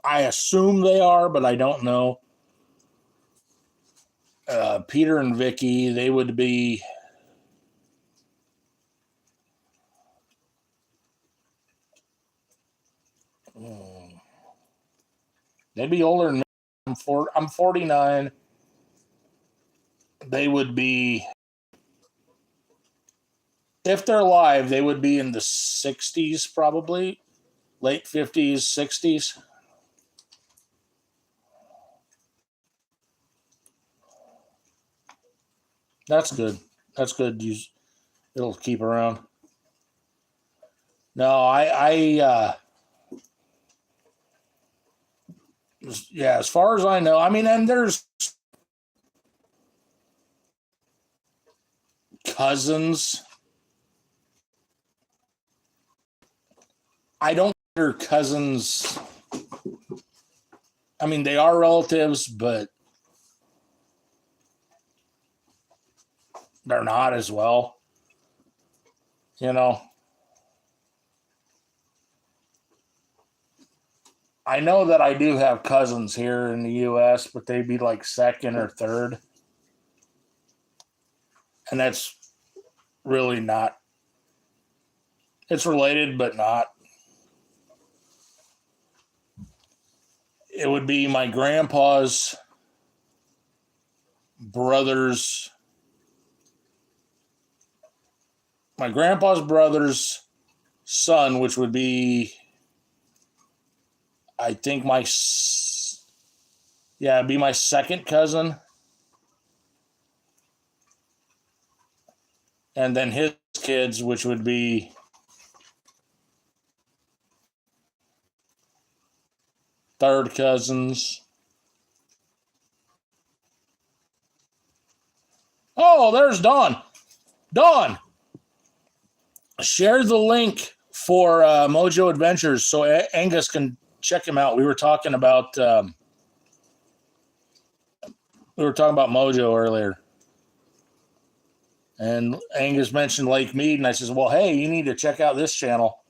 they are, but I don't know. Peter and Vicky, they would be, they'd be older than me. I'm 49. They would be, if they're alive, they would be in the 60s, probably late 50s, 60s. That's good. That's good. It'll keep around. No, yeah, as far as I know, I mean, and there's cousins. I don't consider cousins. I mean, they are relatives, but they're not as well. You know, I know that I do have cousins here in the U.S., but they'd be like second or third. And that's really not, it's related, but not. It would be my grandpa's brother's, son, which would be, I think it'd be my second cousin. And then his kids, which would be third cousins. Oh, there's Dawn. Dawn, share the link for Mojo Adventures so Angus can check him out. We were talking about Mojo earlier, and Angus mentioned Lake Mead, and I says, "Well, hey, you need to check out this channel."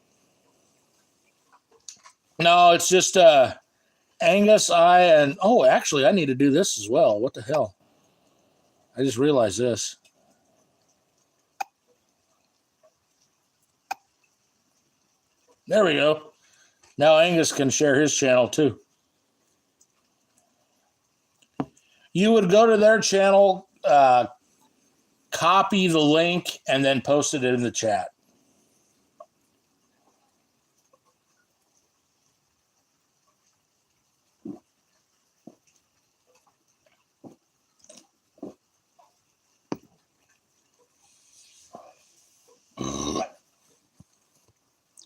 No, it's just Angus, actually, I need to do this as well. What the hell? I just realized this. There we go. Now Angus can share his channel too. You would go to their channel, copy the link, and then post it in the chat.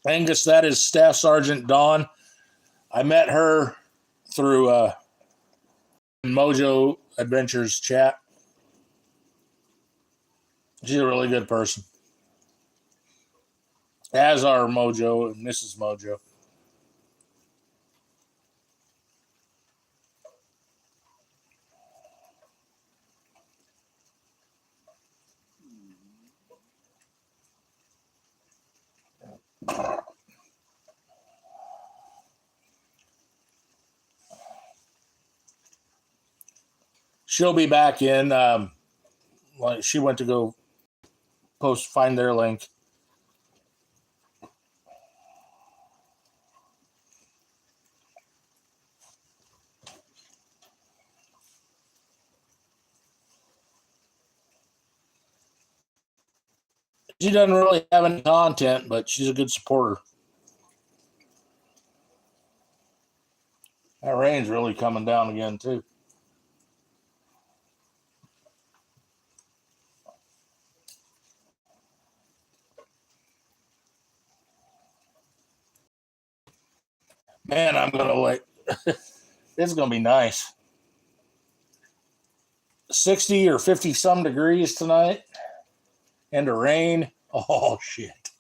Angus, that is Staff Sergeant Dawn. I met her through Mojo Adventures chat. She's a really good person. As are Mojo and Mrs. Mojo. She'll be back in. She went to go find their link. She doesn't really have any content, but she's a good supporter. That rain's really coming down again, too. Man, I'm going to wait. It's going to be nice. 60 or 50 some degrees tonight. And the rain. Oh, shit.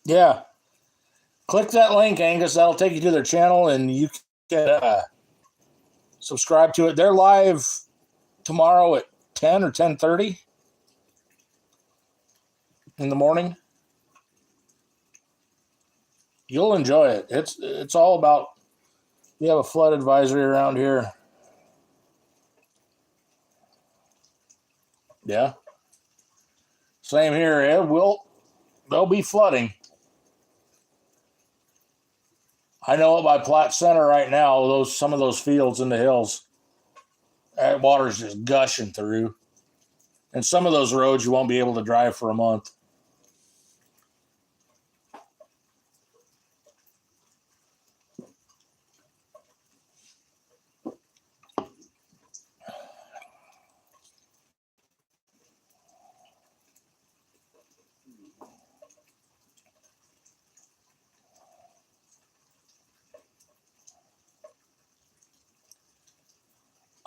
Yeah. Click that link, Angus. That'll take you to their channel, and you can subscribe to it. They're live tomorrow at 10 or 10:30 in the morning. You'll enjoy it. It's all about. We have a flood advisory around here. Yeah. Same here. There'll be flooding. I know it by Platte Center right now. Some of those fields in the hills, that water's just gushing through, and some of those roads you won't be able to drive for a month.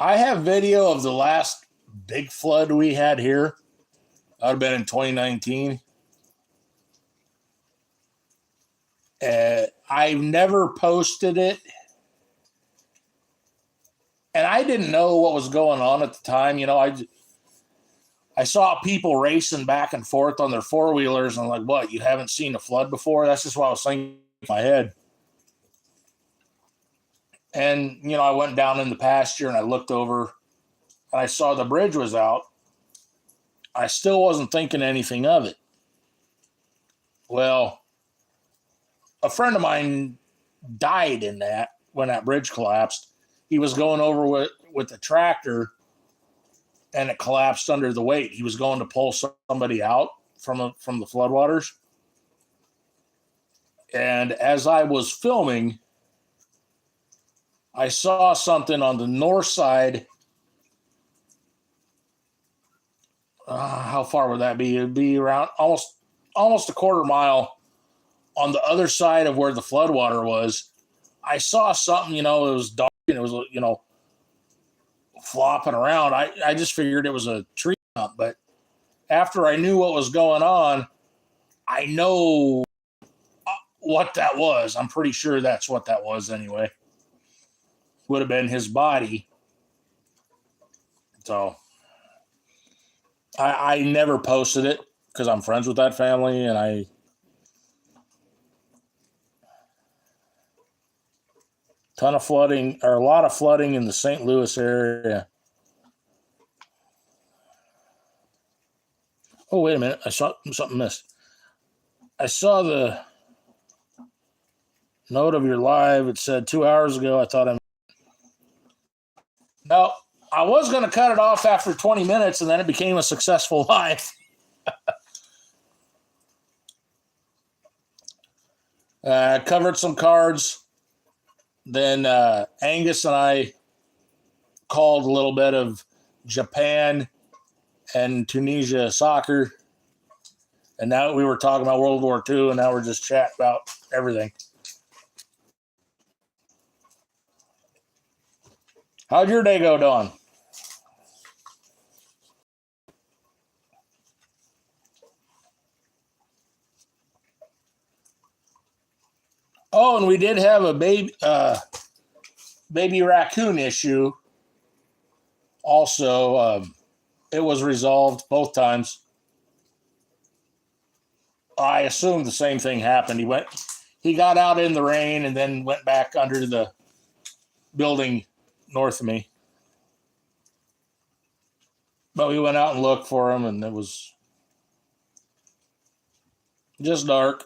I have video of the last big flood we had here. That would have been in 2019. I've never posted it. And I didn't know what was going on at the time. I saw people racing back and forth on their four-wheelers. And I'm like, what, you haven't seen a flood before? That's just what I was thinking in my head. And, I went down in the pasture and I looked over and I saw the bridge was out. I still wasn't thinking anything of it. Well, a friend of mine died in that when that bridge collapsed. He was going over with the tractor and it collapsed under the weight. He was going to pull somebody out from the floodwaters. And as I was filming, I saw something on the north side. How far would that be? It'd be around almost a quarter mile on the other side of where the floodwater was. I saw something, it was dark and it was, flopping around. I just figured it was a tree stump, but after I knew what was going on, I know what that was. I'm pretty sure that's what that was anyway. Would have been his body. So I never posted it because I'm friends with that family, and a lot of flooding in the St. Louis area. Oh, wait a minute. I saw something missed. I saw the note of your live. It said 2 hours ago. I thought no, I was going to cut it off after 20 minutes, and then it became a successful live. Covered some cards. Then Angus and I called a little bit of Japan and Tunisia soccer. And now we were talking about World War II, and now we're just chatting about everything. How'd your day go, Dawn? Oh, and we did have a baby raccoon issue. Also, it was resolved both times. I assume the same thing happened. He got out in the rain and then went back under the building north of me. But we went out and looked for him, and it was just dark.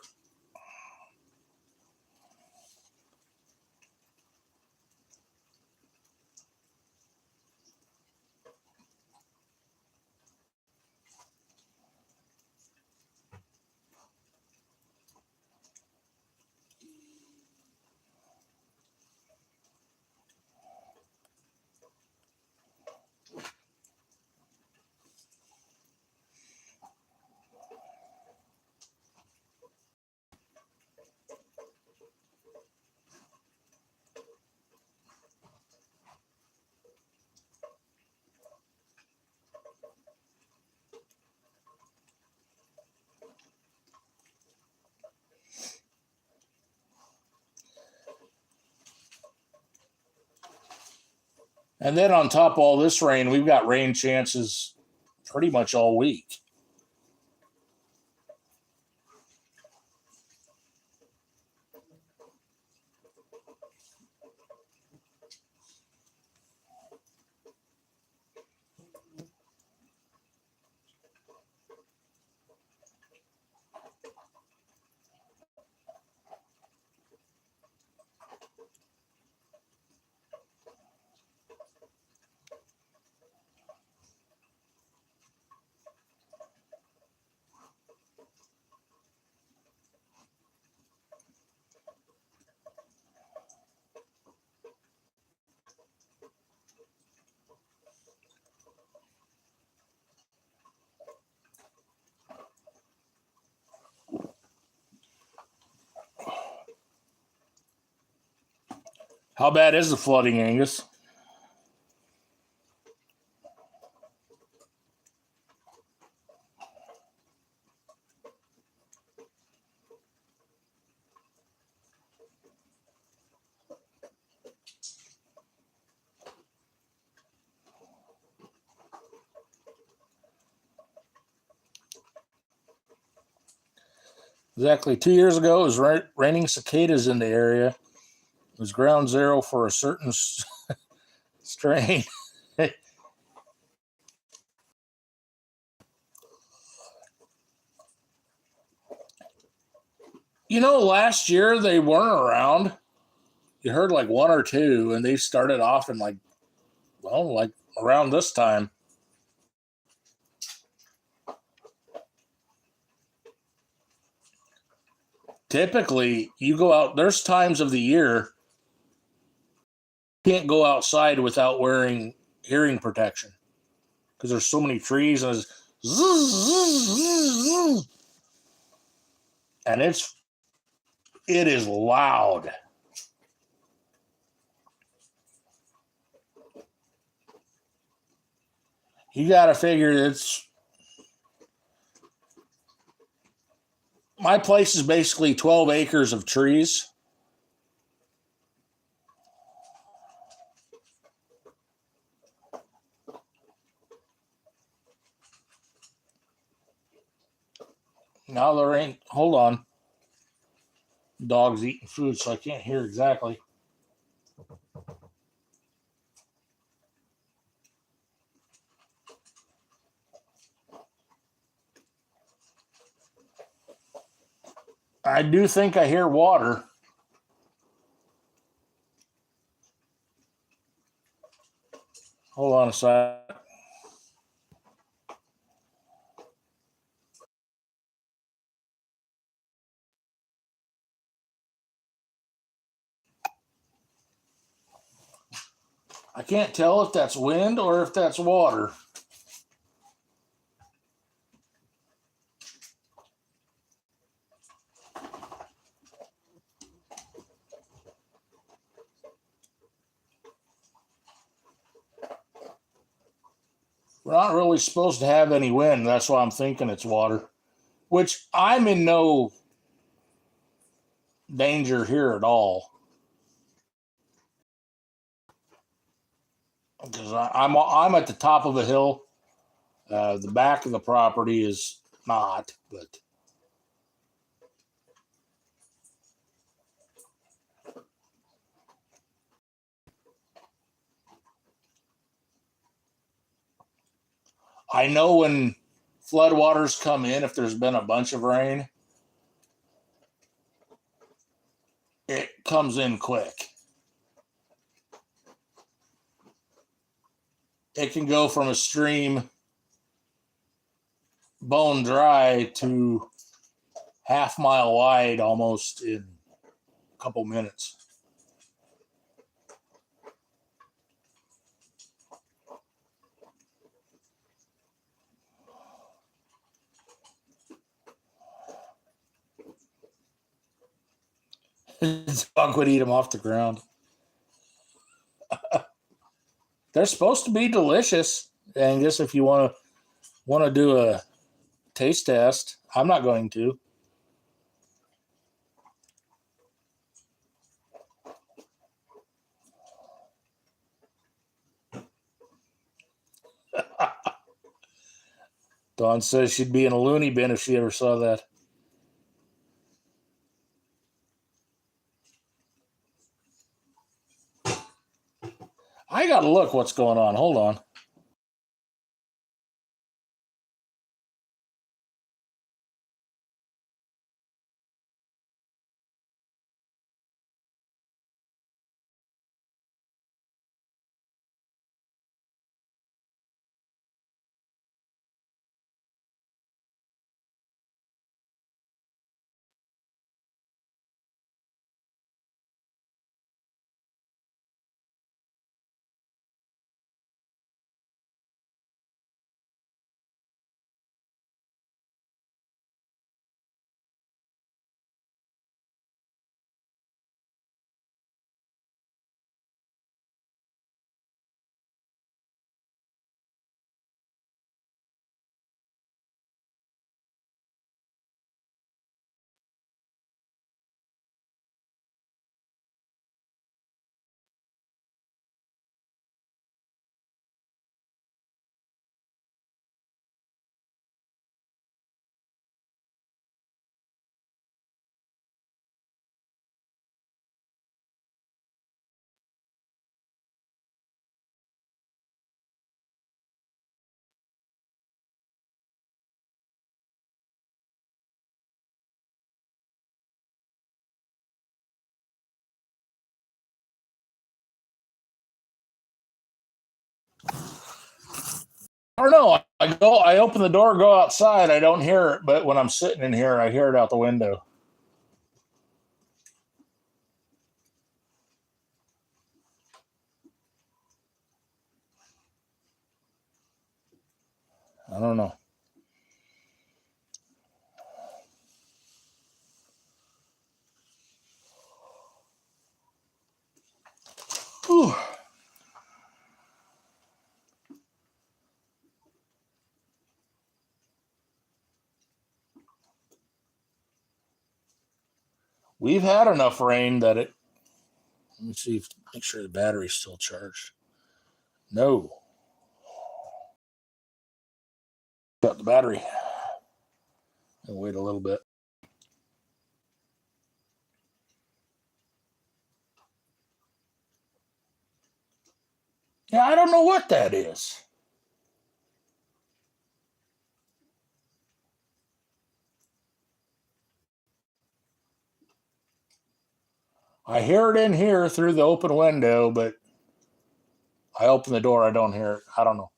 And then on top of all this rain, we've got rain chances pretty much all week. How bad is the flooding, Angus? Exactly 2 years ago, it was raining cicadas in the area. It was ground zero for a certain strain. Last year they weren't around. You heard like one or two, and they started off in like around this time. Typically, you go out, there's times of the year you can't go outside without wearing hearing protection because there's so many trees and it's and it is loud. You got to figure my place is basically 12 acres of trees. Now there ain't, hold on. Dog's eating food, so I can't hear exactly. I do think I hear water. Hold on a sec. I can't tell if that's wind or if that's water. We're not really supposed to have any wind. That's why I'm thinking it's water, which I'm in no danger here at all. Because I'm at the top of a hill. The back of the property is not, but I know when floodwaters come in, if there's been a bunch of rain, it comes in quick. It can go from a stream bone dry to half-mile wide almost in a couple minutes. The dog would eat them off the ground. They're supposed to be delicious, Angus. If you want to do a taste test, I'm not going to. Dawn says she'd be in a loony bin if she ever saw that. I gotta look what's going on. Hold on. I don't know. I open the door, go outside. I don't hear it, but when I'm sitting in here, I hear it out the window. I don't know. Whew. We've had enough rain that it. Let me see. Make sure the battery's still charged. No. Got the battery. I'll wait a little bit. Yeah, I don't know what that is. I hear it in here through the open window, but I open the door, I don't hear it. I don't know.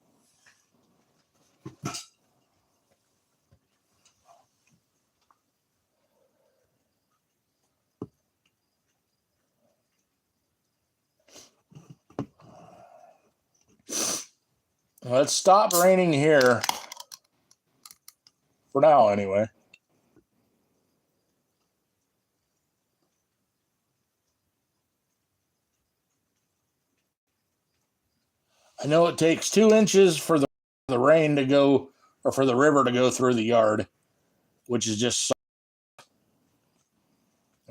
Well, it stopped raining here for now, anyway. I know it takes 2 inches for the rain to go, or for the river to go through the yard, which is just,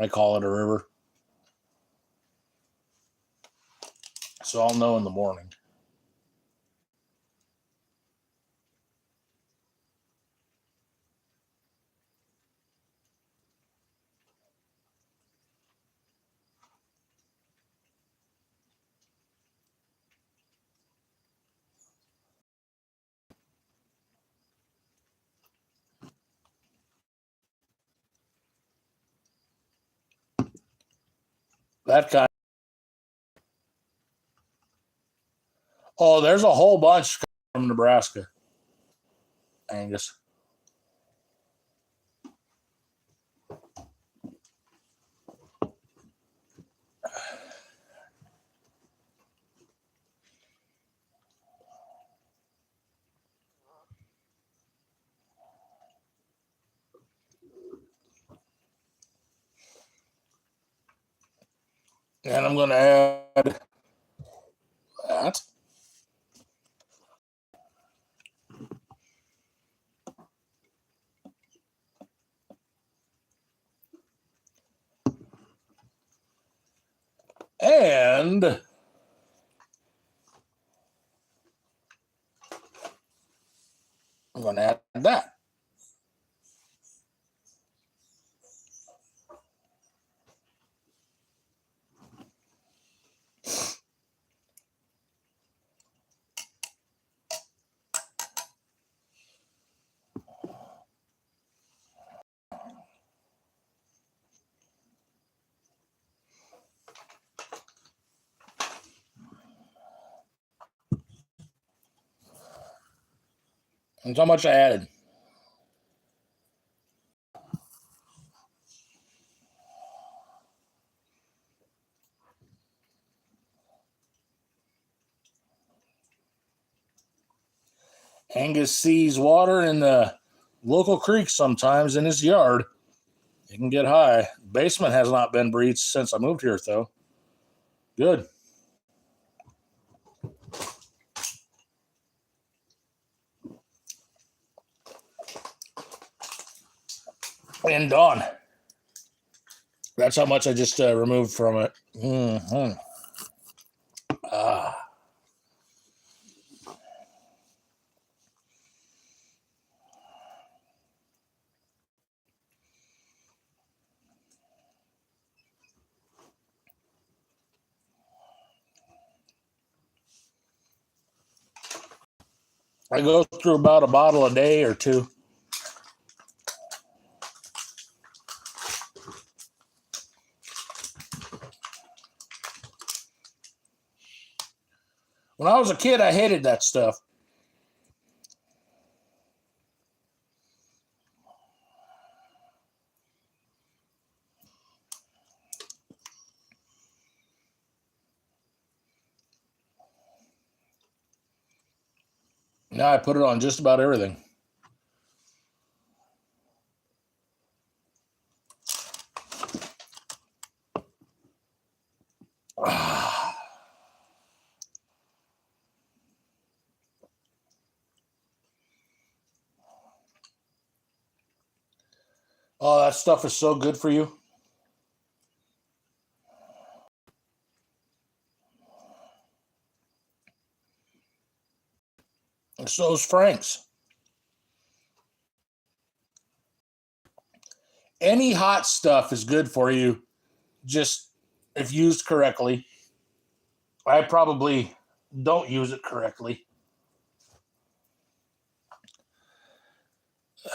I call it a river. So I'll know in the morning. That kind. Oh, there's a whole bunch from Nebraska, Angus. And I'm going to add that. And I'm going to add that. That's how much I added. Angus sees water in the local creek sometimes in his yard. It can get high. Basement has not been breached since I moved here, though. Good. And Dawn. That's how much I just removed from it. Mm-hmm. I go through about a bottle a day or two. When I was a kid, I hated that stuff. Now I put it on just about everything. Oh, that stuff is so good for you. And so is Frank's. Any hot stuff is good for you, just if used correctly. I probably don't use it correctly.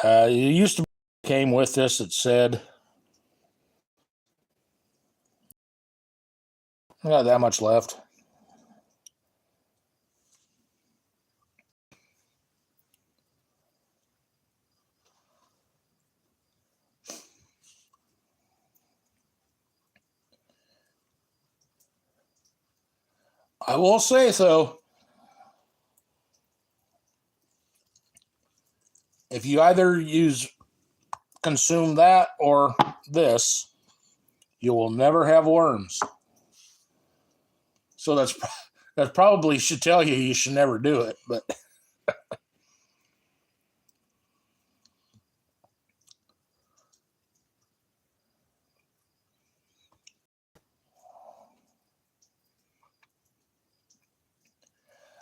It used to came with this. It said, I got that much left. I will say so. If you either consume that or this, you will never have worms. So that probably should tell you should never do it. But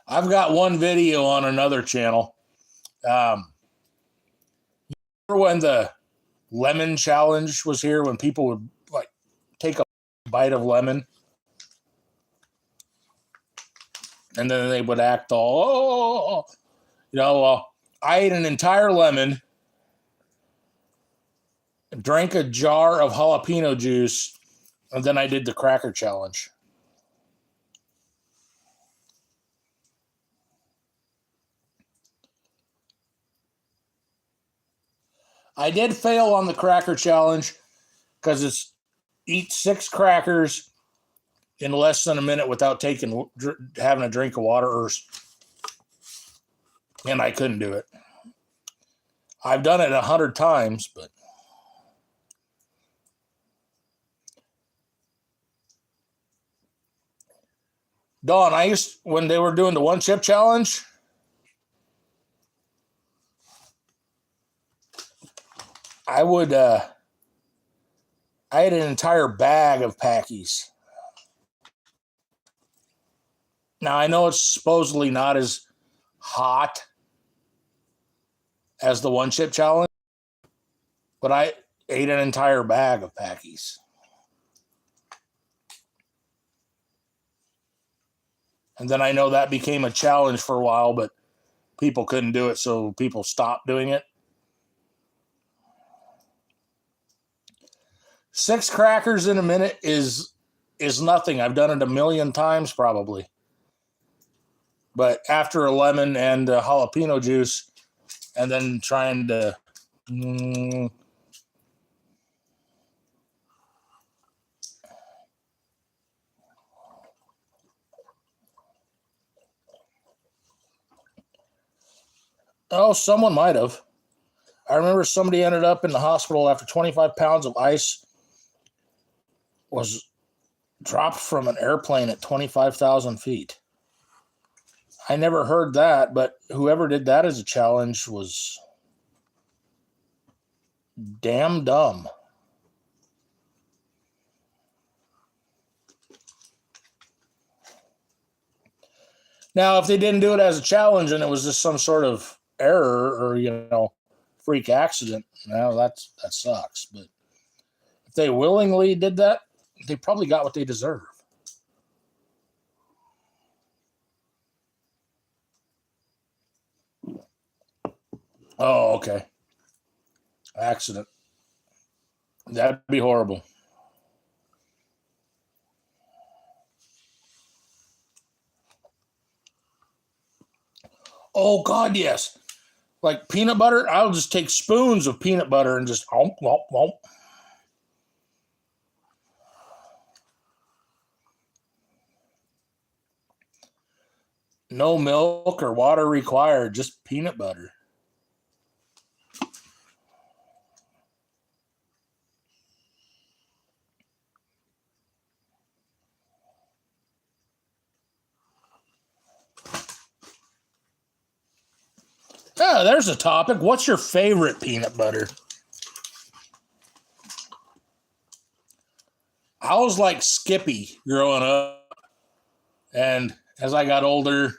I've got one video on another channel. Remember when the lemon challenge was here, when people would like take a bite of lemon and then they would act all, I ate an entire lemon, drank a jar of jalapeno juice, and then I did the cracker challenge. I did fail on the cracker challenge because it's eat 6 crackers in less than a minute without having a drink of water, and I couldn't do it. I've done it 100 times, but Dawn, when they were doing the 1 chip challenge, I had an entire bag of Packies. Now I know it's supposedly not as hot as the one chip challenge, but I ate an entire bag of Packies. And then I know that became a challenge for a while, but people couldn't do it, so people stopped doing it. 6 crackers in a minute is nothing. I've done it a million times probably. But after a lemon and a jalapeno juice, and then trying to oh, someone might have. I remember somebody ended up in the hospital after 25 pounds of ice was dropped from an airplane at 25,000 feet. I never heard that, but whoever did that as a challenge was damn dumb. Now, if they didn't do it as a challenge and it was just some sort of error or, freak accident, well, that sucks. But if they willingly did that, they probably got what they deserve. Oh, okay. Accident. That'd be horrible. Oh, God, yes. Like peanut butter, I'll just take spoons of peanut butter and just womp. No milk or water required, just peanut butter. Oh, there's a topic. What's your favorite peanut butter? I was like Skippy growing up. And as I got older,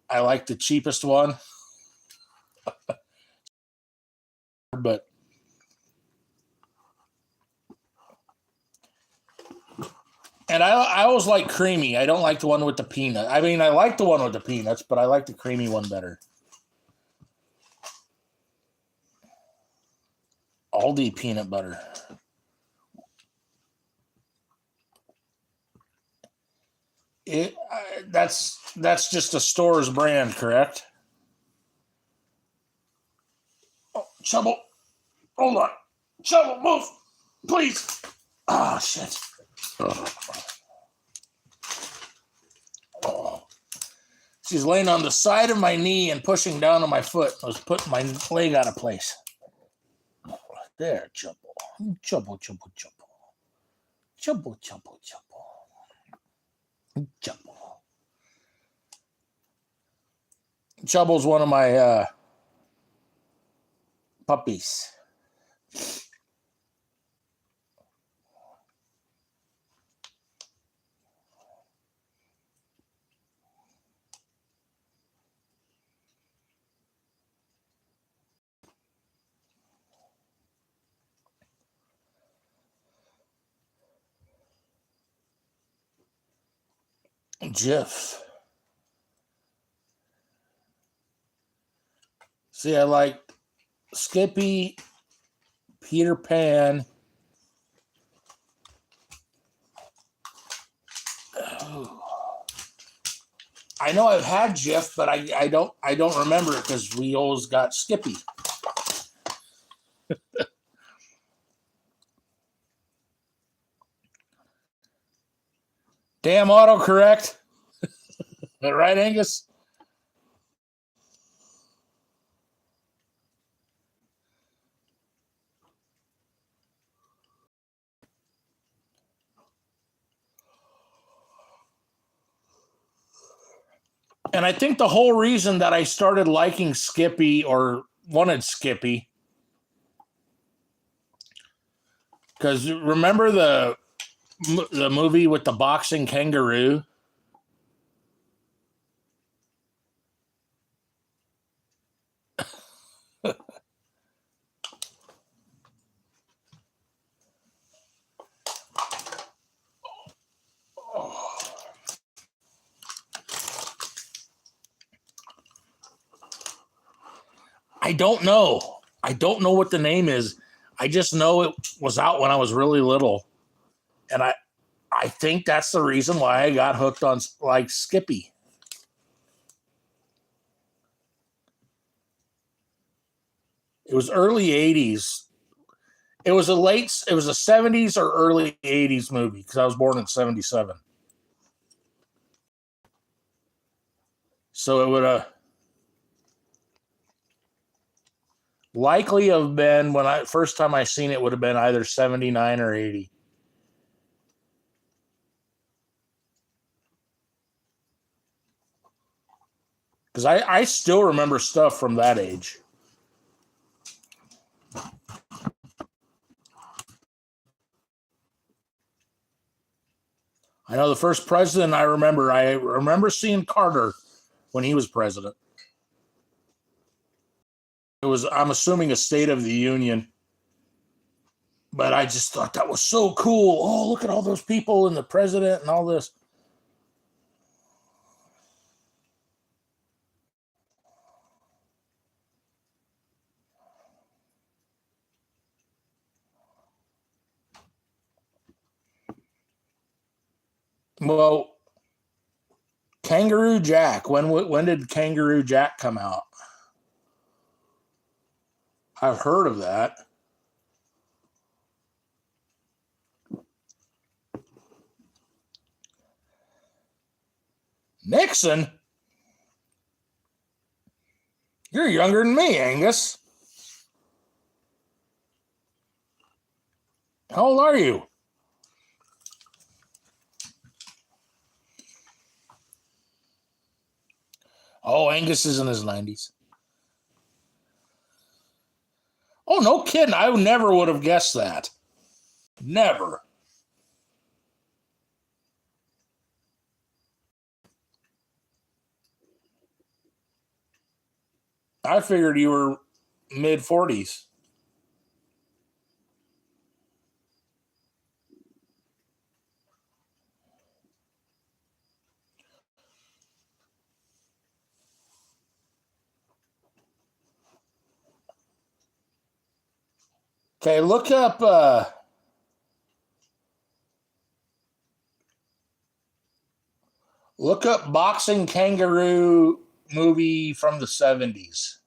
I liked the cheapest one. But and I always like creamy. I don't like the one with the peanut. I mean, I like the one with the peanuts, but I like the creamy one better. Aldi peanut butter. That's just a store's brand, correct? Oh, Shovel, hold on. Shovel, move, please. Oh, shit. Oh. She's laying on the side of my knee and pushing down on my foot. I was putting my leg out of place. There, Chubble. Chubble. Chubble's one of my puppies. Jif. See, I like Skippy, Peter Pan. I know I've had Jif, but I don't remember it because we always got Skippy. Damn autocorrect. Right, Angus? And I think the whole reason that I started liking Skippy or wanted Skippy, because remember the movie with the boxing kangaroo? I don't know. I don't know what the name is. I just know it was out when I was really little. And I think that's the reason why I got hooked on like Skippy. It was early 80s. It was a 70s or early 80s movie because I was born in 77. So it would likely have been when I first time I seen it would have been either 79 or 80. Because I still remember stuff from that age. I know the first president I remember seeing Carter when he was president. It was, I'm assuming, a State of the Union. But I just thought that was so cool. Oh, look at all those people and the president and all this. Well, Kangaroo Jack. When did Kangaroo Jack come out? I've heard of that. Nixon? You're younger than me, Angus. How old are you? Oh, Angus is in his 90s. Oh, no kidding. I never would have guessed that. Never. I figured you were mid 40s. Okay, look up boxing kangaroo movie from the 70s.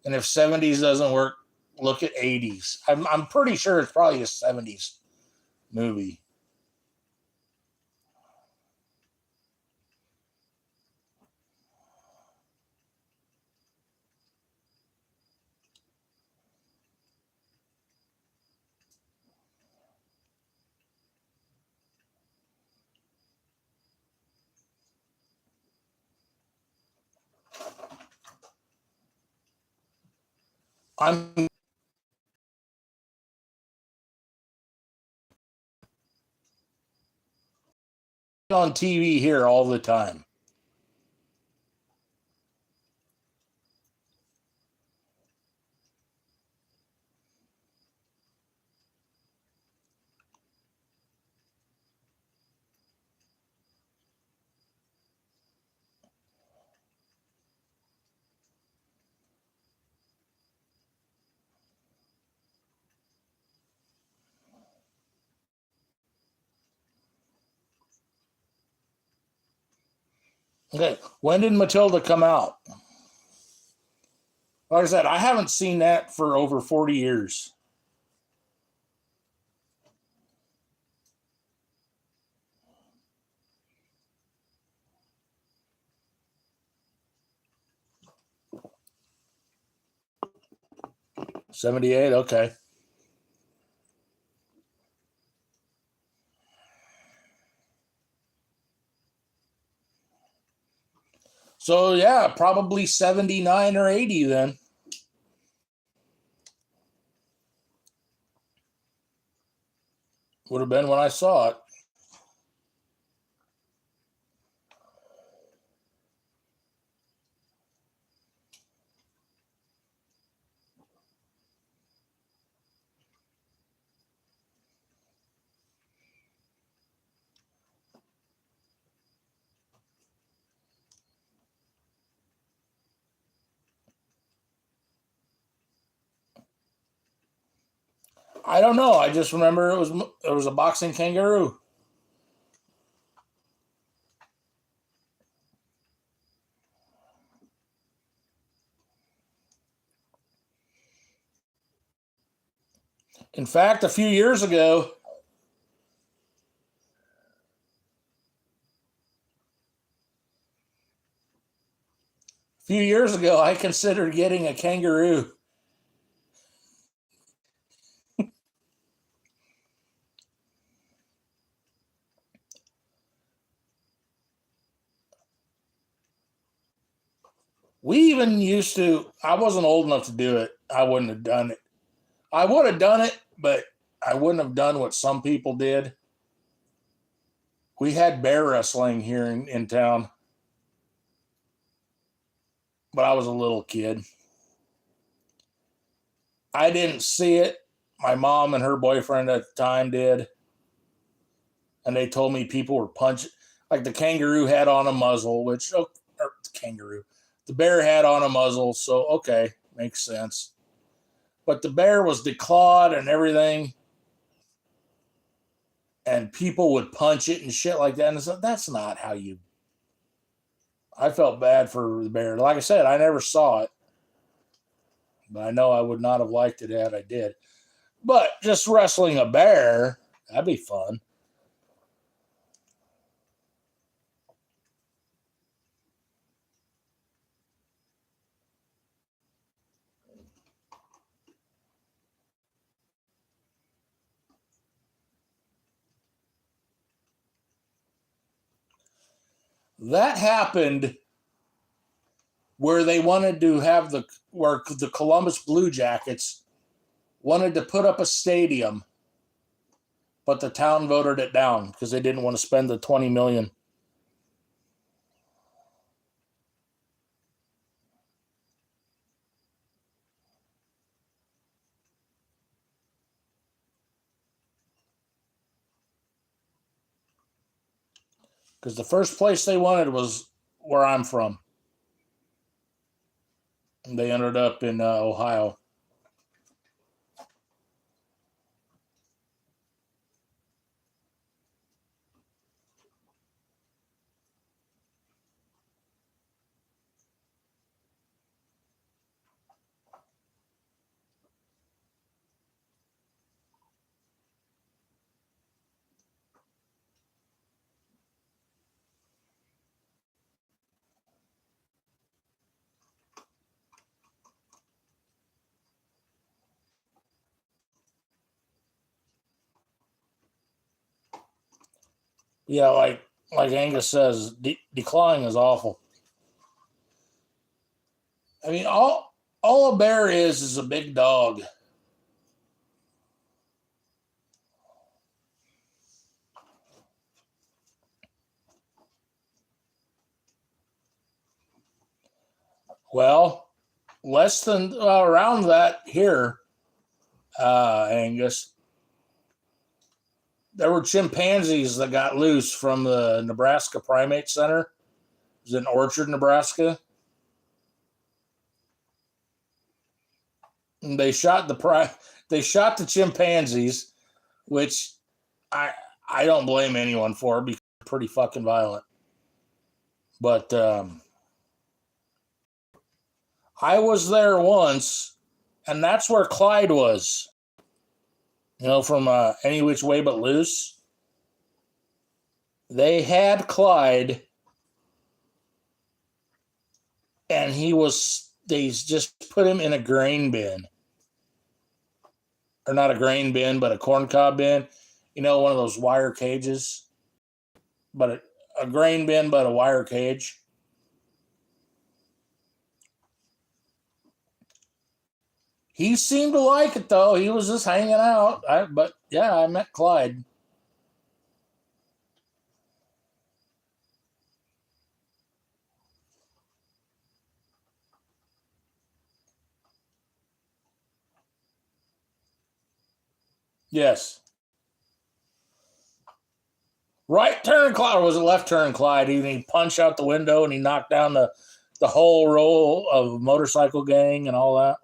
And if 70s doesn't work, look at 80s. I'm pretty sure it's probably a 70s movie. I'm on TV here all the time. Okay, when did Matilda come out? Like I said, I haven't seen that for over 40 years. 78, okay. So yeah, probably 79 or 80 then. Would have been when I saw it. I don't know. I just remember it was a boxing kangaroo. In fact, a few years ago, I considered getting a kangaroo. We even used to, I wasn't old enough to do it. I wouldn't have done it. I would have done it, but I wouldn't have done what some people did. We had bear wrestling here in town, but I was a little kid. I didn't see it. My mom and her boyfriend at the time did. And they told me people were punching, like the kangaroo had on a muzzle, the bear had on a muzzle. So, okay, makes sense. But the bear was declawed and everything. And people would punch it and shit like that. And so that's not how you. I felt bad for the bear. Like I said, I never saw it. But I know I would not have liked it had I did. But just wrestling a bear, that'd be fun. That happened where they wanted to have where the Columbus Blue Jackets wanted to put up a stadium, but the town voted it down because they didn't want to spend the $20 million. Because the first place they wanted was where I'm from. And they ended up in Ohio. Yeah, like Angus says, declawing is awful. I mean, all a bear is a big dog. Well, less than around that here, Angus. There were chimpanzees that got loose from the Nebraska Primate Center. It was in Orchard, Nebraska. And they shot the chimpanzees, which I I don't blame anyone for because they're pretty fucking violent. But I was there once, and that's where Clyde was. From Any Which Way But Loose. They had Clyde, and they just put him in a grain bin. Or not a grain bin, but a corncob bin. One of those wire cages. But a grain bin, but a wire cage. He seemed to like it, though. He was just hanging out. But yeah, I met Clyde. Yes. Right turn, Clyde, or was it left turn, Clyde? He punched out the window and he knocked down the whole row of motorcycle gang and all that.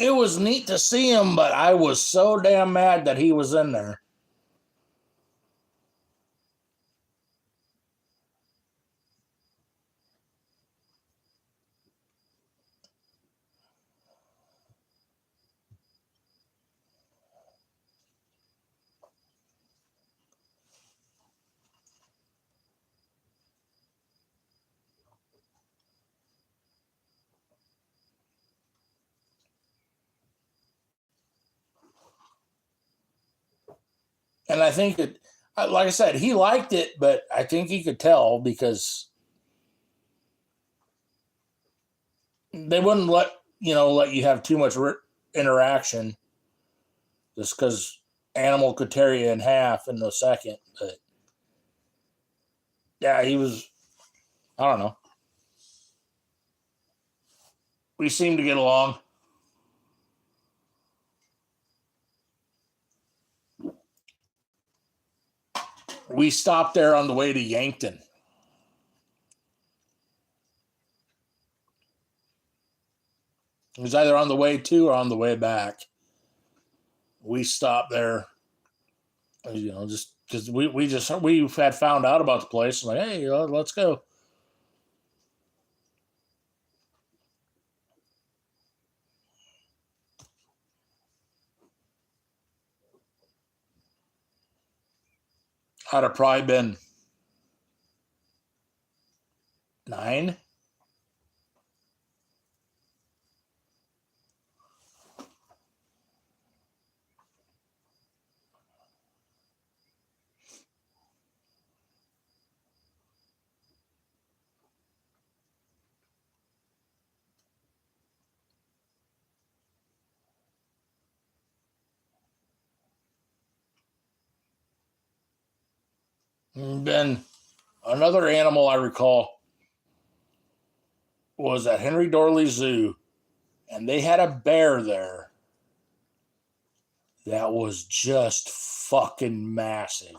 it was neat to see him, but I was so damn mad that he was in there. And I think it, like I said, he liked it, but I think he could tell because they wouldn't let you have too much interaction just because animal could tear you in half in a second. But yeah, he was, I don't know. We seemed to get along. We stopped there on the way to Yankton. It was either on the way to or on the way back. We stopped there, just because we had found out about the place. Like, hey, let's go. I'd have probably been 9. And then another animal I recall was at Henry Dorley Zoo, and they had a bear there that was just fucking massive.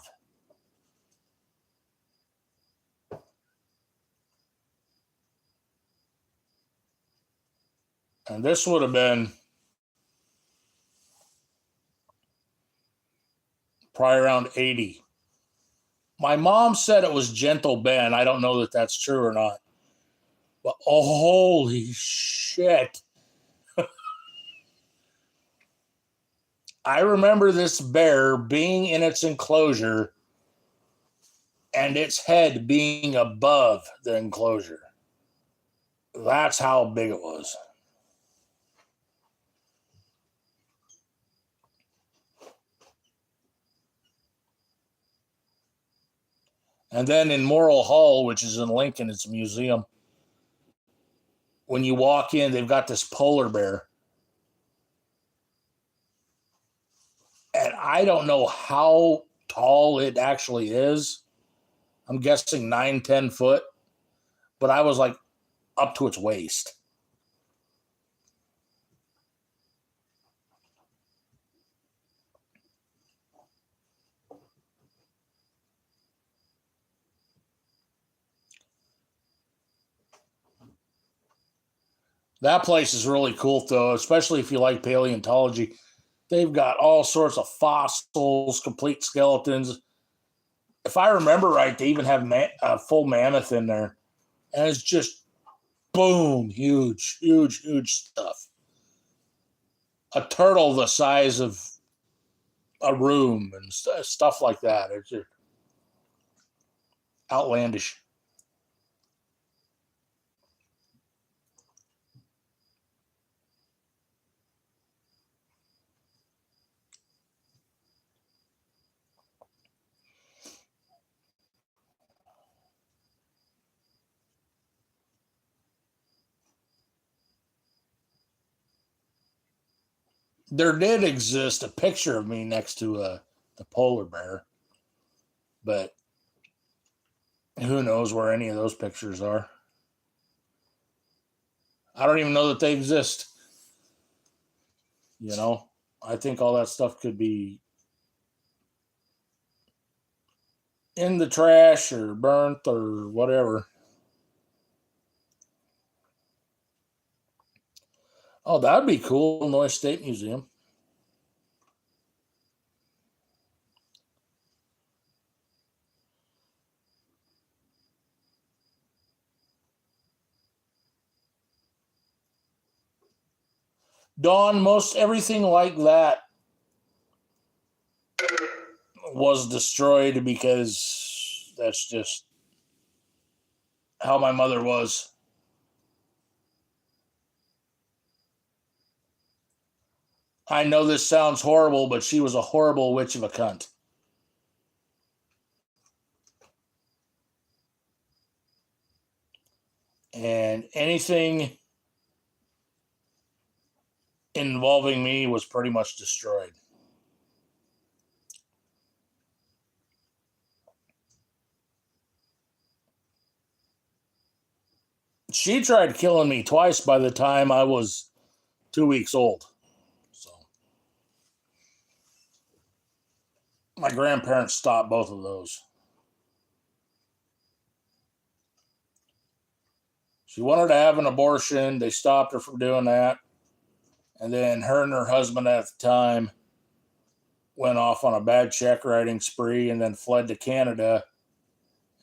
And this would have been probably around 80. My mom said it was Gentle Ben. I don't know that that's true or not. But oh, holy shit. I remember this bear being in its enclosure and its head being above the enclosure. That's how big it was. And then in Morrill Hall, which is in Lincoln, it's a museum. When you walk in, they've got this polar bear. And I don't know how tall it actually is. I'm guessing 9-10 foot. But I was like up to its waist. That place is really cool, though, especially if you like paleontology. They've got all sorts of fossils, complete skeletons. If I remember right, they even have a full mammoth in there. And it's just boom, huge, huge, huge stuff. A turtle the size of a room and stuff like that. It's just outlandish. There did exist a picture of me next to the polar bear, but who knows where any of those pictures are. I don't even know that they exist. I think all that stuff could be in the trash or burnt or whatever. Oh, that'd be cool. Illinois State Museum. Dawn, most everything like that was destroyed because that's just how my mother was. I know this sounds horrible, but she was a horrible witch of a cunt. And anything involving me was pretty much destroyed. She tried killing me twice by the time I was 2 weeks old. So my grandparents stopped both of those. She wanted to have an abortion. They stopped her from doing that. And then her and her husband at the time went off on a bad check writing spree and then fled to Canada.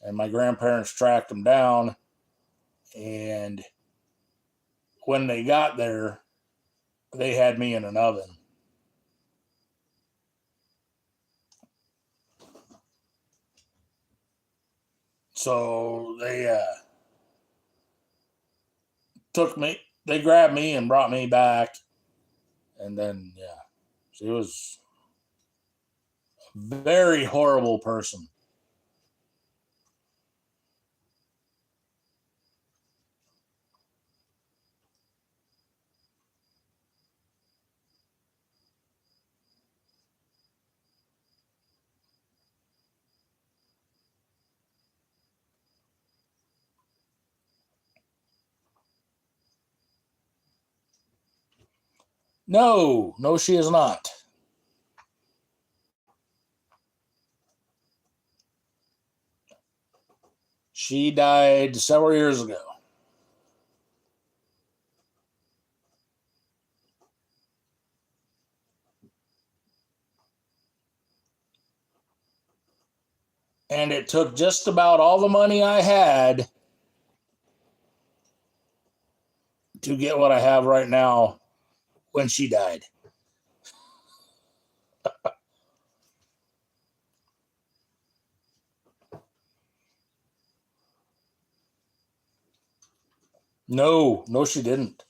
And my grandparents tracked them down. And when they got there, they had me in an oven. So they grabbed me and brought me back. And then, yeah, she was a very horrible person. No, she is not. She died several years ago. And it took just about all the money I had to get what I have right now when she died. No, she didn't.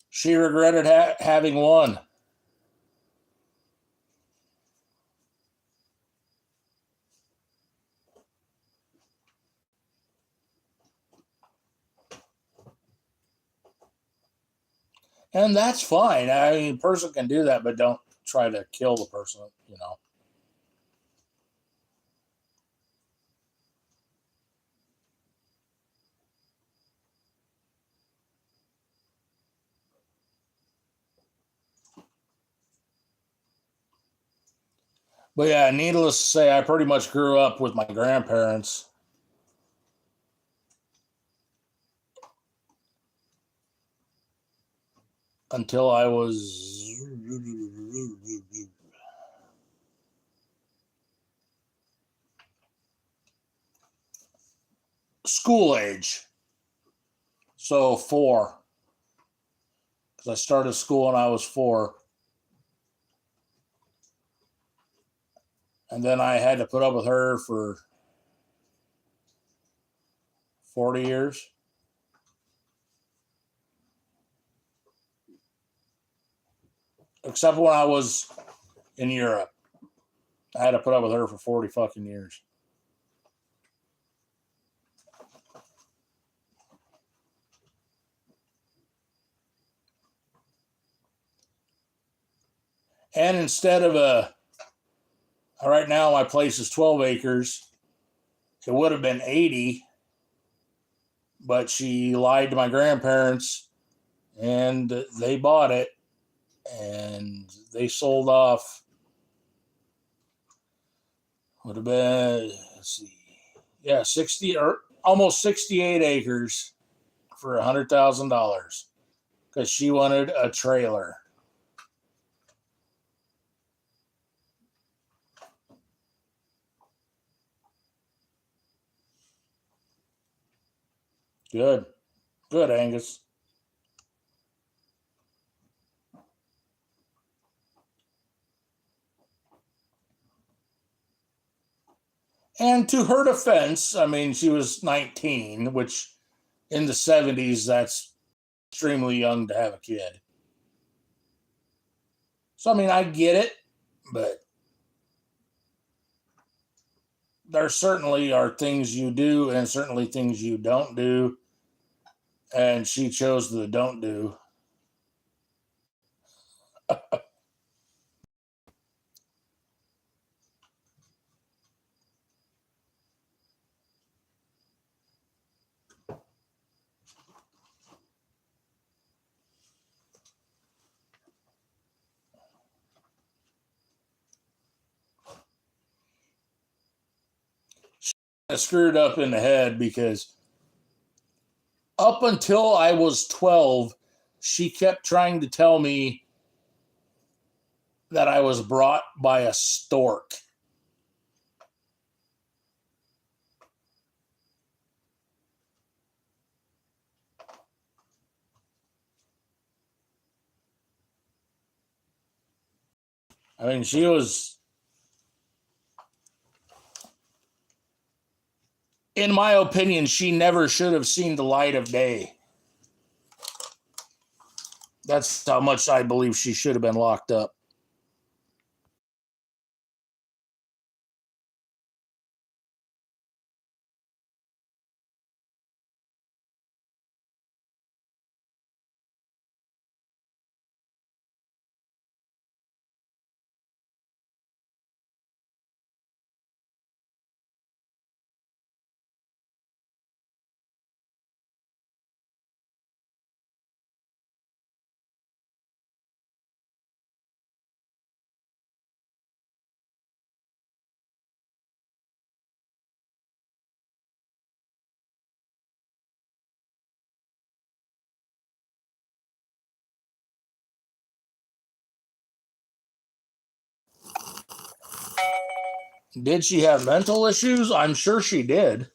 She regretted having won. And that's fine. I mean, a person can do that, but don't try to kill the person, you know. But yeah, needless to say, I pretty much grew up with my grandparents. Until I was school age. So 4. Because I started school when I was 4. And then I had to put up with her for 40 years. Except when I was in Europe. I had to put up with her for 40 fucking years. And instead of right now my place is 12 acres. It would have been 80, but she lied to my grandparents and they bought it and they sold off. Would have been, let's see, yeah, 60 or almost 68 acres for $100,000 because she wanted a trailer. Good. Good, Angus. And to her defense, I mean, she was 19, which in the 70s, that's extremely young to have a kid. So, I mean, I get it, but there certainly are things you do and certainly things you don't do. And she chose the don't do. I screwed up in the head because up until I was 12, she kept trying to tell me that I was brought by a stork. I mean, she was, in my opinion, she never should have seen the light of day. That's how much I believe she should have been locked up. Did she have mental issues? I'm sure she did.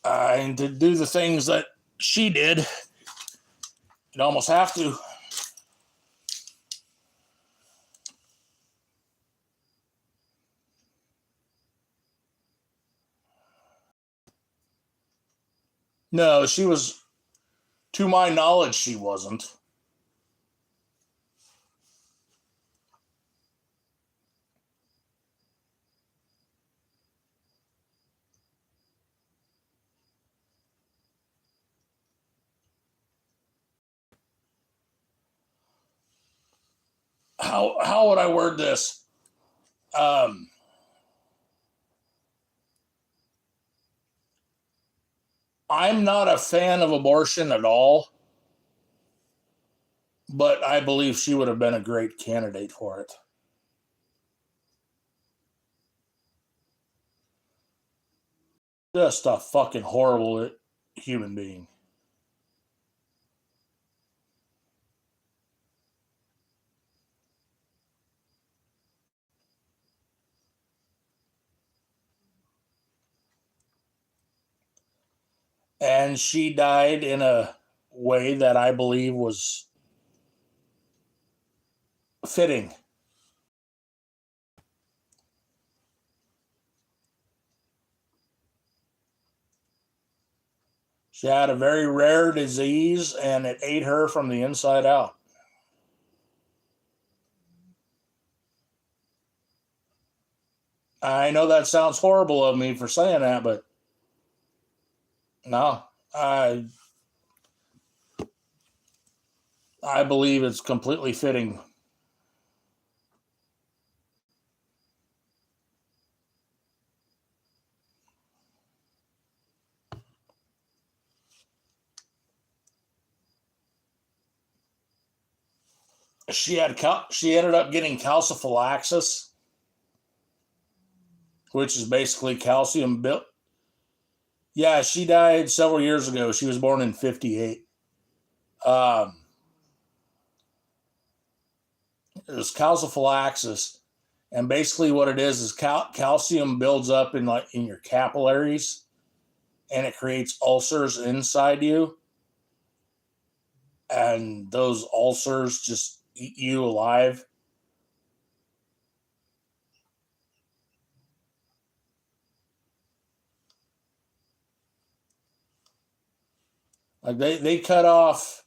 And to do the things that she did, you'd almost have to. No, she was, to my knowledge, she wasn't. How would I word this? Um, I'm not a fan of abortion at all, but I believe she would have been a great candidate for it. Just a fucking horrible human being. And she died in a way that I believe was fitting. She had a very rare disease and it ate her from the inside out. I know that sounds horrible of me for saying that, but no, I believe it's completely fitting. She ended up getting calciphylaxis, which is basically calcium built. Yeah, she died several years ago. She was born in 58. Um, it was calciphylaxis. And basically what it is calcium builds up in your capillaries and it creates ulcers inside you. And those ulcers just eat you alive. Like they cut off,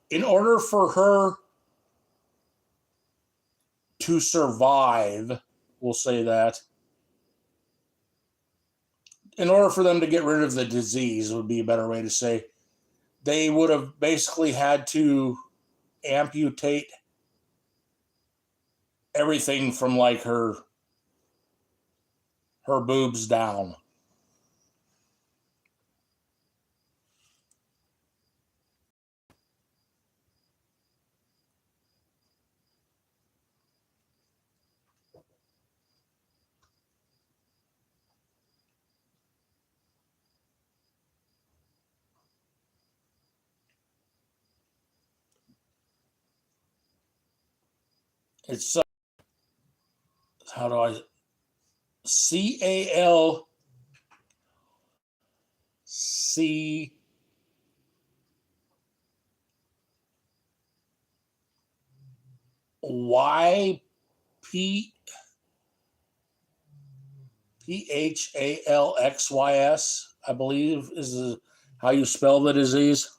in order for her to survive, we'll say that, in order for them to get rid of the disease, would be a better way to say, they would have basically had to amputate everything from like her boobs down. It's how do I CALPHALXYS, I believe is how you spell the disease.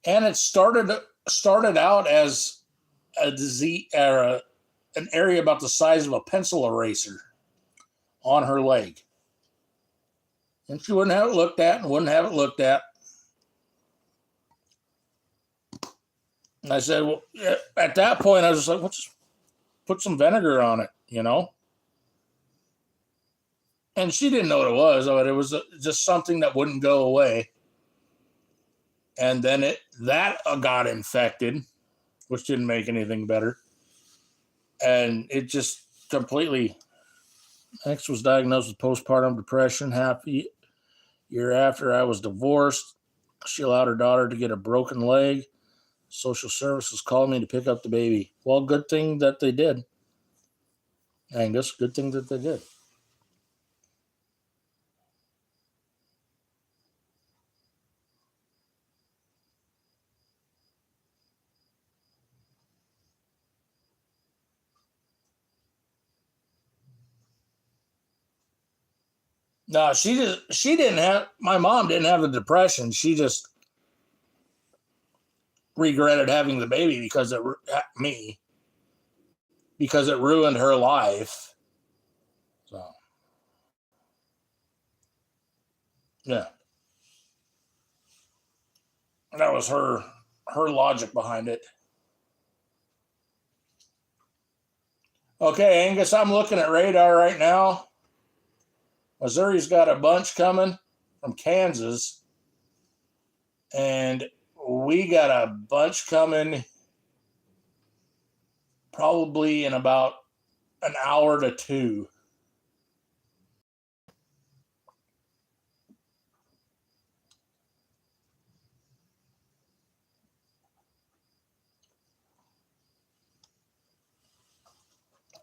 And it started out as a disease or an area about the size of a pencil eraser on her leg. And she wouldn't have it looked at and wouldn't have it looked at. And I said, well, at that point, I was just like, well, just put some vinegar on it, you know? And she didn't know what it was, but it was just something that wouldn't go away. And then that got infected, which didn't make anything better. And it just completely. X was diagnosed with postpartum depression half a year after I was divorced. She allowed her daughter to get a broken leg. Social services called me to pick up the baby. Well, good thing that they did. Angus, good thing that they did. No, she didn't have, my mom didn't have the depression. She just regretted having the baby because it ruined her life. So, yeah. That was her logic behind it. Okay, Angus, I'm looking at radar right now. Missouri's got a bunch coming from Kansas, and we got a bunch coming probably in about an hour to two.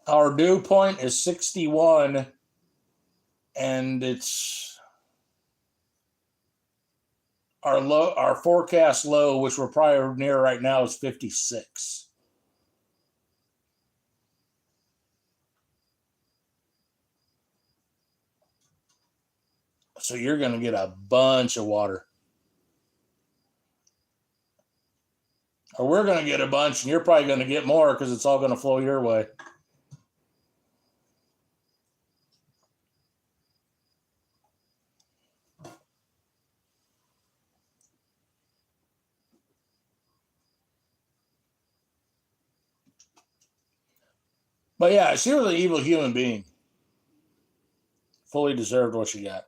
Our dew point is 61, and it's our forecast low, which we're probably near right now, is 56. So you're going to get a bunch of water. Or we're going to get a bunch, and you're probably going to get more because it's all going to flow your way. But yeah, she was an evil human being. Fully deserved what she got.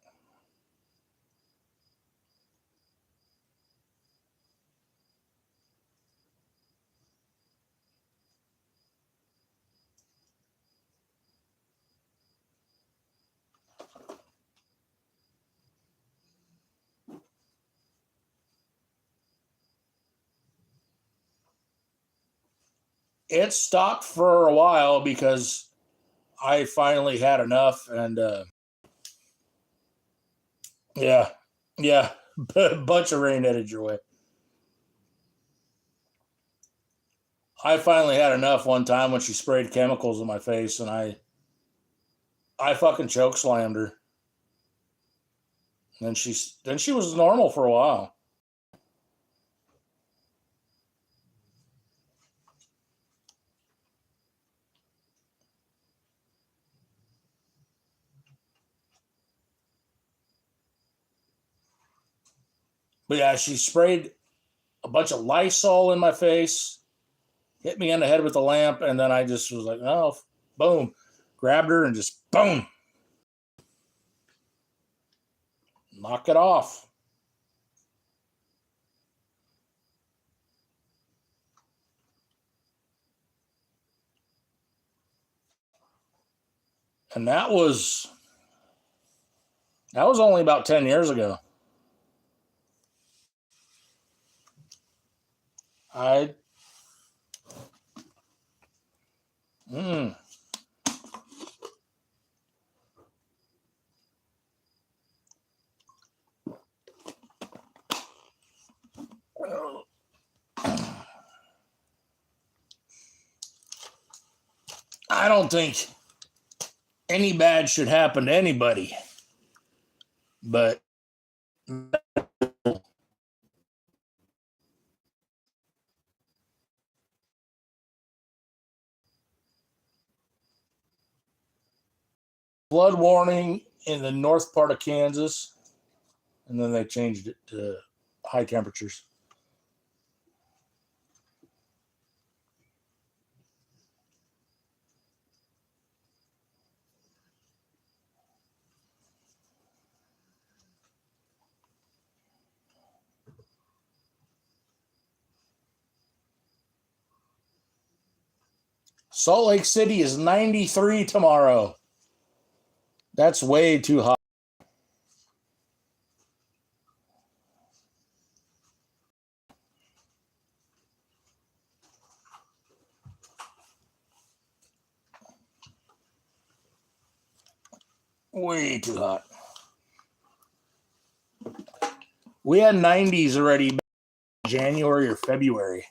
it stopped for a while because I finally had enough, and yeah, yeah, bunch of rain headed your way. I finally had enough one time when she sprayed chemicals in my face, and I fucking choke slammed her. And then she was normal for a while. But yeah, she sprayed a bunch of Lysol in my face, hit me in the head with the lamp, and then I just was like, oh, boom, grabbed her and just boom, knock it off. And that was only about 10 years ago. I mm, I don't think any bad should happen to anybody, but flood warning in the north part of Kansas, and then they changed it to high temperatures. Salt Lake City is 93 tomorrow. That's way too hot. Way too hot. We had 90s already in January or February.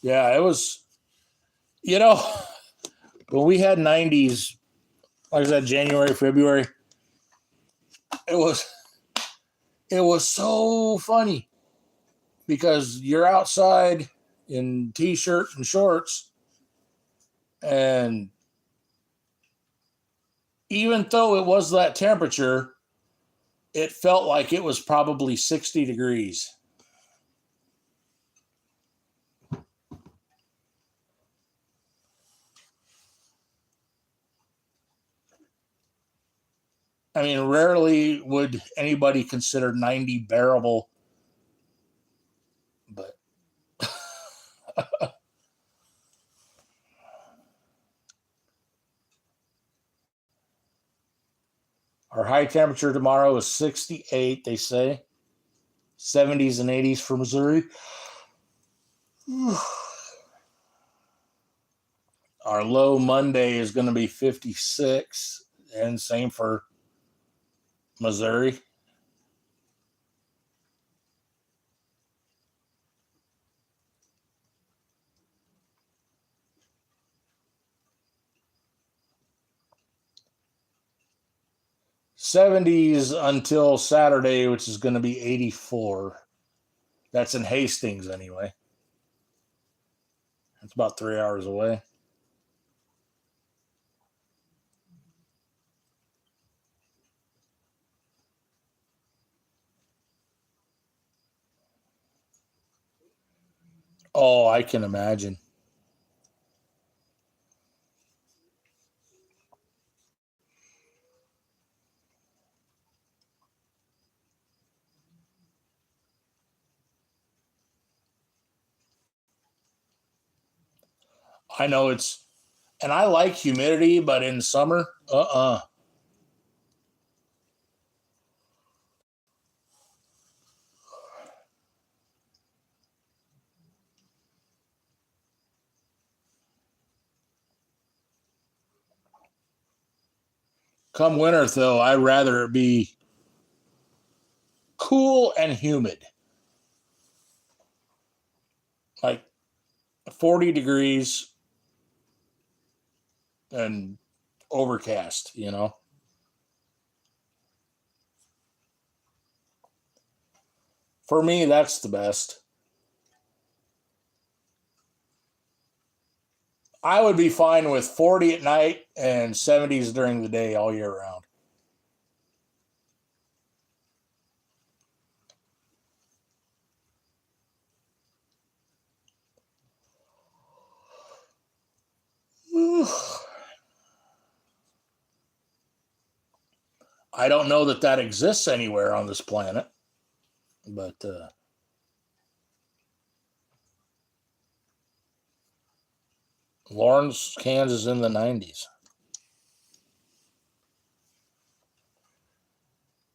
Yeah, it was, you know, when we had 90s, like I said, January, February, it was it was so funny because you're outside in t-shirt and shorts, and even though it was that temperature, it felt like it was probably 60 degrees. I mean, rarely would anybody consider 90 bearable, but our high temperature tomorrow is 68, they say. 70s and 80s for Missouri. Our low Monday is going to be 56, and same for Missouri. '70s until Saturday, which is going to be 84. That's in Hastings anyway. It's about 3 hours away. Oh, I can imagine. I know and I like humidity, but in summer, Come winter, though, I'd rather it be cool and humid, like 40 degrees and overcast, For me, that's the best. I would be fine with 40 at night and 70s during the day all year round. I don't know that that exists anywhere on this planet, but Lawrence, Kansas in the 90s.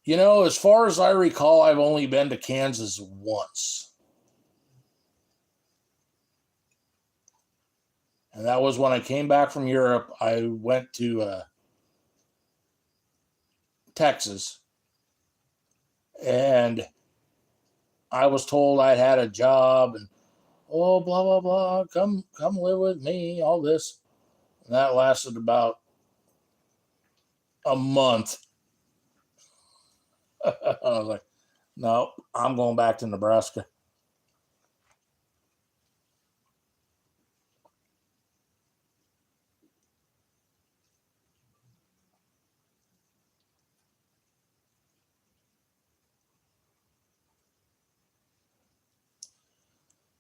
As far as I recall, I've only been to Kansas once. And that was when I came back from Europe. I went to Texas, and I was told I had a job, and oh, blah blah blah, come live with me, all this. And that lasted about a month. I was like, no, I'm going back to Nebraska.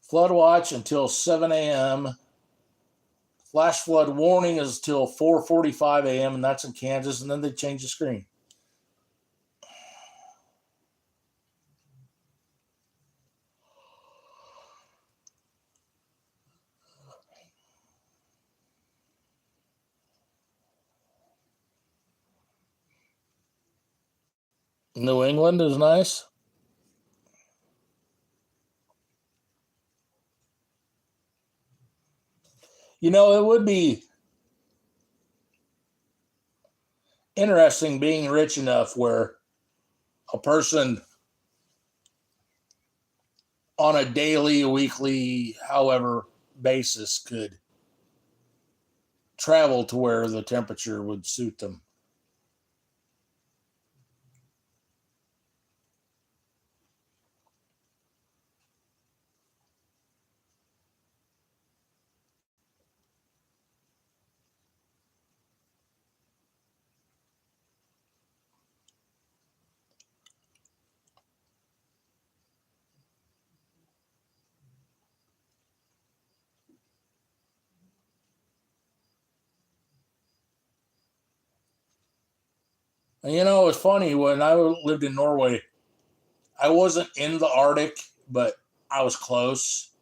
Flood watch until 7 a.m. Flash flood warning is till 4:45 a.m. and that's in Kansas, and then they change the screen. New England is nice. It would be interesting being rich enough where a person on a daily, weekly, however basis could travel to where the temperature would suit them. And it's funny when I lived in Norway, I wasn't in the Arctic, but I was close.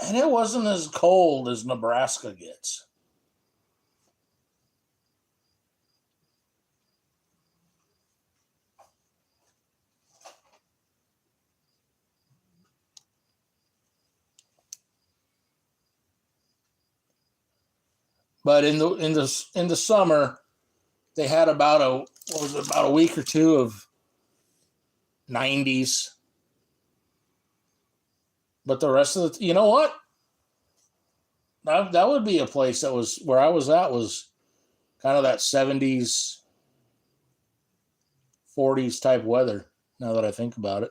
And it wasn't as cold as Nebraska gets. But in the summer, they had about a week or two of 90s. But the rest of you know what? That would be a place that was where I was at was kind of that 70s, 40s type weather. Now that I think about it.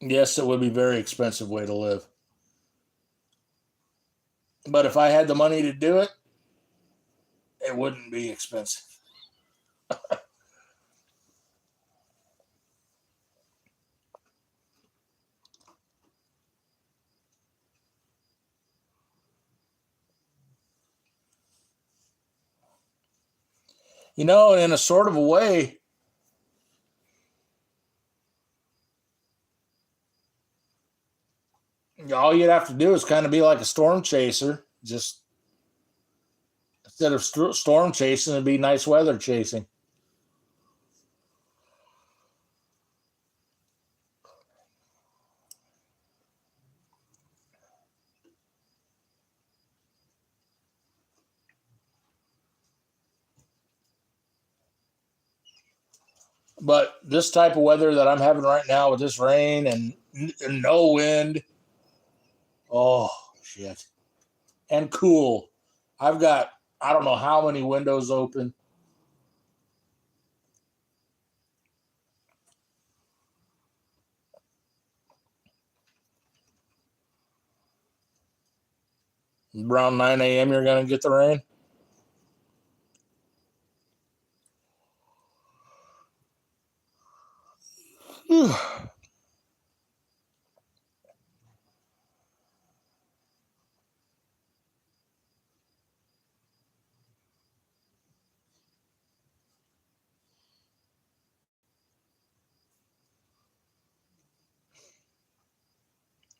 Yes, it would be a very expensive way to live. But if I had the money to do it, it wouldn't be expensive. You know, in a sort of a way, all you'd have to do is kind of be like a storm chaser. Just instead of storm chasing, it'd be nice weather chasing. But this type of weather that I'm having right now with this rain and no wind, oh, shit. And cool. I've got, I don't know how many windows open. Around 9 a.m., you're going to get the rain.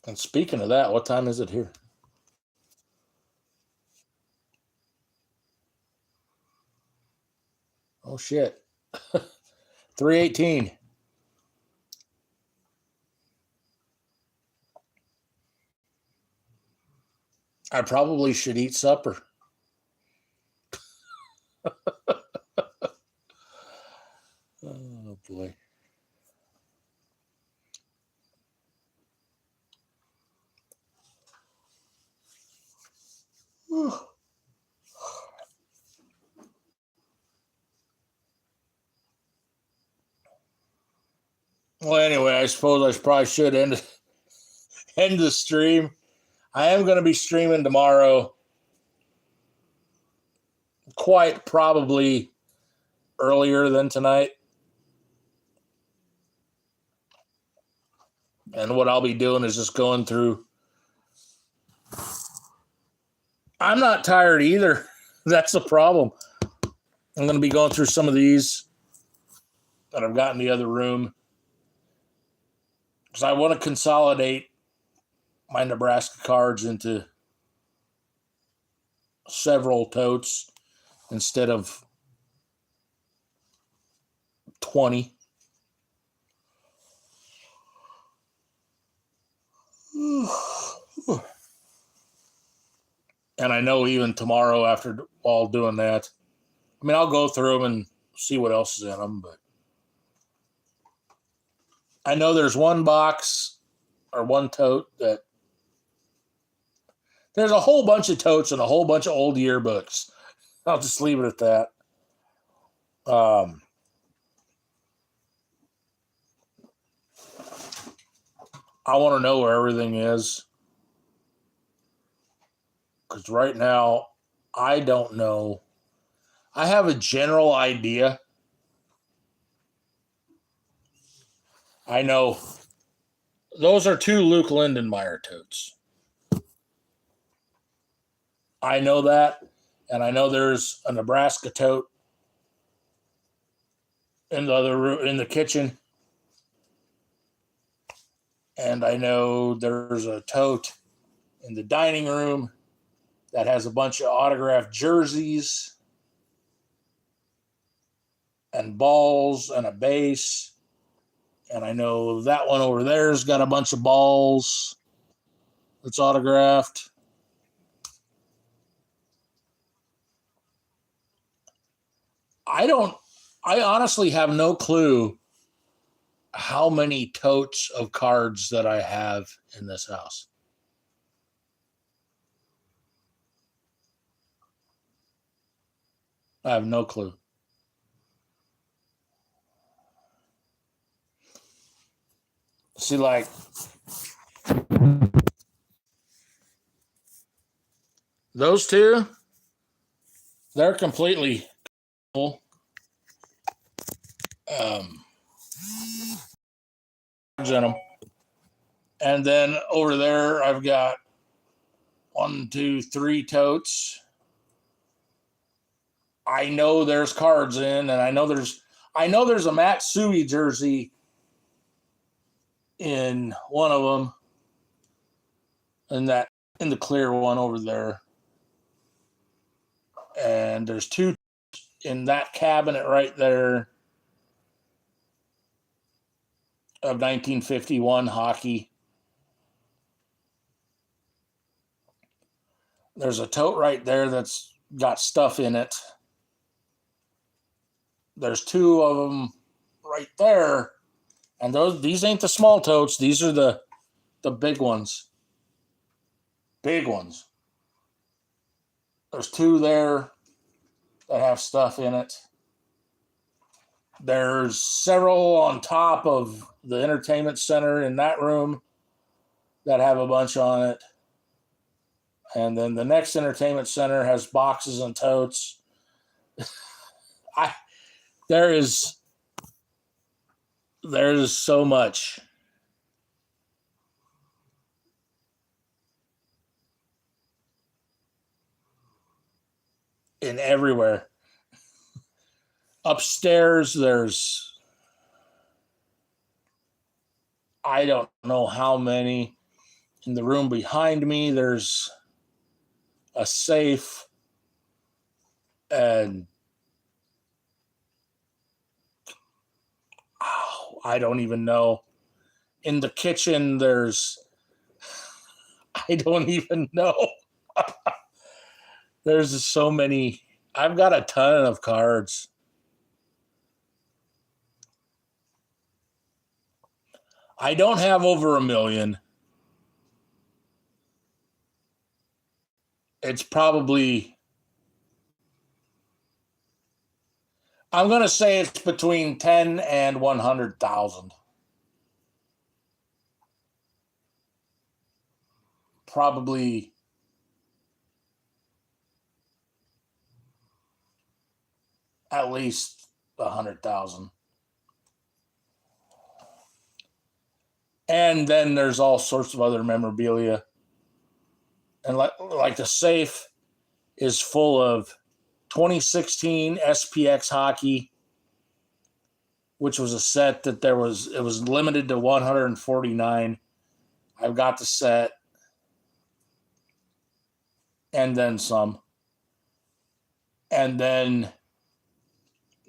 And speaking of that, what time is it here? Oh, shit. 3:18. I probably should eat supper. Oh, boy. Well, anyway, I suppose I probably should end the stream. I am going to be streaming tomorrow, quite probably earlier than tonight. And what I'll be doing is just going through. I'm not tired either. That's the problem. I'm going to be going through some of these that I've got in the other room because I want to consolidate my Nebraska cards into several totes instead of 20. And I know even tomorrow after all doing that, I mean, I'll go through them and see what else is in them, but I know there's one box or one tote that there's a whole bunch of totes and a whole bunch of old yearbooks. I'll just leave it at that. I want to know where everything is because right now I don't know. I have a general idea. I know those are two Luke Lindenmeyer totes. I know that, and I know there's a Nebraska tote in the other room in the kitchen, and I know there's a tote in the dining room that has a bunch of autographed jerseys. and balls and a base. And I know that one over there's got a bunch of balls that's autographed. I honestly have no clue how many totes of cards that I have in this house. I have no clue. See, like, those two, they're completely cool. In them. And then over there, I've got 1, 2, 3 totes. I know there's cards in, and I know there's a Matsui jersey in one of them, and that in the clear one over there. And there's 2 in that cabinet right there of 1951 hockey. There's a tote right there that's got stuff in it. There's 2 of them right there, and these ain't the small totes. These are the big ones. Big ones. There's 2 there that have stuff in it. There's several on top of the entertainment center in that room that have a bunch on it. And then the next entertainment center has boxes and totes. There's so much. In everywhere. Upstairs, I don't know how many. In the room behind me, there's a safe, and I don't even know. In the kitchen, I don't even know. There's so many. I've got a ton of cards. I don't have over 1 million. It's probably, I'm going to say it's between 10 and 100,000. Probably at least 100,000. And then there's all sorts of other memorabilia. And like the safe is full of 2016 SPX hockey, which was a set that it was limited to 149. I've got the set and then some. And then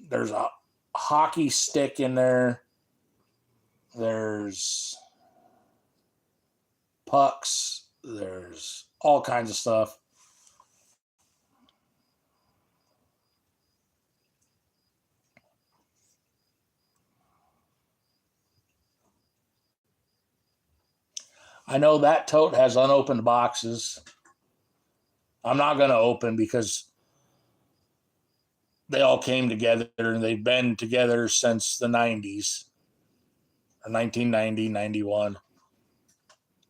there's a hockey stick in there. There's pucks. There's all kinds of stuff. I know that tote has unopened boxes. I'm not going to open because they all came together and they've been together since the 90s, or 1990, 91.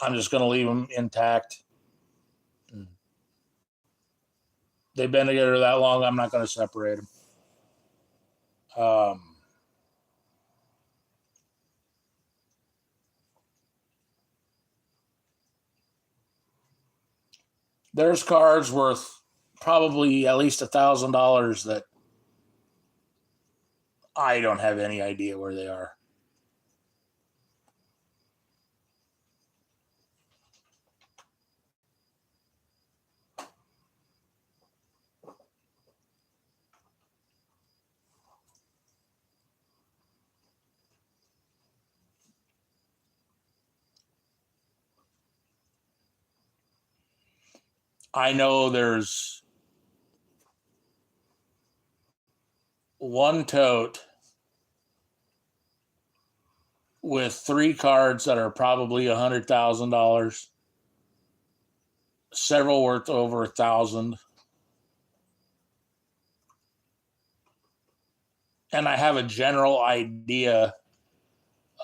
I'm just going to leave them intact. They've been together that long. I'm not going to separate them. There's cards worth probably at least $1,000 that I don't have any idea where they are. I know there's one tote with 3 cards that are probably $100,000, several worth over 1,000. And I have a general idea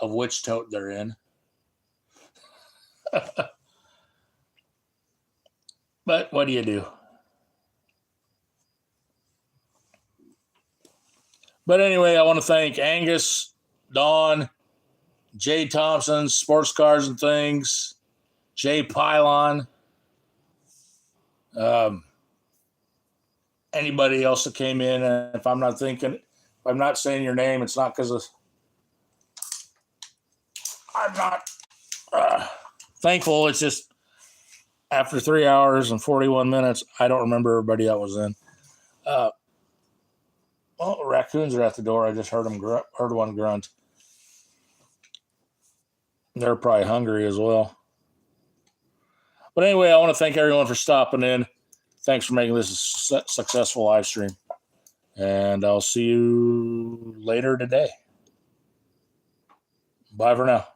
of which tote they're in. But what do you do? But anyway, I want to thank Angus, Dawn, Jay Thompson, Sports Cars and Things, Jay Pylon, anybody else that came in. And if I'm not saying your name, it's not because I'm not thankful. It's just after 3 hours and 41 minutes, I don't remember everybody that was in. Well, raccoons are at the door. I just heard one grunt. They're probably hungry as well. But anyway, I want to thank everyone for stopping in. Thanks for making this a successful live stream. And I'll see you later today. Bye for now.